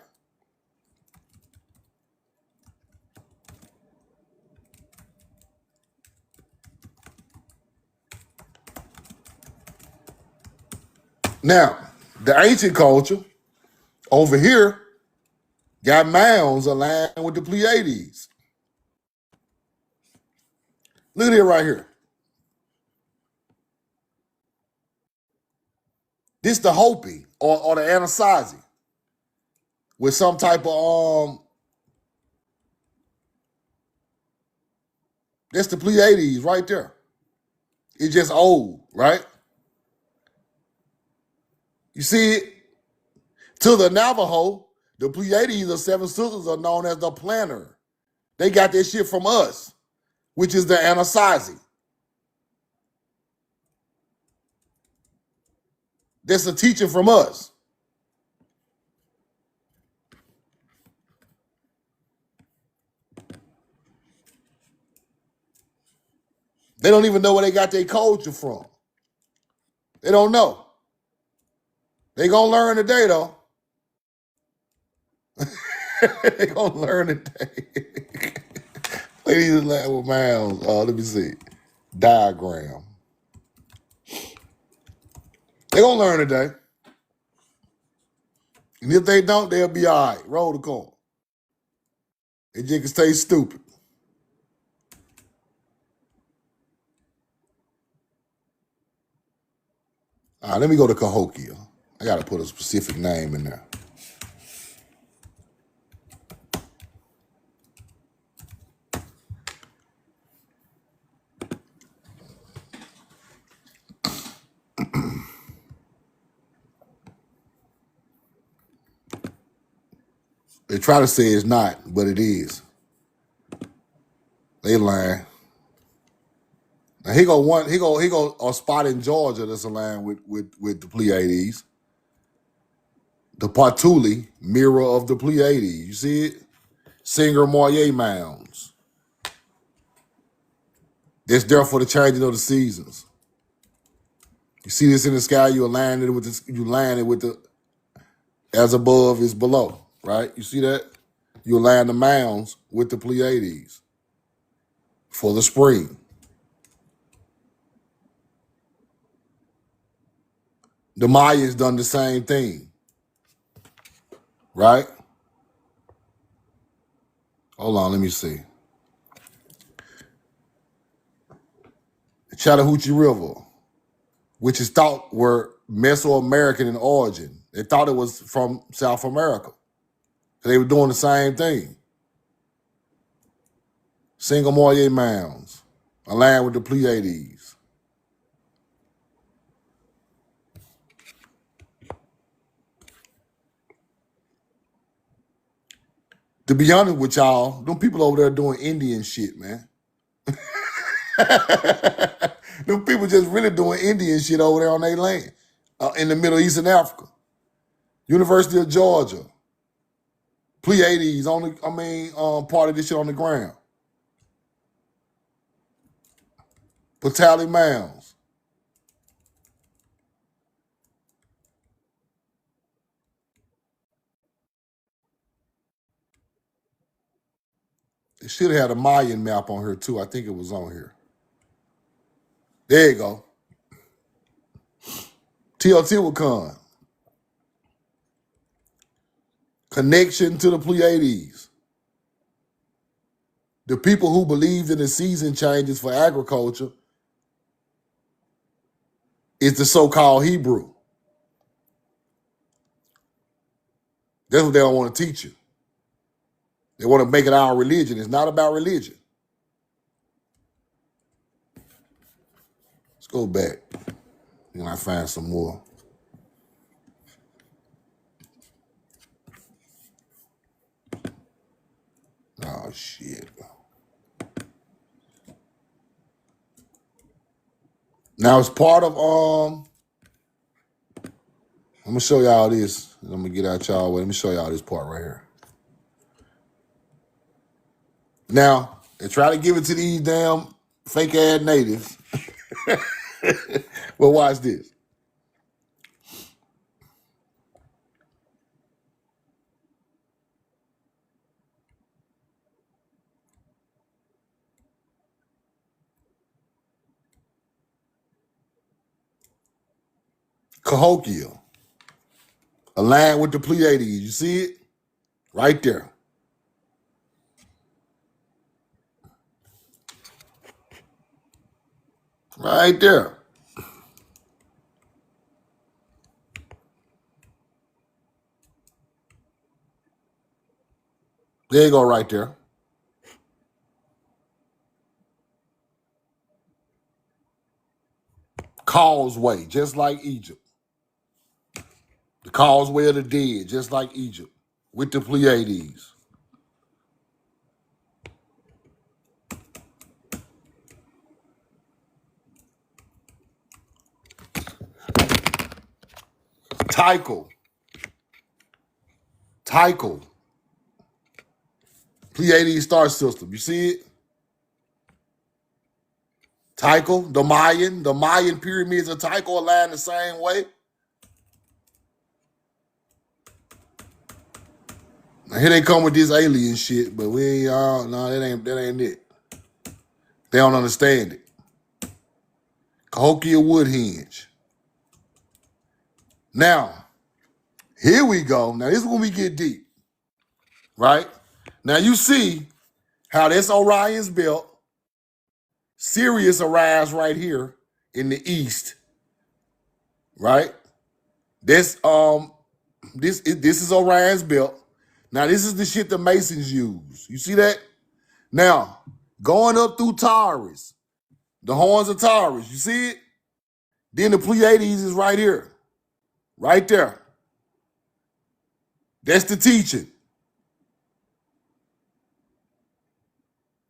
Now, the ancient culture over here got mounds aligned with the Pleiades. Look at it right here. This the Hopi or the Anasazi with some type of that's the Pleiades right there. It's just old, right? You see it? To the Navajo, the Pleiades or Seven Sisters are known as the planner. They got this shit from us, which is the Anasazi. That's a teaching from us. They don't even know where they got their culture from. They don't know. They gonna learn today, though. They gonna learn today. Ladies and land with mounds. Let me see. Diagram. They gonna learn today. And if they don't, they'll be all right. Roll the coin. They just can stay stupid. All right, let me go to Kahokia. I got to put a specific name in there. They try to say it's not, but it is. They lying. Now he go a spot in Georgia that's aligned with the Pleiades. The Patuli, mirror of the Pleiades. You see it? Singer Moyer Mounds. That's there for the changing of the seasons. You see this in the sky, you align it with the as above is below, right? You see that? You align the mounds with the Pleiades for the spring. The Mayas done the same thing, right? Hold on, let me see. The Chattahoochee River, which is thought were Mesoamerican in origin. They thought it was from South America. They were doing the same thing. Single Moyer Mounds, aligned with the Pleiades. To be honest with y'all, them people over there doing Indian shit, man. Them people just really doing Indian shit over there on their land, in the Middle East and Africa. University of Georgia, Pleiades part of this shit on the ground. Pottery Mounds. It should have had a Mayan map on here too. I think it was on here. There you go. Teotihuacan. Connection to the Pleiades. The people who believed in the season changes for agriculture is the so-called Hebrew. That's what they don't want to teach you. They want to make it our religion. It's not about religion. Let's go back. Then I find some more. Oh shit. Now it's part of I'm gonna show y'all this. I'm gonna get out y'all way. Let me show y'all this part right here. Now, they try to give it to these damn fake ass natives. But watch this. Kahokia, aligned with the Pleiades. You see it? Right there. Right there. There you go, right there. Causeway, just like Egypt. The causeway of the dead, just like Egypt, with the Pleiades. Tycho. Pleiades star system. You see it? Tycho, the Mayan pyramids of Tycho aligned the same way. Now here they come with this alien shit, but we ain't no, that ain't it. They don't understand it. Cahokia wood hinge. Now, here we go. Now this is when we get deep. Right? Now you see how this Orion's belt, Sirius arrives right here in the east. Right? This is Orion's belt. Now this is the shit the Masons use. You see that? Now, going up through Taurus, the horns of Taurus, you see it? Then the Pleiades is right here. Right there. That's the teaching.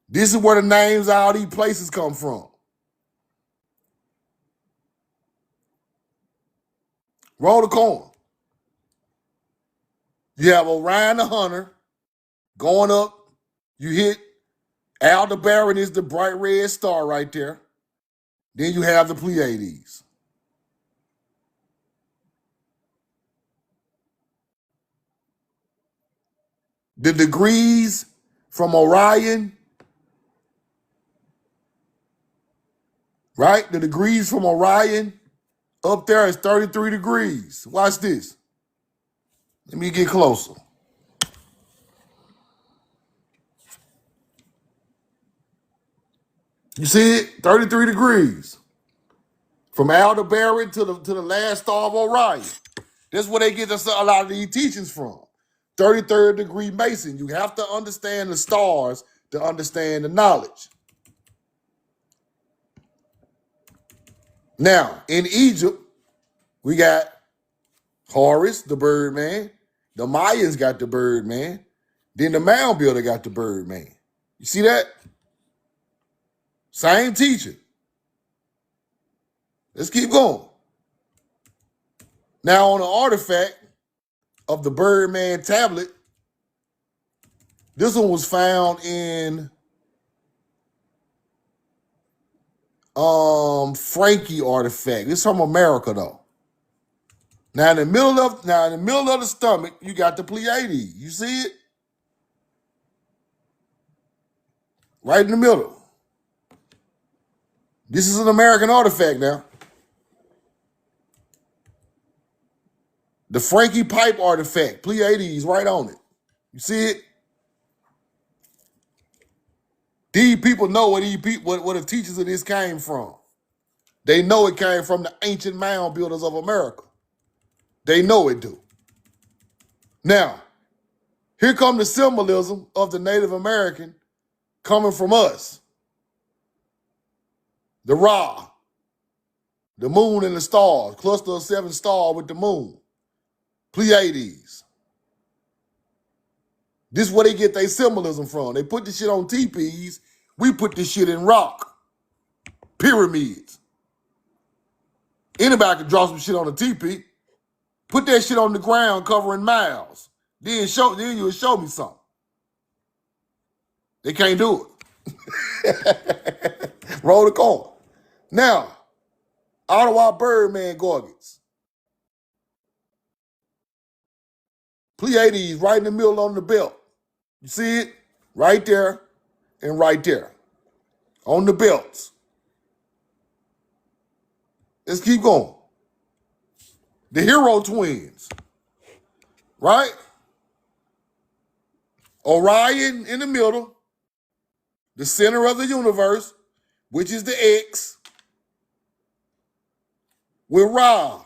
This is where the names of all these places come from. Roll the coin. You have Orion the Hunter going up. You hit Aldebaran is the bright red star right there. Then you have the Pleiades. The degrees from Orion, right? The degrees from Orion up there is 33 degrees. Watch this. Let me get closer. You see it? 33 degrees. From Aldebaran to the last star of Orion. That's where they get a lot of these teachings from. 33rd degree Mason. You have to understand the stars to understand the knowledge. Now, in Egypt, we got Horus, the Birdman. The Mayans got the Birdman. Then the Mound Builder got the Birdman. You see that? Same teacher. Let's keep going. Now, on the artifact of the Birdman Tablet, this one was found in Frankie artifact. This is from America, though. Now in the middle of the stomach, you got the Pleiades. You see it? Right in the middle. This is an American artifact now. The Frankie pipe artifact, Pleiades, right on it. You see it? These people know where the teachers of this came from. They know it came from the ancient mound builders of America. They know it do. Now, here come the symbolism of the Native American coming from us. The Ra. The moon and the stars, cluster of 7 stars with the moon. Pleiades. This is where they get their symbolism from. They put this shit on teepees. We put this shit in rock. Pyramids. Anybody can draw some shit on a teepee. Put that shit on the ground covering miles. Then you'll show me something. They can't do it. Roll the coin. Now, Ottawa Birdman Gorgets. Pleiades right in the middle on the belt. You see it? Right there and right there. On the belts. Let's keep going. The hero twins. Right? Orion in the middle. The center of the universe, which is the X. With Ra,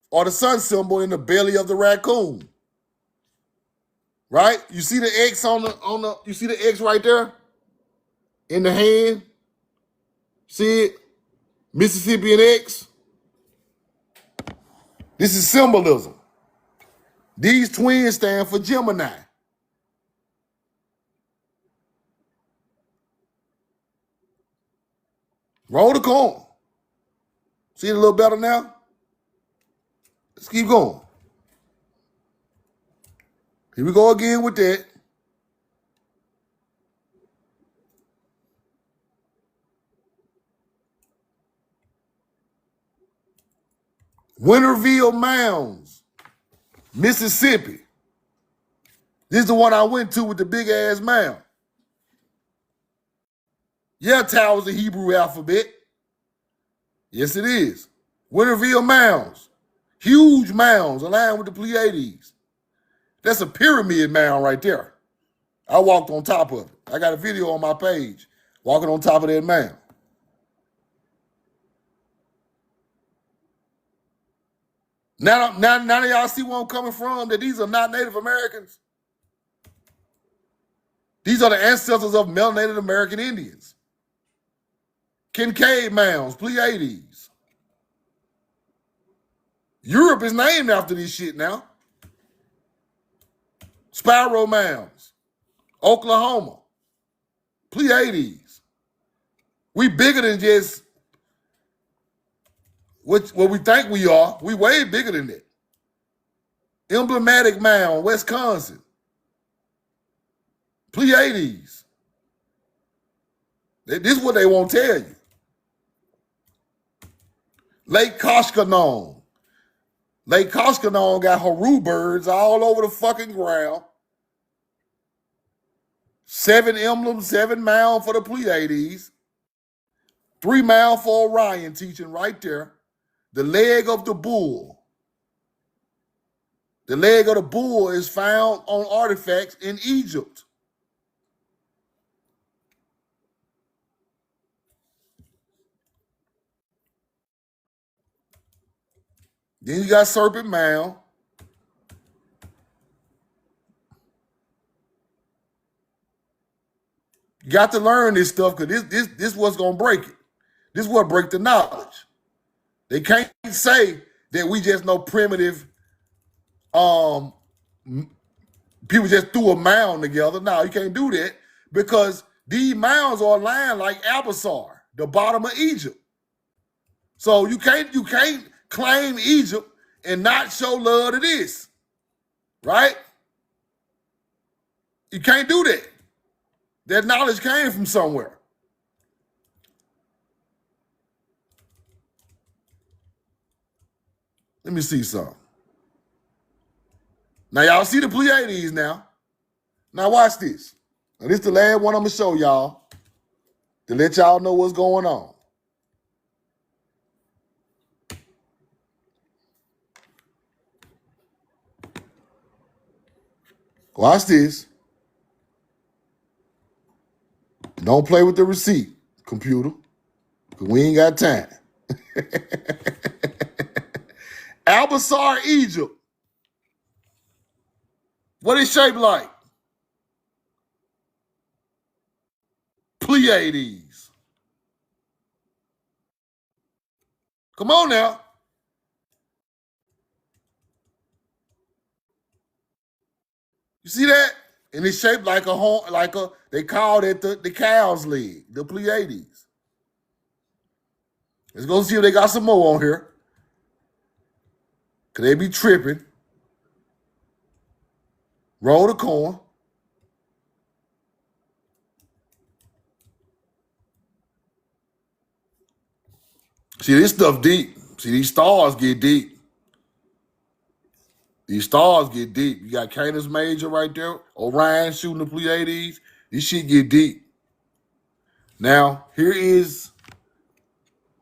or the sun symbol in the belly of the raccoon. Right? You see the X you see the X right there? In the hand? See it? Mississippian X. This is symbolism. These twins stand for Gemini. Roll the coin. See it a little better now? Let's keep going. Here we go again with that. Winterville Mounds, Mississippi. This is the one I went to with the big ass mound. Yeah, Tau is the Hebrew alphabet. Yes, it is. Winterville Mounds. Huge mounds aligned with the Pleiades. That's a pyramid mound right there. I walked on top of it. I got a video on my page walking on top of that mound. Now do y'all see where I'm coming from? That these are not Native Americans. These are the ancestors of melanated American Indians. Kincaid Mounds, Pleiades. Europe is named after this shit now. Spiral Mounds, Oklahoma, Pleiades. We bigger than just what we think we are. We way bigger than that. Emblematic Mound, Wisconsin, Pleiades. This is what they won't tell you. Lake Koshkonong. Lake Koshkonong got Haru birds all over the fucking ground. 7 emblems, 7 mound for the Pleiades. 3 mound for Orion teaching right there. The leg of the bull. The leg of the bull is found on artifacts in Egypt. Then you got Serpent Mound. You got to learn this stuff because this what's gonna break it. This is what break the knowledge. They can't say that we just know primitive people just threw a mound together. No, you can't do that because these mounds are aligned like Albasar, the bottom of Egypt. So you can't claim Egypt and not show love to this, right? You can't do that. That knowledge came from somewhere. Let me see something. Now y'all see the Pleiades now. Now watch this. Now this is the last one I'm gonna show y'all to let y'all know what's going on. Watch this. Don't play with the receipt, computer, because we ain't got time. Albasar, Egypt. What is shaped like? Pleiades. Come on now. You see that? And it's shaped like a horn, they called it the cow's leg, the Pleiades. Let's go see if they got some more on here. Could they be tripping? Roll the coin. See, this stuff deep. See, these stars get deep. These stars get deep. You got Canis Major right there. Orion shooting the Pleiades. This shit get deep. Now, this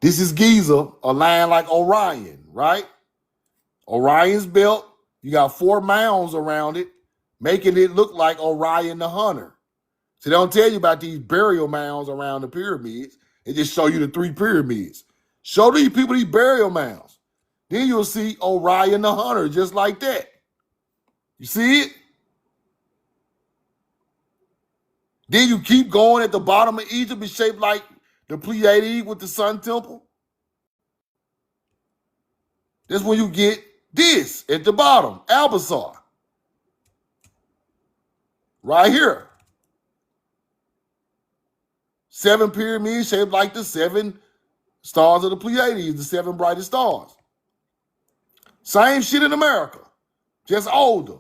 is Giza, a line like Orion, right? Orion's belt. You got 4 mounds around it, making it look like Orion the Hunter. So they don't tell you about these burial mounds around the pyramids. They just show you the 3 pyramids. Show these people these burial mounds. Then you'll see Orion the Hunter just like that. You see it? Then you keep going at the bottom of Egypt. It's shaped like the Pleiades with the Sun Temple. That's when you get this at the bottom, Albasar. Right here. 7 pyramids shaped like the 7 stars of the Pleiades, the 7 brightest stars. Same shit in America, just older.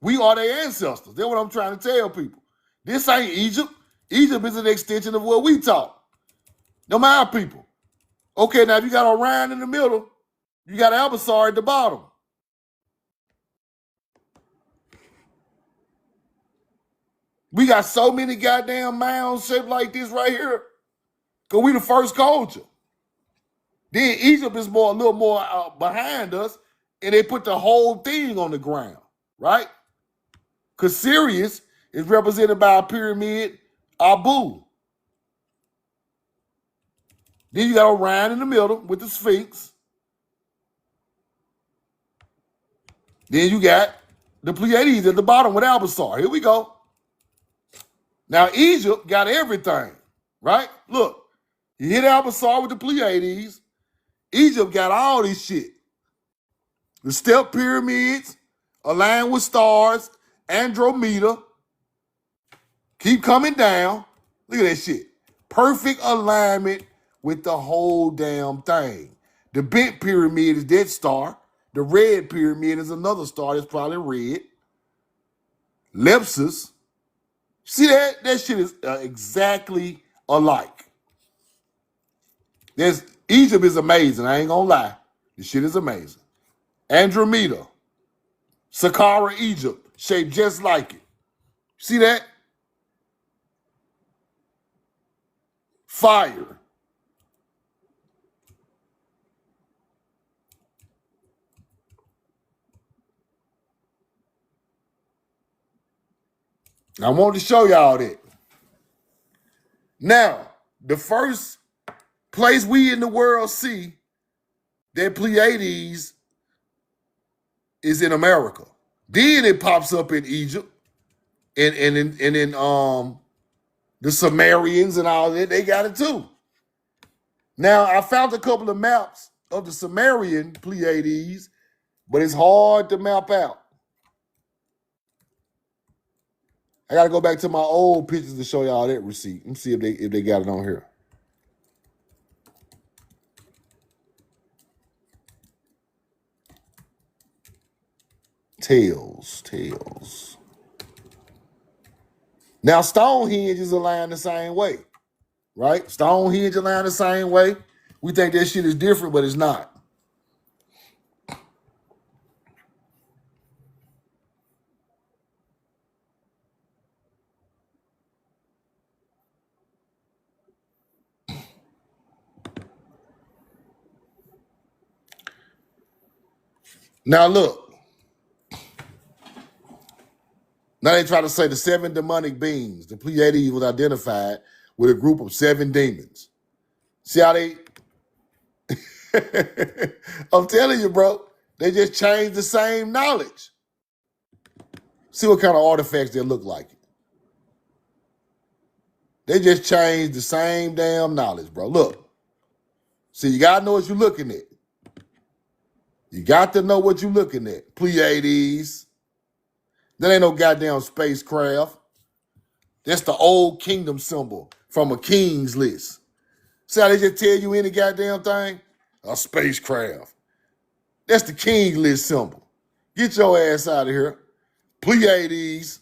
We are their ancestors. That's what I'm trying to tell people. This ain't Egypt. Egypt is an extension of what we taught. No matter people. Okay, now if you got Orion in the middle, you got Albasar at the bottom. We got so many goddamn mounds shaped like this right here because we the first culture. Then Egypt is a little more behind us, and they put the whole thing on the ground, right? Because Sirius is represented by a pyramid, Abu. Then you got Orion in the middle with the Sphinx. Then you got the Pleiades at the bottom with Albasar. Here we go. Now, Egypt got everything, right? Look, you hit Albasar with the Pleiades. Egypt got all this shit. The step pyramids, aligned with stars, Andromeda. Keep coming down. Look at that shit. Perfect alignment with the whole damn thing. The bent pyramid is that star. The red pyramid is another star that's probably red. Lepsus. See that? That shit is exactly alike. Egypt is amazing. I ain't gonna lie. This shit is amazing. Andromeda. Saqqara, Egypt. Shaped just like it. See that? Fire. I want to show y'all that. Now, the first place we in the world see that Pleiades is in America. Then it pops up in Egypt and in the Sumerians and all that. They got it too. Now, I found a couple of maps of the Sumerian Pleiades, but it's hard to map out. I got to go back to my old pictures to show y'all that receipt. Let me see if they got it on here. Tails. Now, Stonehenge is aligned the same way, right? Stonehenge aligned the same way. We think that shit is different, but it's not. Now, look. Now they try to say the 7 demonic beings. The Pleiades was identified with a group of 7 demons. See how they... I'm telling you, bro. They just changed the same knowledge. See what kind of artifacts they look like. They just changed the same damn knowledge, bro. Look. See, you got to know what you're looking at. You got to know what you're looking at. Pleiades. That ain't no goddamn spacecraft. That's the old kingdom symbol from a king's list. See how they just tell you any goddamn thing? A spacecraft. That's the king list symbol. Get your ass out of here. Pleiades.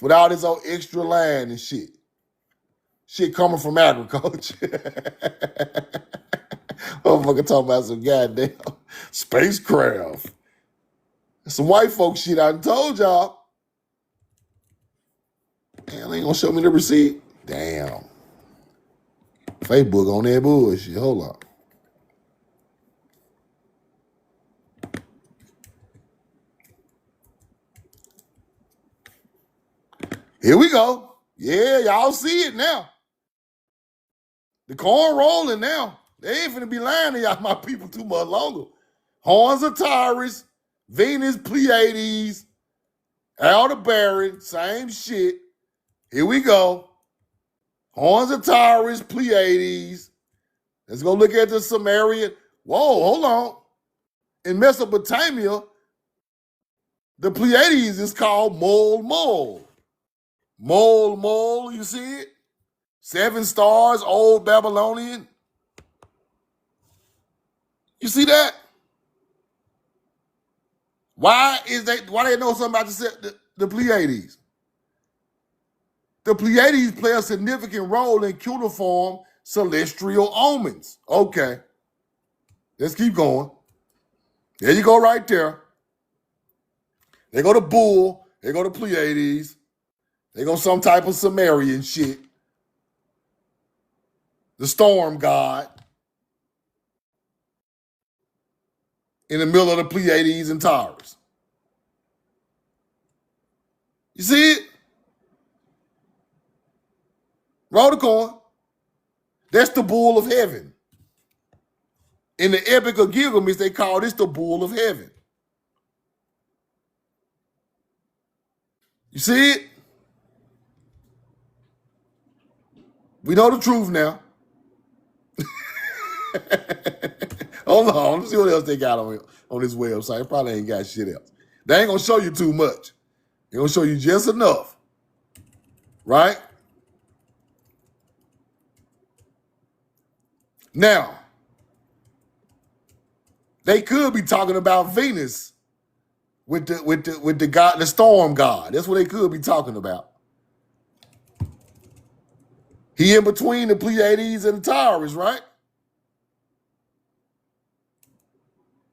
With all this old extra land and shit. Shit coming from agriculture. Motherfucker talking about some goddamn spacecraft. Some white folk shit I done told y'all. Damn, they ain't gonna show me the receipt. Damn. Facebook on that bullshit. Hold on. Here we go. Yeah, y'all see it now. The corn rolling now. They ain't finna be lying to y'all, my people, too much longer. Horns of Taurus, Venus, Pleiades, Aldebaran, same shit. Here we go. Horns of Taurus, Pleiades. Let's go look at the Sumerian. Whoa, hold on. In Mesopotamia, the Pleiades is called Mole Mole. Mole Mole, you see it? 7 stars, old Babylonian. You see that? Why they know something about the Pleiades? The Pleiades play a significant role in cuneiform celestial omens. Okay. Let's keep going. There you go right there. They go to Bull. They go to Pleiades. They go some type of Sumerian shit. The storm god. In the middle of the Pleiades and Taurus. You see it? Roll the coin. That's the bull of heaven. In the Epic of Gilgamesh, they call this the bull of heaven. You see it? We know the truth now. Hold on, let's see what else they got on this website. Probably ain't got shit else. They ain't gonna show you too much. They're gonna show you just enough. Right? Now, they could be talking about Venus with the god, the storm god. That's what they could be talking about. He in between the Pleiades and the Taurus, right?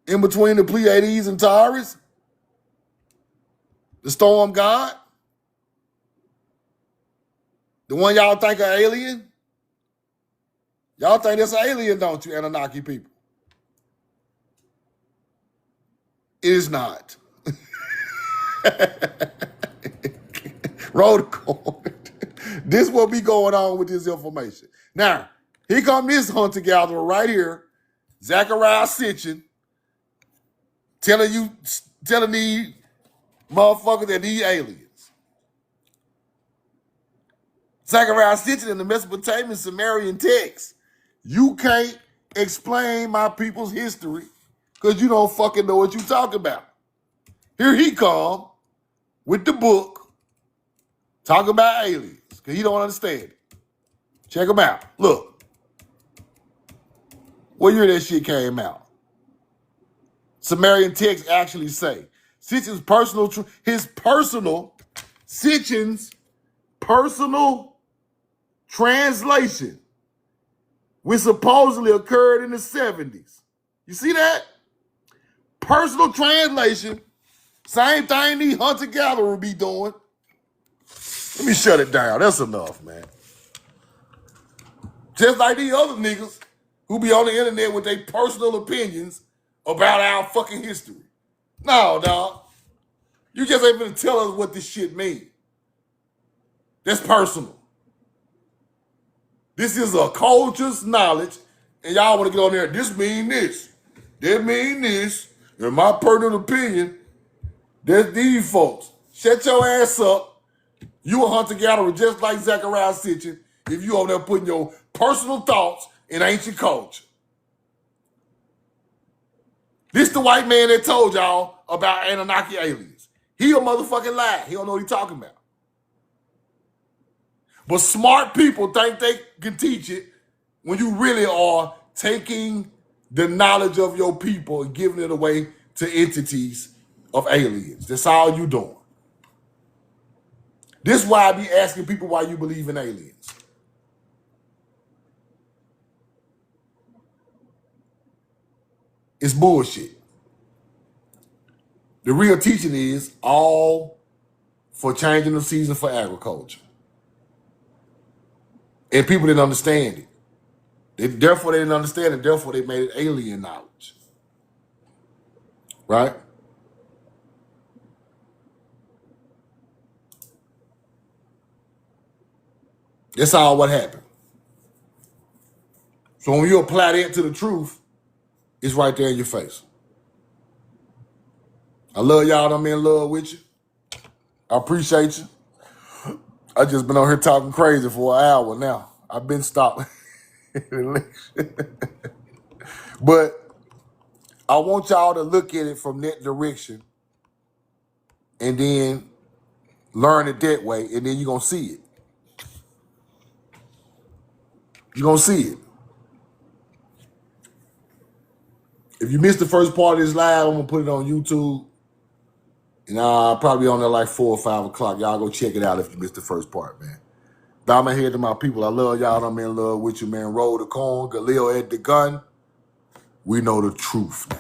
In between the Pleiades and Taurus, the storm god, the one y'all think are alien. Y'all think that's an alien, don't you, Anunnaki people? It is not. Roll the coin. This will be going on with this information. Now, here come this hunter-gatherer right here, Zachariah Sitchin, telling these motherfuckers that these aliens. Zachariah Sitchin in the Mesopotamian Sumerian text. You can't explain my people's history because you don't fucking know what you talking about. Here he come with the book talking about aliens because he don't understand it. Check him out. Look. What year that shit came out? Sumerian texts actually say Sitchin's personal translation, which supposedly occurred in the 70s. You see that? Personal translation, same thing these hunter-gatherers be doing. Let me shut it down. That's enough, man. Just like these other niggas who be on the internet with their personal opinions about our fucking history. No, dog. You just ain't gonna tell us what this shit means. That's personal. This is a culture's knowledge, and y'all want to get on there, this mean this. That mean this. In my personal opinion, that's these folks. Shut your ass up You a hunter-gatherer just like Zechariah Sitchin if you over there putting your personal thoughts in ancient culture. This the white man that told y'all about Anunnaki aliens. He a motherfucking lie. He don't know what he talking about. But smart people think they can teach it when you really are taking the knowledge of your people and giving it away to entities of aliens. That's all you doing. This is why I be asking people why you believe in aliens. It's bullshit. The real teaching is all for changing the season for agriculture. And people didn't understand it. Therefore, they didn't understand it. Therefore, they made it alien knowledge. Right? That's all what happened. So when you apply that to the truth, it's right there in your face. I love y'all. I'm in love with you. I appreciate you. I just been on here talking crazy for an hour now. I've been stopped. But I want y'all to look at it from that direction and then learn it that way, and then you're going to see it. You're going to see it. If you missed the first part of this live, I'm going to put it on YouTube. And I'll probably on there like 4 or 5 o'clock. Y'all go check it out if you missed the first part, man. Bow my head to my people. I love y'all. I'm in love with you, man. Roll the corn. Galil at the gun. We know the truth now.